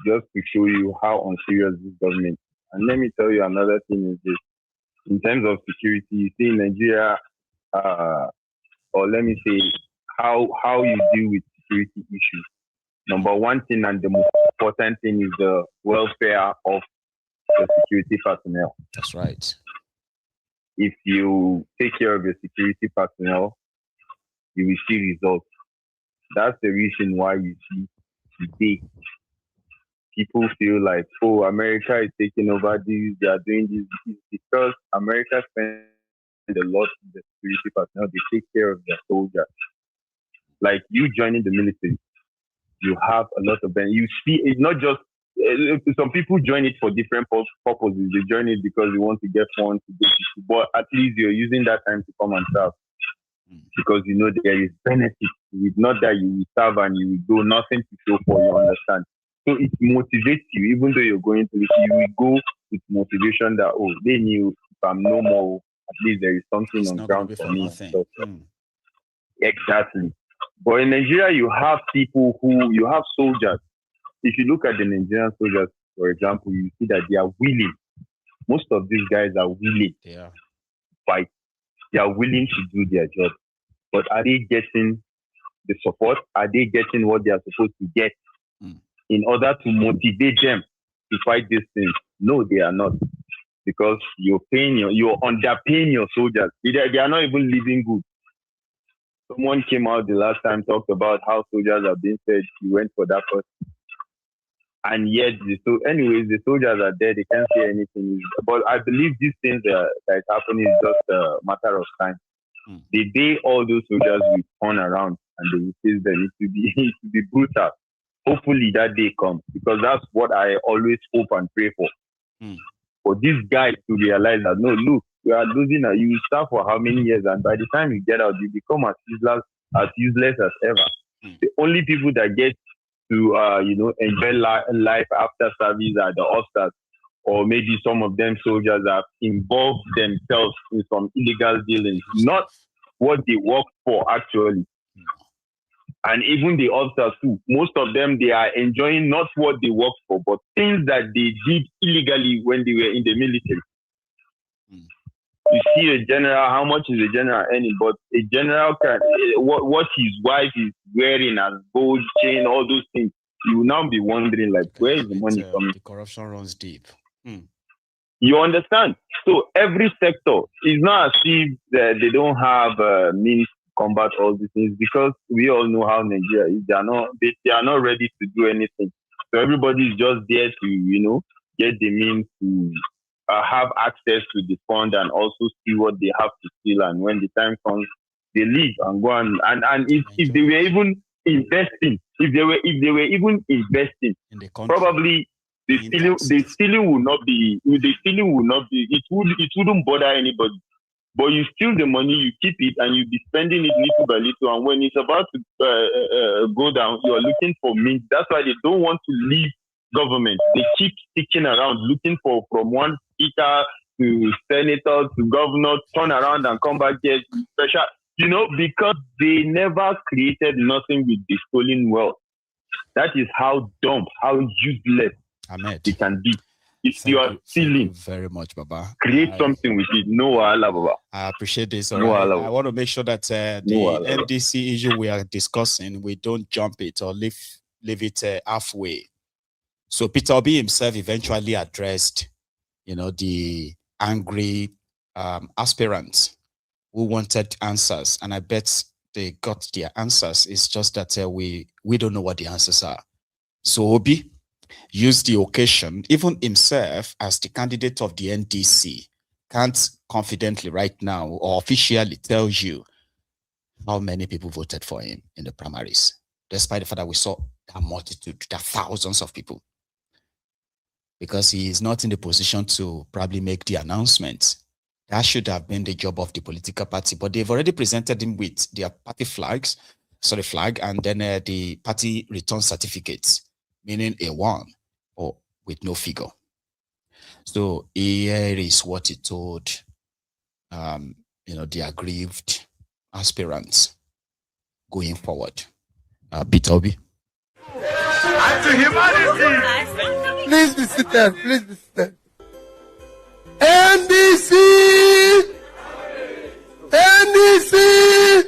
Just to show you how unserious this government is. And let me tell you another thing is this. In terms of security, you see in Nigeria, or let me say, how you deal with security issues. Number one thing and the most important thing is the welfare of the security personnel. That's right. If you take care of your security personnel, you will see results. That's the reason why you see today people feel like, oh, America is taking over this, they are doing this, because America spends a lot in the security personnel. They take care of their soldiers. Like you joining the military, you have a lot of benefits. You see, it's not just, some people join it for different purposes. They join it because they want to get funds, but at least you're using that time to come and serve. because you know there is benefit. It's not that you will serve and you will do nothing to show for, you understand. So it motivates you, even though you're going through it, you will go with motivation that, oh, they knew if I'm no more, at least there is something It's on not ground gonna be for for me. nothing. So, exactly. But in Nigeria, you have people you have soldiers. If you look at the Nigerian soldiers, for example, you see that they are willing. Most of these guys are willing to fight. They are willing to do their job. But are they getting the support? Are they getting what they are supposed to get in order to motivate them to fight these things? No, they are not. Because you're underpaying your soldiers. They are not even living good. Someone came out the last time, talked about how soldiers are being fed. He went for that person. And yet, anyways, the soldiers are there. They can't say anything. But I believe these things that is happening is just a matter of time. The day all those soldiers will turn around and they will face them, it will be brutal. Hopefully that day comes, because that's what I always hope and pray for. For these guys to realize that, no, look, we are losing. You start for how many years, and by the time you get out, you become as useless as ever. The only people that get to enjoy life after service are the officers, or maybe some of them soldiers have involved themselves in some illegal dealings, not what they work for actually. And even the officers too, most of them, they are enjoying not what they work for, but things that they did illegally when they were in the military. You see a general, how much is a general earning? But a general can, what his wife is wearing as gold chain, all those things, you will now be wondering, like, where is the money coming? The corruption runs deep. You understand? So every sector is not as if they don't have means to combat all these things, because we all know how Nigeria is. They are not ready to do anything. So everybody is just there to, get the means to have access to the fund and also see what they have to steal. And when the time comes, they leave and go and if they were even investing, if they were even investing, probably the stealing will not be. It wouldn't bother anybody. But you steal the money, you keep it, and you be spending it little by little. And when it's about to go down, you are looking for means. That's why they don't want to leave government. They keep sticking around, looking from one speaker to senator to governor, turn around and come back here. Special, because they never created nothing with the stolen wealth. That is how dumb, how useless it can be. If you are stealing, very much, Baba. Create something with it. No, Baba. I appreciate this. I want to make sure that the NDC issue we are discussing, we don't jump it or leave it halfway. So Peter Obi himself eventually addressed, the angry aspirants who wanted answers, and I bet they got their answers. It's just that we don't know what the answers are. So Obi used the occasion, even himself as the candidate of the NDC, can't confidently right now or officially tell you how many people voted for him in the primaries, despite the fact that we saw that multitude, that thousands of people. Because he is not in the position to probably make the announcement. That should have been the job of the political party, but they've already presented him with their party flag, and then the party return certificates, meaning A1 or with no figure. So here is what he told, the aggrieved aspirants going forward. Peter Obi. Please be seated. Please be seated. NDC! NDC!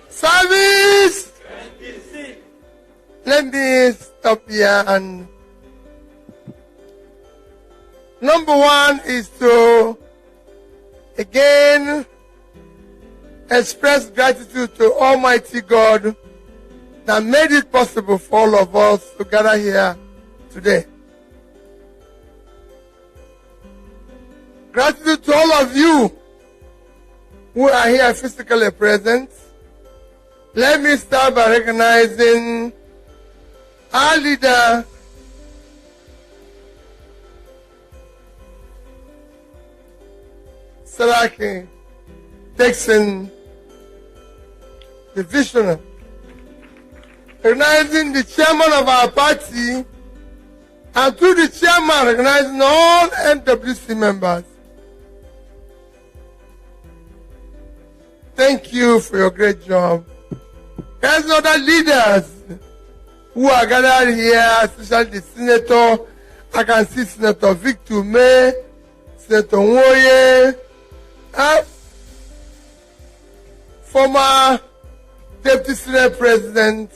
Service! NDC. Let me stop here, and number one is to again express gratitude to Almighty God that made it possible for all of us to gather here today. Gratitude to all of you who are here physically present. Let me start by recognizing our leader, Saraki Dixon the visionary. Recognizing the chairman of our party, and through the chairman, recognizing all NWC members. Thank you for your great job. There's other leaders who are gathered here, especially the senator. I can see Senator Victor May, Senator Nwoye, former Deputy Senate President,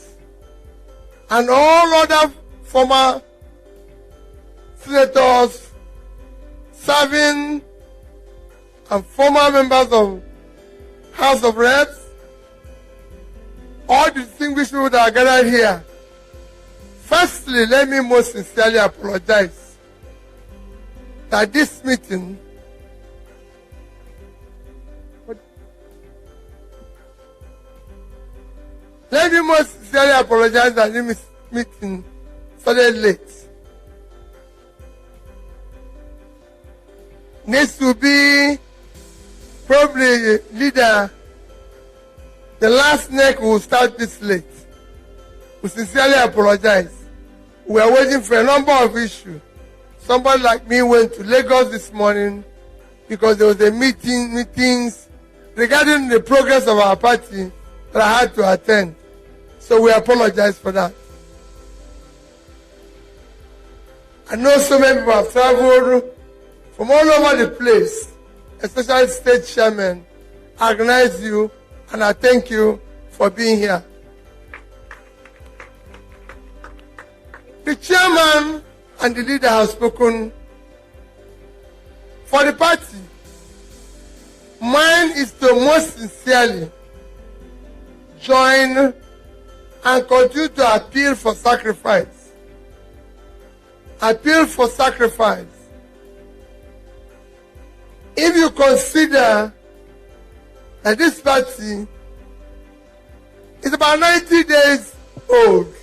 and all other former senators serving and former members of House of Reps, all the distinguished people that are gathered here. Firstly, let me most sincerely apologize that this meeting started late. Needs to be probably leader. The last neck will start this late. We sincerely apologize. We are waiting for a number of issues. Somebody like me went to Lagos this morning because there was a meetings regarding the progress of our party that I had to attend. So we apologize for that. I know so many people have traveled from all over the place, especially state chairman. I recognize you and I thank you for being here. The chairman and the leader have spoken for the party. Mine is to most sincerely join and continue to appeal for sacrifice. Appeal for sacrifice. If you consider that this party is about 90 days old,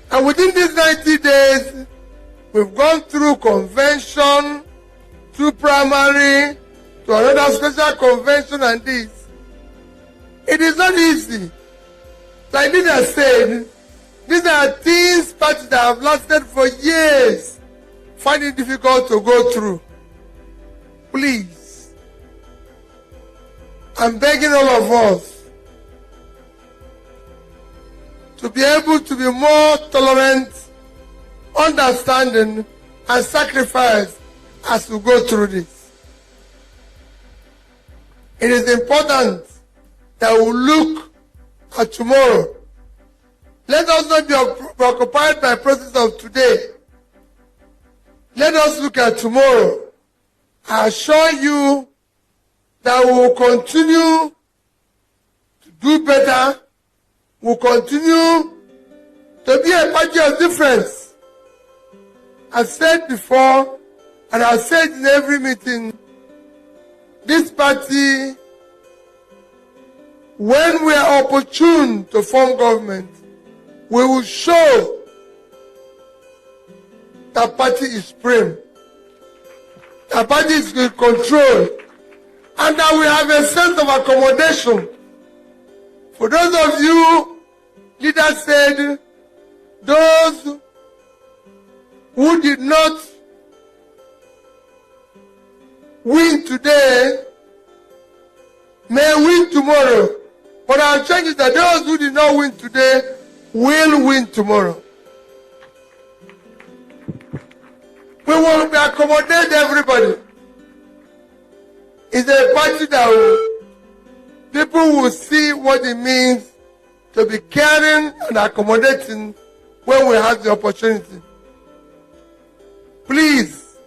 and within these 90 days, we've gone through convention, through primary, to another special convention and this. It is not easy. Like Leader said, these are things parties that have lasted for years, find it difficult to go through. Please, I'm begging all of us to be able to be more tolerant, understanding, and sacrifice as we go through this. It is important that we look at tomorrow. Let us not be preoccupied by the process of today. Let us look at tomorrow. I assure you that we will continue to do better. We will continue to be a party of difference. I've said before, and I've said in every meeting, this party, when we are opportune to form government, we will show that party is supreme, that party is in control, and that we have a sense of accommodation. For those of you, leaders said, those who did not win today may win tomorrow. But our change is that those who did not win today will win tomorrow. We will accommodate everybody. It's a party that people will see what it means to be caring and accommodating when we have the opportunity. Please,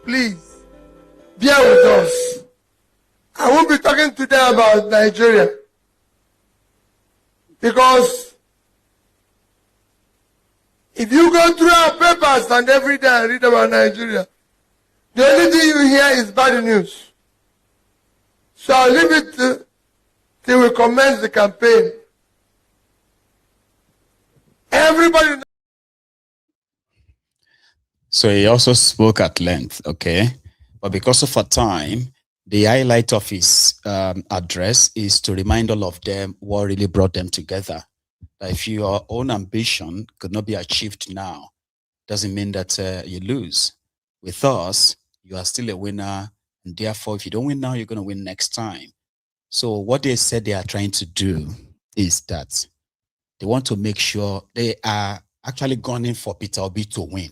please, bear with us. I won't be talking today about Nigeria, because if you go through our papers and every day I read about Nigeria, the only thing you hear is bad news. So I'll leave it till we commence the campaign. Everybody. So he also spoke at length, okay? But because of our time, The highlight of his address is to remind all of them what really brought them together. That if your own ambition could not be achieved now, doesn't mean that you lose. With us, you are still a winner, and therefore, if you don't win now, you're going to win next time. So what they said they are trying to do is that they want to make sure they are actually gunning for Peter Obi to win.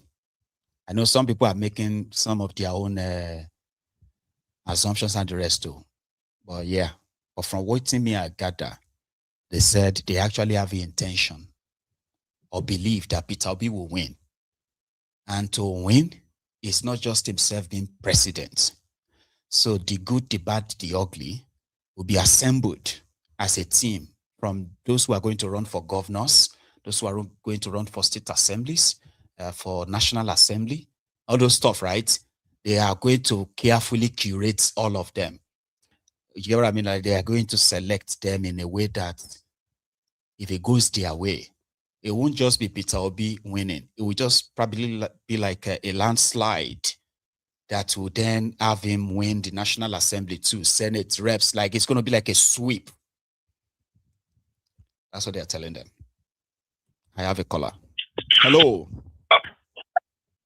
I know some people are making some of their own assumptions and the rest too. But yeah, but from what me I gather, they said they actually have the intention or believe that Peter Obi will win. And to win is not just himself being president. So the good, the bad, the ugly will be assembled as a team from those who are going to run for governors, those who are going to run for state assemblies, for national assembly, all those stuff, right? They are going to carefully curate all of them. You get what I mean? Like they are going to select them in a way that if it goes their way, it won't just be Peter Obi winning. It will just probably be like a landslide that will then have him win the National Assembly too, Senate, reps. Like it's going to be like a sweep. That's what they're telling them. I have a caller. Hello.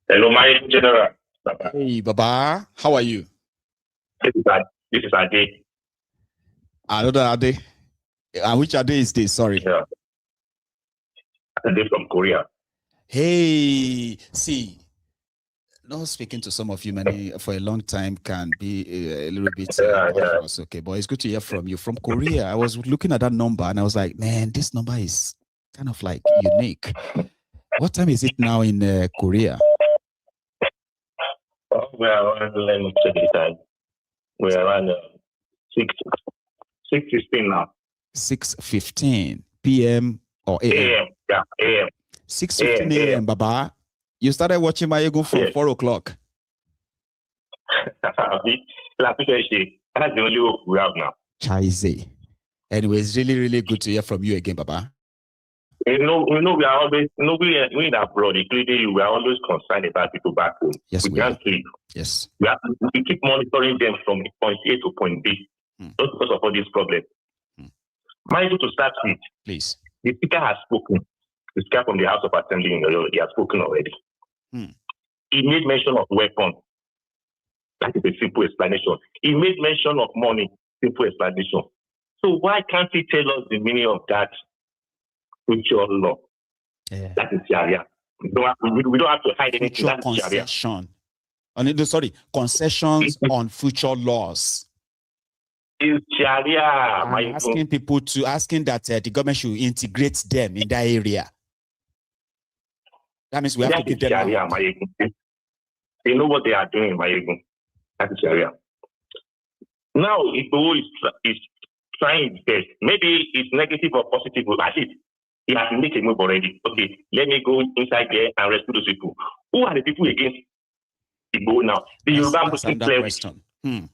Hello, my general. Baba. Hey, Baba. How are you? This is Ade. Another Ade. Which Ade is this? Sorry. Yeah. Ade from Korea. Hey, see, not speaking to some of you many for a long time can be a little bit okay, but it's good to hear from you. From Korea, I was looking at that number and I was like, man, this number is kind of like unique. What time is it now in Korea? We are around, let me check the time. We are around 6:15 now. 6:15 p.m. or a.m. AM. Yeah, AM. 6:15 a.m. Baba. You started watching my ego from 4 o'clock. That's the only hope we have now. Chaise. Anyway, it's really, really good to hear from you again, Baba. We are always, we in abroad, including you, we are always concerned about people back home. Yes, we can't sleep. Yes. We keep monitoring them from point A to point B, just because of all these problems. Mind to start with, please. The speaker has spoken. The speaker from the House of Assembly in Oyo, he has spoken already. He made mention of weapons. That is a simple explanation. He made mention of money. Simple explanation. So why can't he tell us the meaning of that future law? Yeah. That is Sharia. We don't have to hide anything. Future concession. Concessions on future laws. Is Sharia. Asking people to that the government should integrate them in that area. That means we have to give them Sharia, they know what they are doing, That is Sharia. Now, Igboho is trying his best. Maybe it's negative or positive, but at least he has made a move already. Okay, let me go inside there and rescue those people. Who are the people against Igboho now? The Yoruba Muslim clerics. The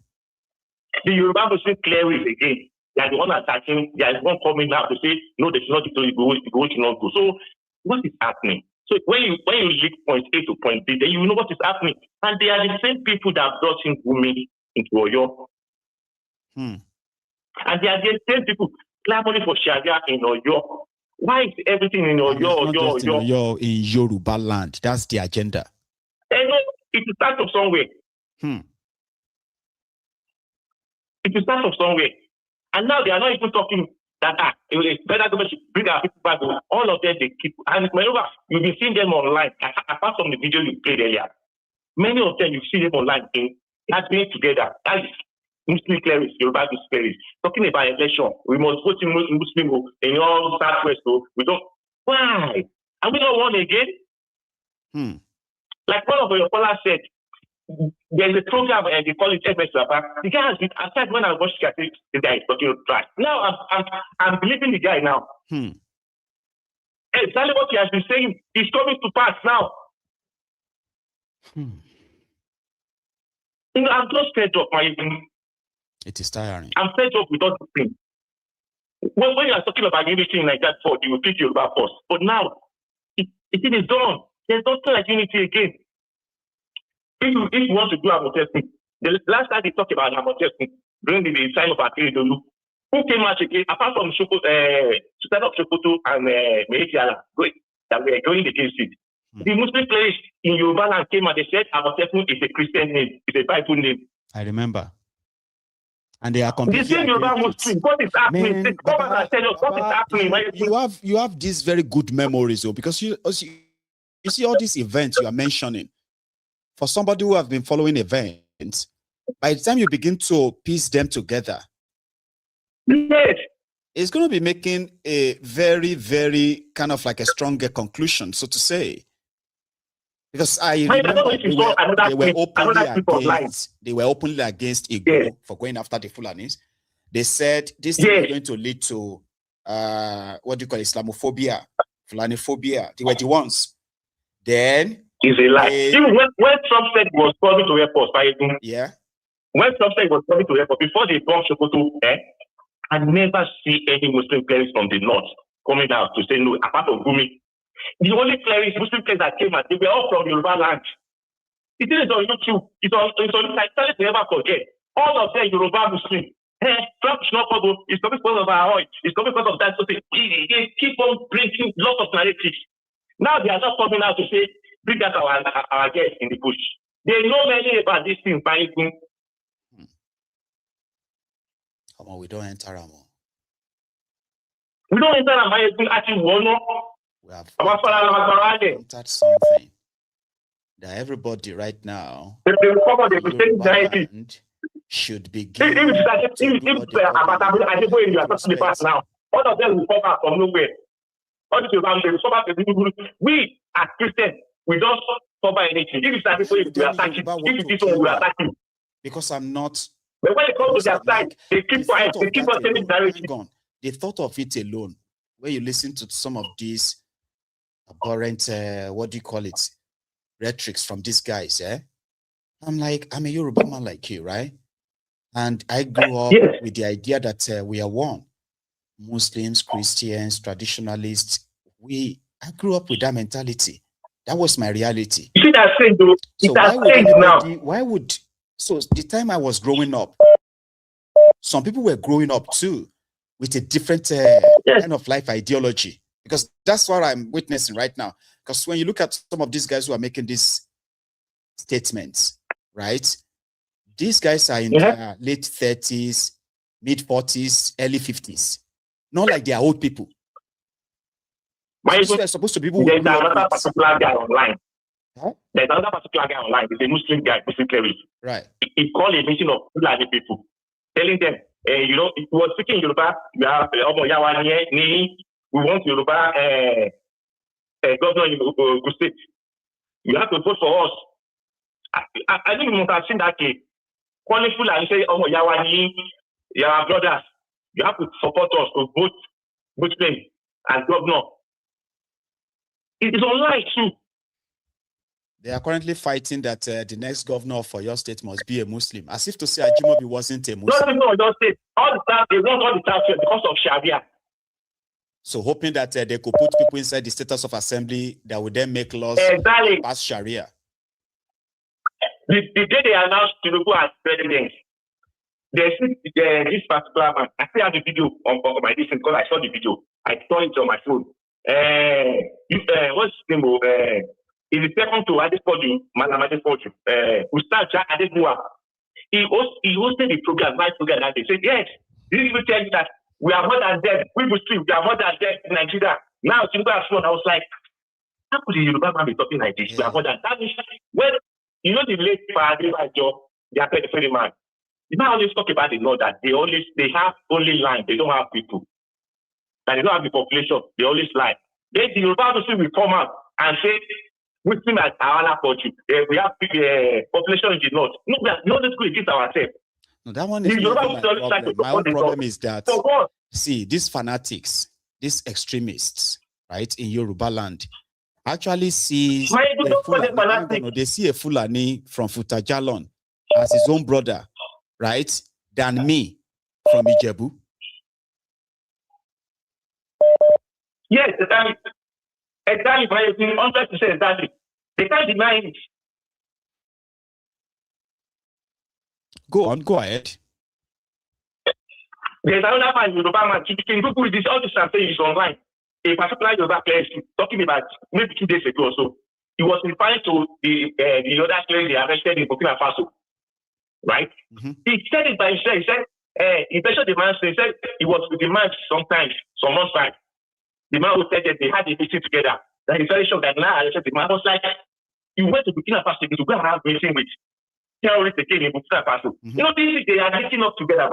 Yoruba Muslim clerics again. They are the one attacking. There is one coming now to say, no, they should not do Igboho should not go. So, what is happening? So when you lead point A to point B, then you know what is happening. And they are the same people that brought in Gumi into Oyo. And they are the same people clamoring for Sharia in Oyo. Why is everything in Oyo? In Yoruba land. That's the agenda. And it will start from somewhere. It will start from somewhere. And now they are not even talking that it's better government should bring our people back. All of them, they keep. And moreover, you've been seeing them online. Apart from the video you played earlier, many of them, you see them online that's being together. That is Muslim clerics, Yoruba Muslim clerics, talking about election. We must vote in Muslim in all Southwest. We don't. Why? Are we not one again? Like one of your callers said, there's a program and they call it MS. The guy has been aside when I watched the guy is talking right. Now I'm believing the guy now. Exactly what he has been saying is coming to pass now. I'm just fed up, It is tiring. I'm fed up with all the things. When you are talking about unity in Nigeria before, you will treat Yoruba first. But now, it is done. There's nothing like unity again. If you want to do a protesting, The last time they talked about Amotekun during the time of Akeredolu, who came out again, apart from Sultan of Sokoto and Mehiala, that were going against it. The Muslim players in Yoruba land came and they said Amotekun is a Christian name, it's a Bible name. I remember. And they are completely the same Yoruba Muslim. What is happening? They come and tell us what is happening. You have these very good memories, though, because you see all these events you are mentioning. For somebody who have been following events, by the time you begin to piece them together, yes, it's going to be making a very, very kind of like a stronger conclusion, so to say. Because I remember they were openly against Igboho for going after the Fulanis. They said this thing is going to lead to what do you call Islamophobia, Fulaniphobia. They were the ones. Then it's a lie. Even when Trump said he was coming to airport, when Trump said he was coming to airport before they bombed Sokoto, I never see any Muslim clerics from the north coming out to say no, apart from Gumi. The only clerics, Muslim clerics that came out, they were all from Yoruba land. It is on YouTube. It's on like tell it to never forget. All of them Yoruba Muslim. Trump is not possible. It's coming because of our oil. It's coming because of that. So they keep on bringing lots of narratives. Now they are not coming out to say, bring out our guests in the bush. They know many about this thing. Come on, we don't enter Ramo. We don't enter Ramo. Actually, we have entered something that everybody right now should be given. All of them will come out from nowhere. We as Christians, we don't cover anything. If it's that people we attack you, if it's this one we attack you. Because I'm not. But when it comes to their side, they keep quiet. They keep on telling direction. The thought of it alone, when you listen to some of these abhorrent, what do you call it, rhetorics from these guys, I'm like, I'm a Yoruba man like you, right? And I grew up with the idea that we are one. Muslims, Christians, traditionalists, I grew up with that mentality. That was my reality. You see that thing, though? So the time I was growing up, some people were growing up too with a different kind of life ideology. Because that's what I'm witnessing right now. Because when you look at some of these guys who are making these statements, right? These guys are in their late 30s, mid 40s, early 50s. Not like they are old people. They're supposed to be people. There's another particular guy online. There's another particular guy online. He's a Muslim guy, Muslim cleric. Right. He called a meeting of Fulani people, telling them, he was speaking Yoruba. We want Yoruba governor in Oyo State. You have to vote for us. I think we must have seen that case. Calling Fulani say, you are brothers. You have to support us to vote Muslim and governor. It is online too. They are currently fighting that the next governor for your state must be a Muslim, as if to say Ajimobi wasn't a Muslim. No, your state. All the time they want all the time because of Sharia. So hoping that they could put people inside the status of assembly that would then make laws pass Sharia. The day they announced Tinubu as president, there's this particular man. I still have the video on my listen because I saw the video. I saw it on my phone. What's his name? Is the second to Adepoju, Madam Adepoju. Ustaz Jack Adebua. He hosted the program, my program, and they said, yes, this will tell you that we are more than dead. We Muslims, we are more than dead in Nigeria. Now, Tinubu has flown. I was like, how could the Yoruba man be talking like this? We are more than that. Well, you know the late Fahadima job, they are the man. You don't always talk about the law that they have only land, they don't have people. And they don't have the population, they always lie. Then the Yoruba Muslim will come out and say, Muslim as our country, we have population in the north. No, we are not going to against ourselves. No, that one is not my problem. My own problem is that, see, these fanatics, these extremists, right, in Yoruba land, actually see they see a Fulani from Futajalon as his own brother, right, than me from Ijebu. Yes, exactly. Exactly, but it's 100% exactly. They can't deny it. Go ahead. There's another man, Yoruba man, can you Google this? All this I'm saying is online. A particular Yoruba player talking about maybe 2 days ago or so. He was referring to the other players they arrested in Burkina Faso. Right? Mm-hmm. He said it by himself. He said, he mentioned the man, so he said he was with the man sometimes, some months back. The man who said that they had a meeting together. That he's very sure that now I said the man was like, you went to Burkina Faso to go and have a meeting with terrorists again in Burkina Faso. Mm-hmm. You know, they are linking up together.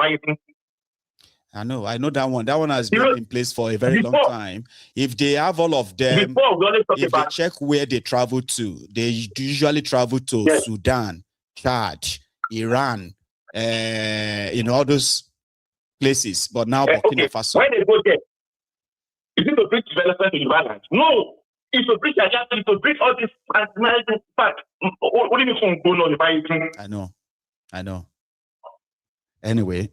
I know that one. That one has been in place for a very long time. If they have all of them, if they check where they travel to, they usually travel to Sudan, Chad, Iran, all those places. But now Burkina Faso. When they go there, is it to bring development in Ibadan? No, it's to bring all this fact. What do you mean go on? I know. Anyway,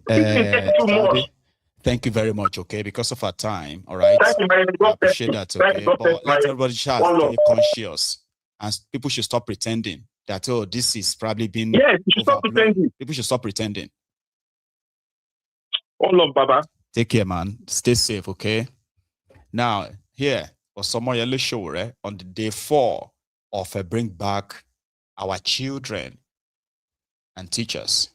thank you very much, okay? Because of our time, all right? Thank you very much. I appreciate that, okay? But let everybody stay conscious. And people should stop pretending that, this is probably been... Yes, you should stop pretending. People should stop pretending. All of Baba. Take care, man. Stay safe, okay? Now, here, for some yellow show, right? On the day 4 of Bring Back Our Children and Teachers.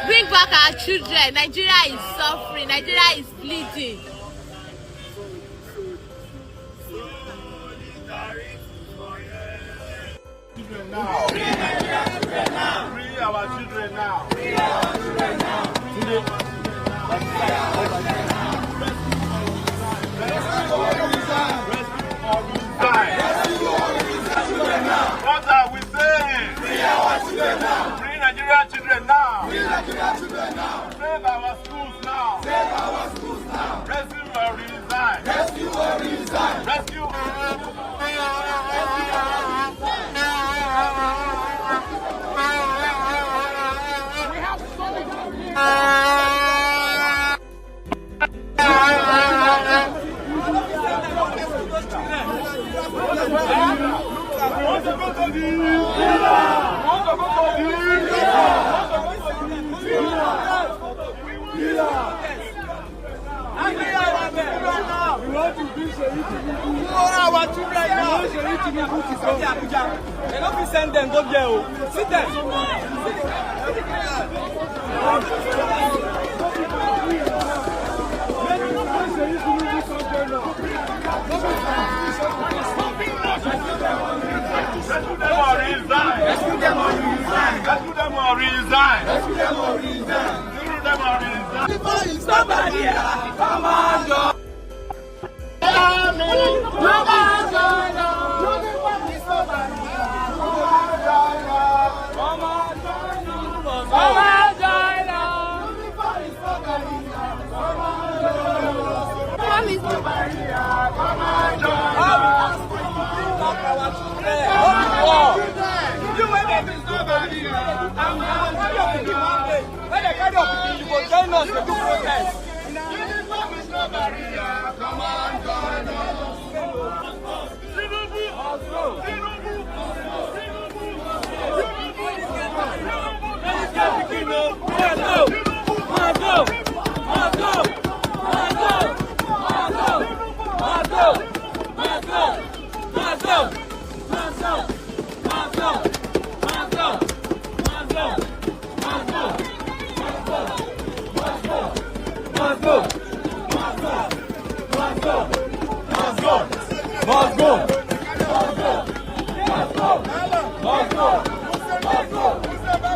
Bring back our children. Nigeria is suffering. Nigeria is bleeding. Free our children now. Free our children now. What are we saying? Free our children now. Free Nigerian children now. Free Nigerian children now. Save our schools now. Save our schools now. Rescue or resign. Rescue or resign. Rescue. We have They don't be send them, go there. Sit there. Rescue them or resign. Rescue them or resign. Rescue them or resign. Rescue them or resign. Rescue them or resign. Before you stop by here, come on, go.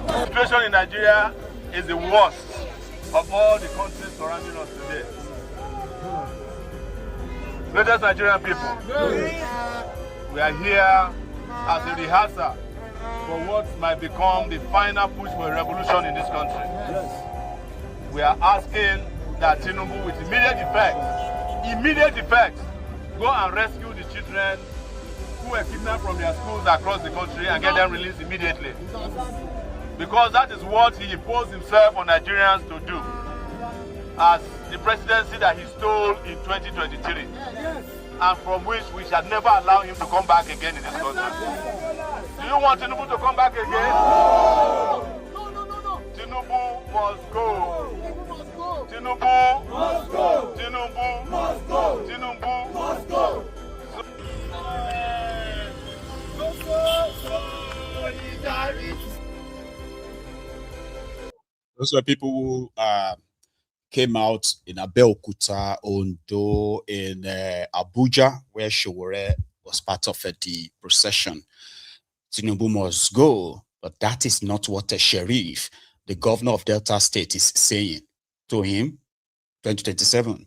The situation in Nigeria is the worst of all the countries surrounding us today. Greatest Nigerian people, we are here as a rehearsal for what might become the final push for a revolution in this country. We are asking that Tinubu, with immediate effect, go and rescue the children who were kidnapped from their schools across the country and get them released immediately. Because that is what he imposed himself on Nigerians to do as the presidency that he stole in 2023. and from which we shall never allow him to come back again in this country. Do you want Tinubu to come back again? No. Tinubu must go. Tinubu must go. Tinubu must go. Tinubu must go. Those were people who came out in Abeokuta, Ondo, in Abuja, where Showore was part of the procession. Tinubu must go, but that is not what the sheriff, the governor of Delta State, is saying to him. 2027,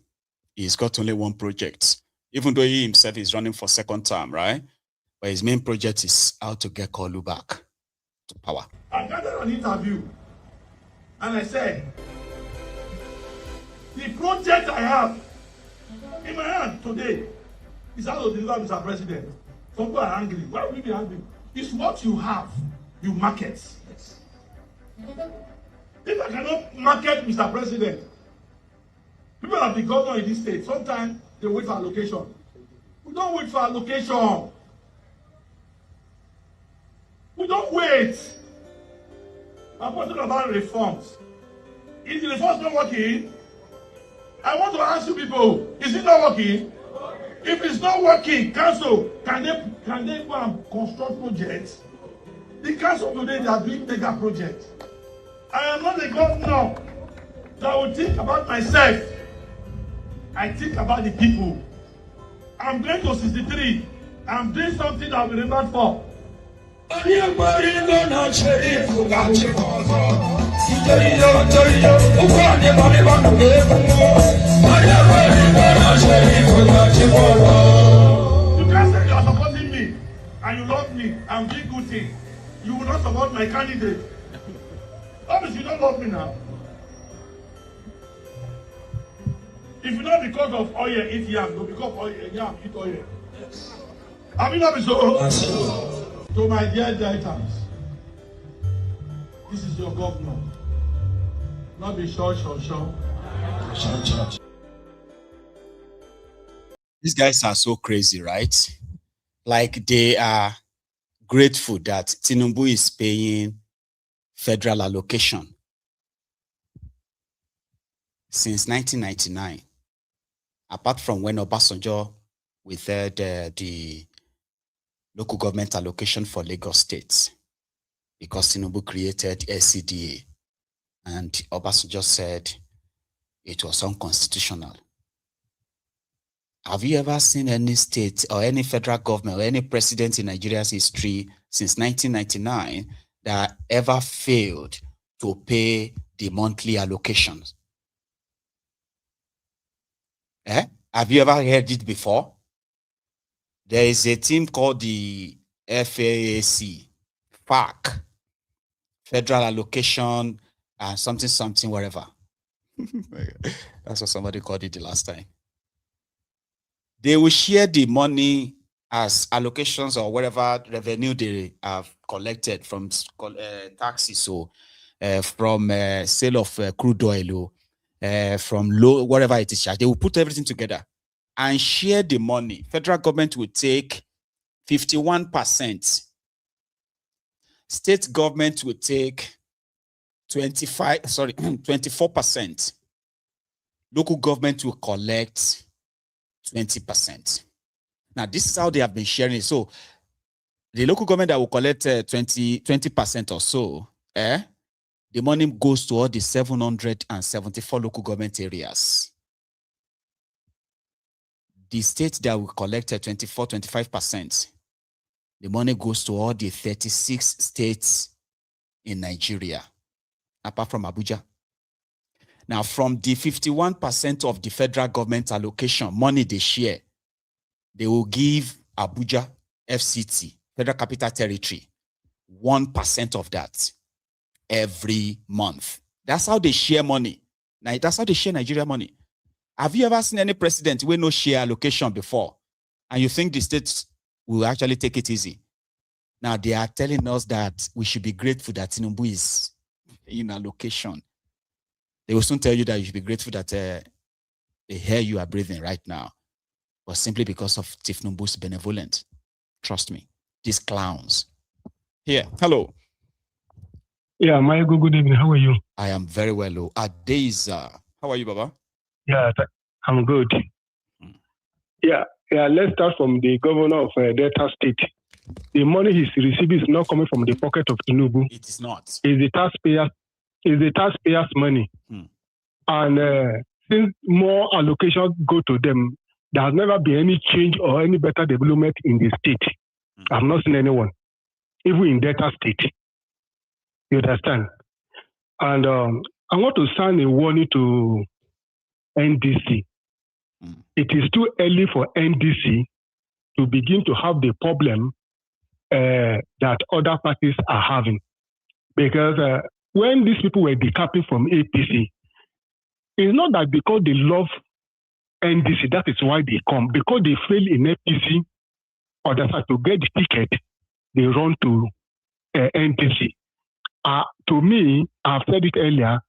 he's got only one project, even though he himself is running for second term, right? But his main project is how to get Kolu back to power. I got an interview, and I said, the project I have in my hand today is how to deliver, Mr. President. Some people are angry. Why would you be angry? It's what you have, you market. Yes. If I cannot market, Mr. President, people have been governor in this state. Sometimes they wait for allocation. We don't wait for allocation. We don't wait. I'm talking about reforms. Is the reforms not working? I want to ask you people, is it not working? If it's not working, council, can they go and construct projects? The council today, they are doing mega projects. I am not a governor that will think about myself. I think about the people. I'm going to 63. I'm doing something that I'll be remembered for. You can't say you are supporting me and you love me and doing good things. You will not support my candidate. Obviously, you don't love me now. If you not because of oil, eat yam, no, because of oil, yam, eat oil. Yes. I mean, not so. To my dear Deltans, this is your governor. Not be short. These guys are so crazy, right? Like they are grateful that Tinubu is paying federal allocation since 1999. Apart from when Obasanjo withheld the local government allocation for Lagos State, because Tinubu created SCDA, and Obasanjo said it was unconstitutional. Have you ever seen any state or any federal government or any president in Nigeria's history since 1999 that ever failed to pay the monthly allocations? Have you ever heard it before? There is a team called the FAAC, Federal Allocation and something, whatever. That's what somebody called it the last time. They will share the money as allocations or whatever revenue they have collected from taxes, or from sale of crude oil, from whatever it is charged. They will put everything together and share the money. Federal government will take 51%. State government will take 24%. Local government will collect 20%. Now, this is how they have been sharing it. So, the local government that will collect 20% or so, the money goes to all the 774 local government areas. The state that will collect 25%, the money goes to all the 36 states in Nigeria, apart from Abuja. Now, from the 51% of the federal government allocation, money they share, they will give Abuja, FCT, Federal Capital Territory, 1% of that every month. That's how they share money. Now, that's how they share Nigeria money. Have you ever seen any president with no share allocation before? And you think the states will actually take it easy? Now, they are telling us that we should be grateful that Tinubu is in allocation. They will soon tell you that you should be grateful that the air you are breathing right now was simply because of Tifnubu's benevolence. Trust me, these clowns. Here, hello. Yeah, Mayogo, good evening. How are you? I am very well. Adeza. How are you, Baba? Yeah, I'm good. Yeah, let's start from the governor of Delta State. The money he's receiving is not coming from the pocket of Tinubu. It is not. It's the taxpayers' money. And since more allocations go to them, there has never been any change or any better development in the state. I've not seen anyone, even in Delta State. You understand? And I want to sound a warning to NDC. It is too early for NDC to begin to have the problem that other parties are having. Because when these people were decapping from APC, it's not that because they love NDC, that is why they come. Because they fail in APC, or that's to get the ticket, they run to NDC. To me, I've said it earlier,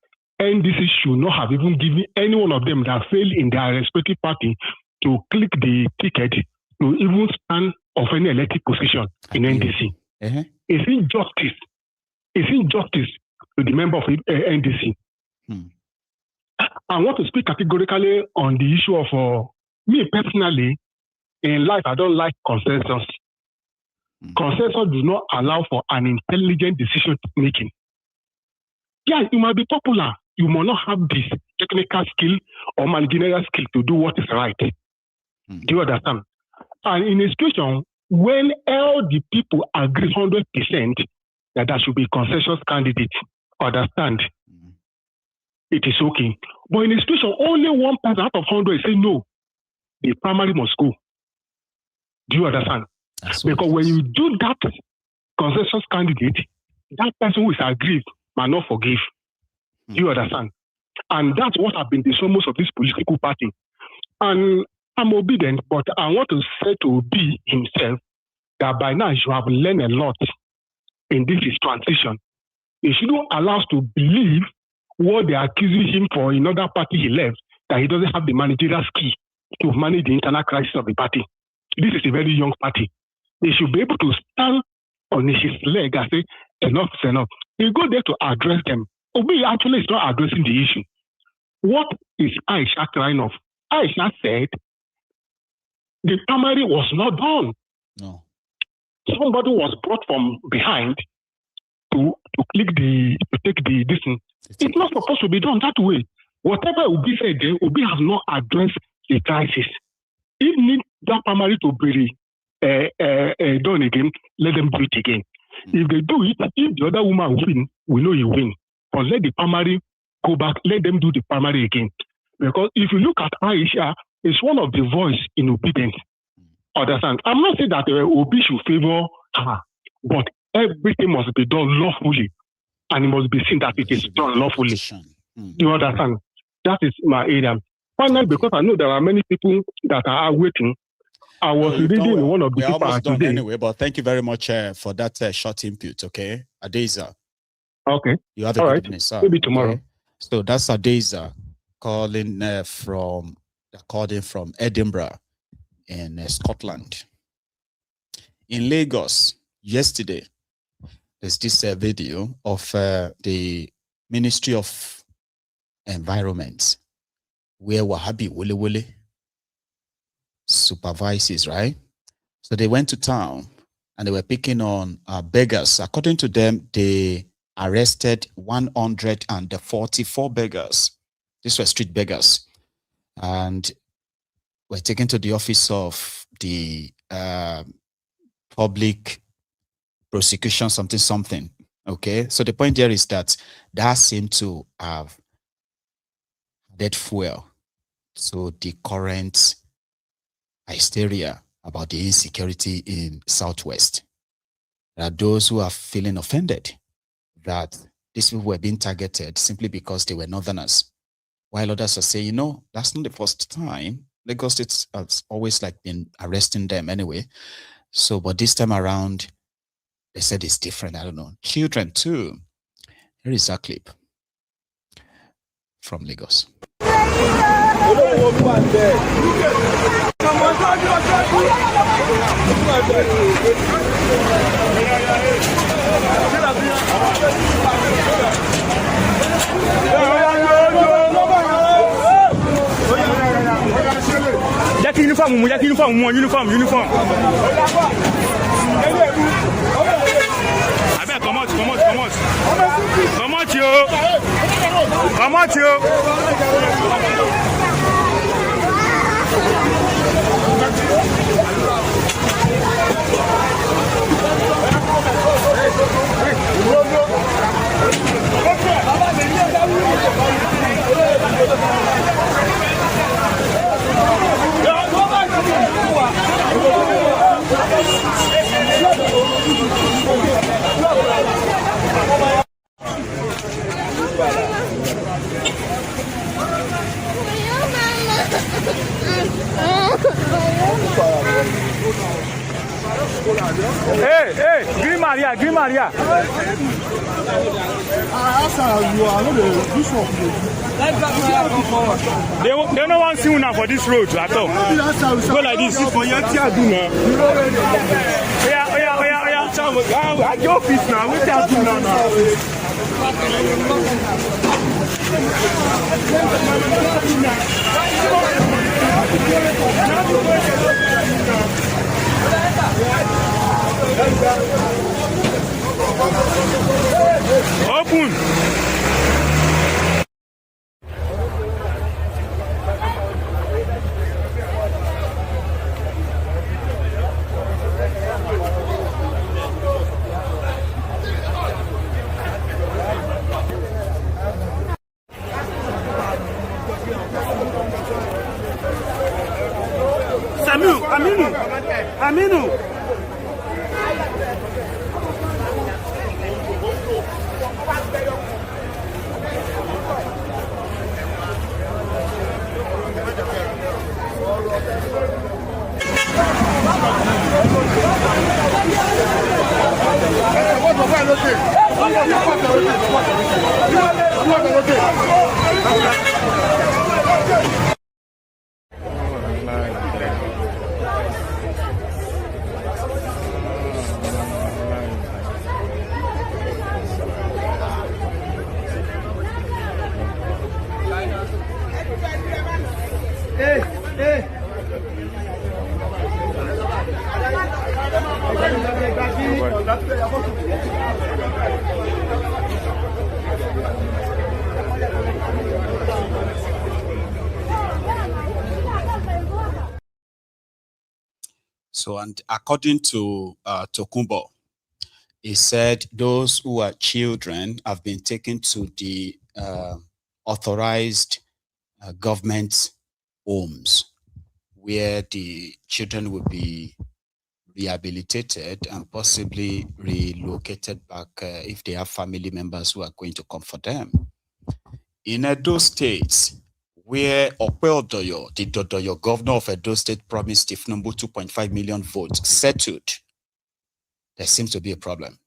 NDC should not have even given any one of them that failed in their respective party to click the ticket to even stand of any elected position in NDC. It's injustice. It's injustice to the member of NDC. I want to speak categorically on the issue of me personally. In life, I don't like consensus. Consensus does not allow for an intelligent decision making. Yeah, you might be popular. You might not have this technical skill or managerial skill to do what is right. Do you understand? And in a situation when all the people agree 100% that there should be consensus candidate, understand, it is okay. But in a situation, only one person out of 100 say no, the primary must go. Do you understand? Because when you do that consensus candidate, that person who is aggrieved might not forgive. Do you understand? And that's what have been the most of this political party. And I'm obedient, but I want to say to Obi himself that by now you have learned a lot in this transition. You shouldn't allow us to believe what they are accusing him for in other party he left, that he doesn't have the managerial skill to manage the internal crisis of the party. This is a very young party. They should be able to stand on his leg and say, enough is enough. You go there to address them. Obi actually is not addressing the issue. What is Aisha crying of? Aisha said the primary was not done. No. Somebody was brought from behind to take the distance. It's not supposed to be done that way. Whatever Obi said there, Obi has not addressed the crisis. If need that primary to be done again, let them do it again. If they do it, if the other woman win, we know you win. But let the primary go back, let them do the primary again. Because if you look at Aisha, it's one of the voice in obedience. Understand? I'm not saying that Obi should favor her, but everything must be done lawfully. And it must be seen that it is done lawfully. You understand? That is my area. Finally, because I know there are many people that are waiting, I was reading one of the people today. Anyway, but thank you very much for that short input, okay? Adeza. Okay. You have a all good right. evening, sir. Maybe tomorrow. Okay? So that's Adeza calling from Edinburgh in Scotland. In Lagos, yesterday, there's this video of the Ministry of Environment where Wahabi Wole supervises, right? So they went to town and they were picking on beggars. According to them, they arrested 144 beggars. These were street beggars. And were taken to the office of the public prosecution, something. Okay, so the point there is that seemed to have added fuel to the current hysteria about the insecurity in Southwest. There are those who are feeling offended that these people were being targeted simply because they were Northerners, while others are saying, no, that's not the first time. Lagos State has always been arresting them anyway. So, but this time around, they said it's different. I don't know. Children too. Here is a clip from Lagos. uniform, uniform. I bet come out. Come out, yo. Hey, Green Maria. They don't want to see una for this road at all. Go like this. For your tia do now. Oya. I your office now. What tia do now? Open. Aminu. So, and according to Tokumbo, he said those who are children have been taken to the authorized government homes where the children will be rehabilitated and possibly relocated back if they have family members who are going to come for them. In Edo State, where Oyo, the Dodoyo governor of Edo State, promised Tifnumbu 2.5 million votes settled, there seems to be a problem.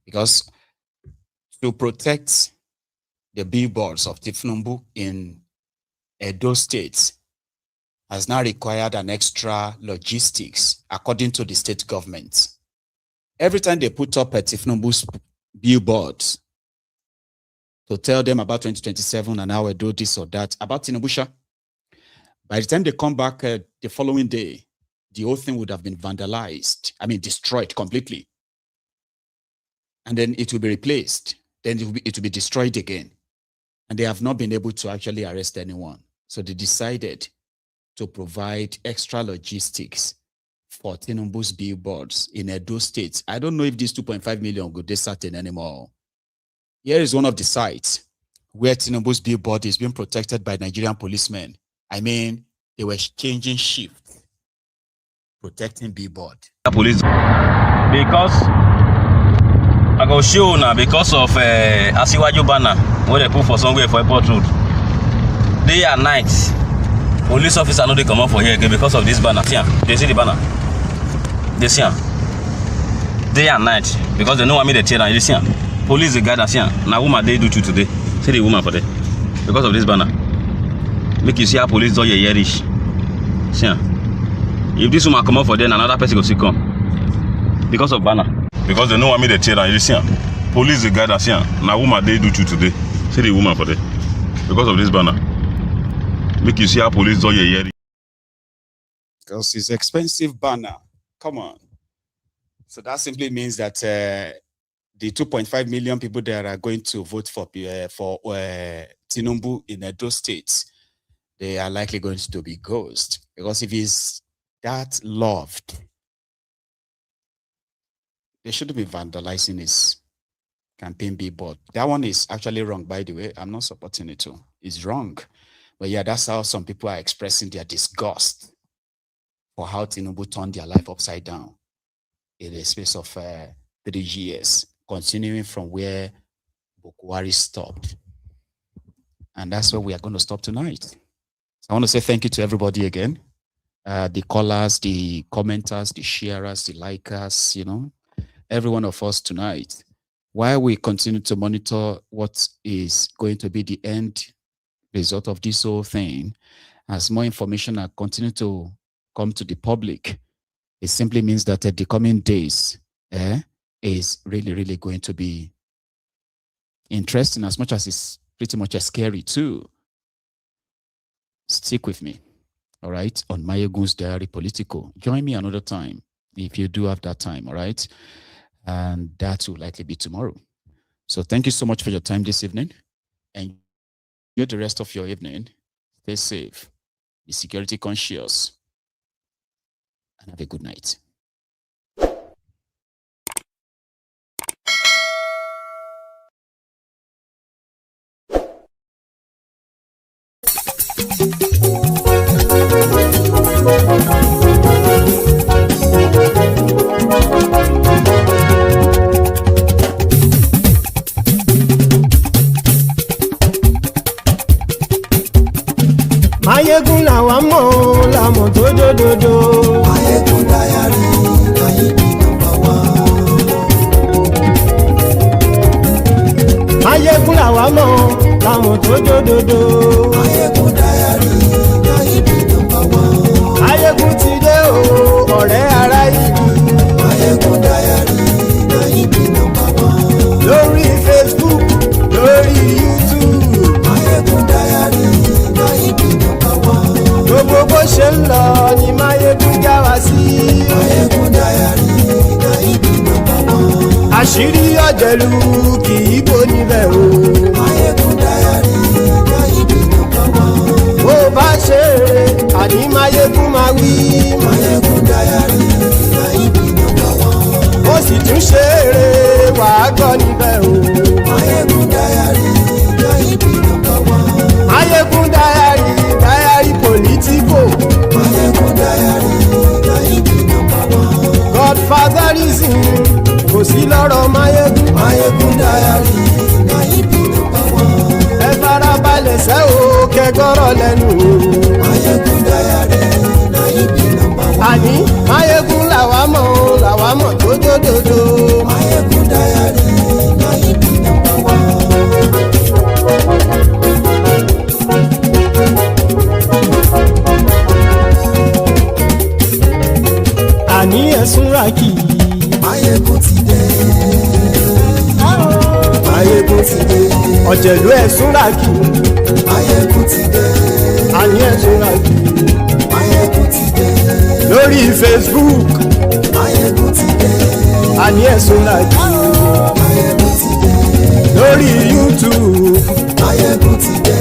Because to protect the billboards of Tifnumbu in Edo State has now required an extra logistics, according to the state government. Every time they put up a Tifnumbu's billboards to tell them about 2027 and how I do this or that, about Tinubusha, by the time they come back the following day, the whole thing would have been vandalized. I mean, destroyed completely. And then it will be replaced. Then it will be destroyed again. And they have not been able to actually arrest anyone. So they decided to provide extra logistics for Tinubu's billboards in Edo State. I don't know if this 2.5 million will be certain anymore. Here is one of the sites where Tinubu's billboard is being protected by Nigerian policemen. I mean, they were changing shifts, protecting billboard. Police, because I go show now because of Asiwaju banner where they put for somewhere for airport road. Day and night, police officer know they come up for here again because of this banner. See, they see the banner. They see day and night because they know what me they tear down. You see, police the guy that see now woman they do to today. See the woman for there because of this banner. Make you see how police do your yerish. See, if this woman come up for there, another person go see come because of banner. Because they know what me they tear down. You see, police the guy that see now woman they do to today. See the woman for there because of this banner. Make you see how police do your hearing. because it's expensive banner. Come on. So that simply means that the 2.5 million people that are going to vote for Tinubu in Edo State, they are likely going to be ghost. Because if he's that loved, they shouldn't be vandalizing his campaign billboard. That one is actually wrong, by the way. I'm not supporting it too. It's wrong. But yeah, that's how some people are expressing their disgust for how Tinubu turned their life upside down in the space of 3 years, continuing from where Bukwari stopped. And that's where we are going to stop tonight. So I want to say thank you to everybody again. The callers, the commenters, the sharers, the likers, you know, every one of us tonight. While we continue to monitor what is going to be the end result of this whole thing, as more information are continue to come to the public, it simply means that the coming days is really, really going to be interesting, as much as it's pretty much scary too. Stick with me, all right, on Mayegun's Diary Politico. Join me another time if you do have that time, all right? And that will likely be tomorrow. So thank you so much for your time this evening. And enjoy the rest of your evening. Stay safe. Be security conscious. And have a good night. Mayegun làwa mọ̀ làmọ̀ tó dòdòdò. Mayegun Diary Nayibi #1. Mayegun làwa mọ̀ làmọ̀ tó dòdòdò. Mayegun Diary Nayibi #1. Mayegun ti dé o ọ̀rẹ́ ara ìlú. Mayegun Diary Nayibi #1. Lórí Facebook, lórí YouTube. Mayegun Diary Nayibi #1. Gbogbo bó ṣe ń lọ ni Mayegun já wa sí. Mayegun Diary Nayibi #1. Àṣírí ọ̀jẹ̀lú kì í bò níbẹ̀ o. Mayegun Diary Nayibi #1. Bó bá ṣe eré àní Mayegun máa wí. Mayegun Diary Nayibi #1. Ó sì tún ṣe eré wàá gbọ́ níbẹ̀ o. Mayegun Diary Nayibi #1. Mayegun Diary Politico. Mayegun Diary Nayibi #1. Godfatherism kò sí lọ́rọ̀ Mayegun. Mayegun Diary Nayibi #1. Ẹ farabalẹ̀ sẹ́ o kẹgọ́rọ̀ lẹ́nu o. Mayegun Diary Nayibi #1. Àní Mayegun làwa mọ̀ tó dòdòdò. Mayegun Diary Nayibi #1. Àní ẹ̀sùn ràkì. Mayegun ti dé. Mayegun ti dé. Ọ̀jẹ̀lú ẹ̀sùn ràkì. Mayegun ti dé. Àní ẹ̀sùn ràkì. Mayegun ti dé. Lórí Facebook. Mayegun ti dé. Àní ẹ̀sùn ràkì. Mayegun ti dé. Lórí YouTube. Mayegun ti dé.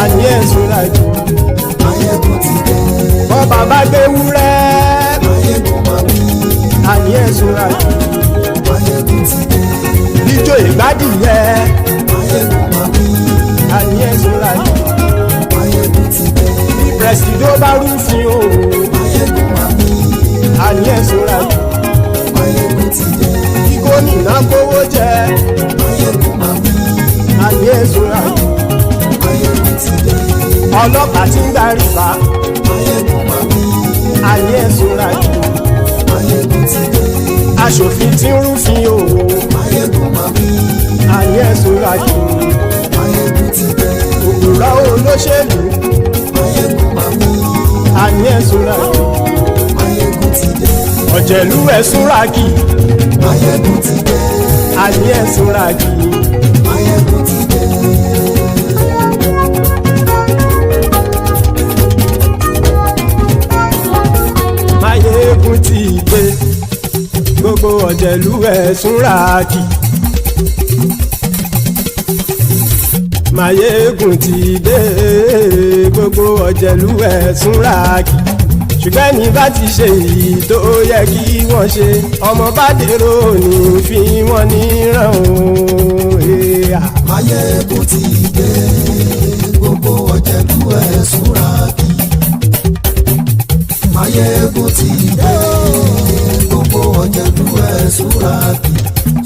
Àní ẹ̀sùn ràkì. Mayegun ti dé. Bọ́ bàbá gbé wúrẹ́. Mayegun máa wí. Àní ẹ̀sùn ràkì. Mayegun ti dé. Ijó ìgbádìyẹ. Mayegun máa wí. Àní ẹ̀sùn ràkì. Mayegun ti dé. Bí pẹ̀sìdó bá rúfin o. Mayegun máa wí. Àní ẹ̀sùn ràkì. Mayegun ti dé. Bí gómìnà kówó jẹ. Mayegun máa wí. Àní ẹ̀sùn ràkì. Mayegun ti dé. Ọlọ́pàá ti ń darí bá. Mayegun máa wí. Àní ẹ̀sùn ràkì. Mayegun ti dé. Aṣòfin tí ń rúfin o. Mayegun máa wí. Àní ẹ̀sùn ràkì. Mayegun ti dé. Òpùrọ́ olóṣèlú. Mayegun máa wí. Àní ẹ̀sùn ràkì. Mayegun ti dé. Ọ̀jẹ̀lú ẹ̀sùn ràkì. Mayegun ti dé. Àní ẹ̀sùn ràkì. Mayegun ti dé. ọ̀jẹ̀lú ẹ̀ súnra kì. Máyégún ti dé gbogbo ọ̀jẹ̀lú ẹ̀ súnra kì. Ṣùgbọ́n ní bá ti ṣe èyí tó yẹ kí wọ́n ṣe ọmọ bá dèrò ní fi wọ́n níran o. Máyégún ti dé gbogbo ọ̀jẹ̀lú ẹ̀ súnra kì. Máyégún ti dé gbogbo ọ̀jẹ̀lú ẹ̀ súnra kì.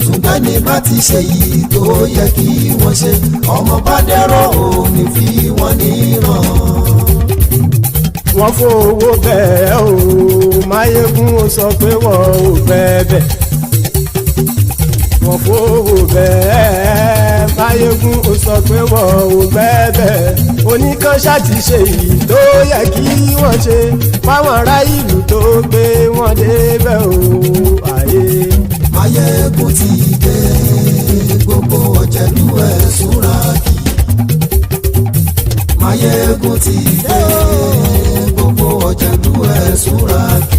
Ṣùgbọ́n ní bá ti ṣe èyí tó yẹ kí wọ́n ṣe ọmọ bá dèrò ní fi wọ́n níran. Wọ́n fowó bẹ́ẹ̀ o Máyégún ó sọ pé wọ́n ò fẹ́ bẹ́ẹ̀. Wọ́n fowó bẹ́ẹ̀ Máyégún ó sọ pé wọ́n ò fẹ́ bẹ́ẹ̀. Oníkanṣá ti ṣe èyí tó yẹ kí wọ́n ṣe fáwọn ará ìlú tó gbé wọn débẹ̀ o. Máyégún ti dé gbogbo ọ̀jẹ̀lú ẹ̀ súnra kì. Máyégún ti dé gbogbo ọ̀jẹ̀lú ẹ̀ súnra kì.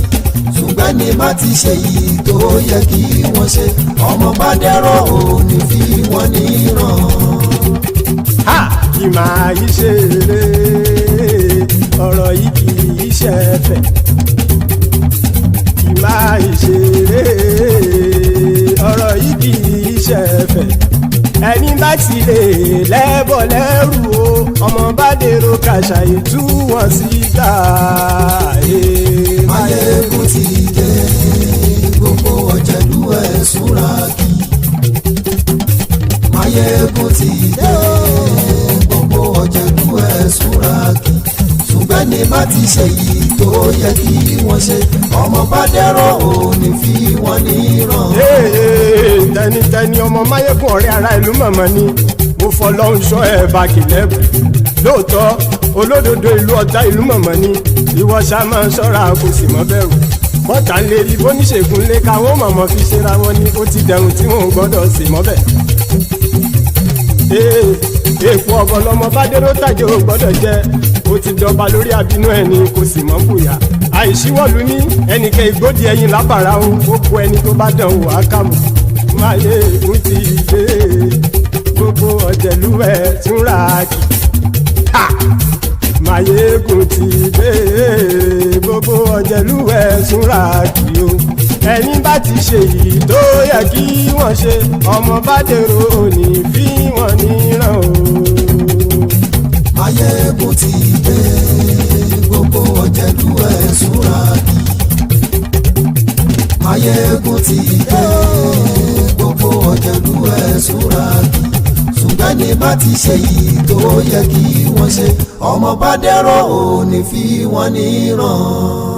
Ṣùgbọ́n ní má ti ṣe yìí tó yẹ kí wọ́n ṣe ọmọ bá dẹ́rọ̀ ò ní fi wọ́n níran. Kì máa yí ṣe eré ọ̀rọ̀ yìí kì í ṣe ẹ̀fẹ̀. Kì máa yí ṣe eré ọ̀rọ̀ yìí kì í ṣe ẹ̀fẹ̀. Ẹni bá ti lè lẹ́bọ̀ lẹ́rù o ọmọ bá dèrò kàṣàyè tú wọn síta. Máyégún ti dé gbogbo ọ̀jẹ̀lú ẹ̀ súnra kì. Máyégún ti dé gbogbo ọ̀jẹ̀lú ẹ̀ súnra kì. Ṣùgbọ́n ní má ti ṣe yìí tó yẹ kí wọ́n ṣe ọmọ bá dẹ́rọ̀ ò ní fi wọ́n níran. Tẹnitẹni ọmọ Máyégún ọ̀rẹ́ ara ìlú mọ̀mọ́ ni mo fọlọ́hún ṣọ́ ẹ̀ bá kìlẹ́bù. Lóòótọ́ olódodo ìlú ọ̀tá ìlú mọ̀mọ́ ni ìwọ ṣá máa ń ṣọ́ra kò sì mọ́ bẹ̀rù. Bọ́tà ń lè rí bóníṣègùn lé káwọn mọ̀mọ́ fi ṣera wọn ni ó ti dẹrùn tí wọn ò gbọ́dọ̀ sì mọ́ bẹ̀. Èèpo ọ̀bọ̀lọmọ bá dérò tàjẹ́ ò gbọ́dọ̀ jẹ́ ó ti dọba lórí abínú ẹni kò sì mọ́ fòyà. Àìsíwọ́lu ní ẹnìkẹ́ ìgbódì ẹyin lábàrá o ó kó ẹni tó bá dán o àkàmù. Máyégún ti dé gbogbo ọ̀jẹ̀lú ẹ̀ túnra kì. Máyégún ti dé gbogbo ọ̀jẹ̀lú ẹ̀ túnra kì o. Ẹni bá ti ṣe yìí tó yẹ kí wọ́n ṣe ọmọ bá dèrò òní fi wọ́n níran o. Máyégún ti dé gbogbo ọ̀jẹ̀lú ẹ̀ súnra kì. Máyégún ti dé gbogbo ọ̀jẹ̀lú ẹ̀ súnra kì. Ṣùgbọ́n ní bá ti ṣe yìí tó yẹ kí wọ́n ṣe ọmọ bá dẹ́rọ̀ ò ní fi wọ́n níran.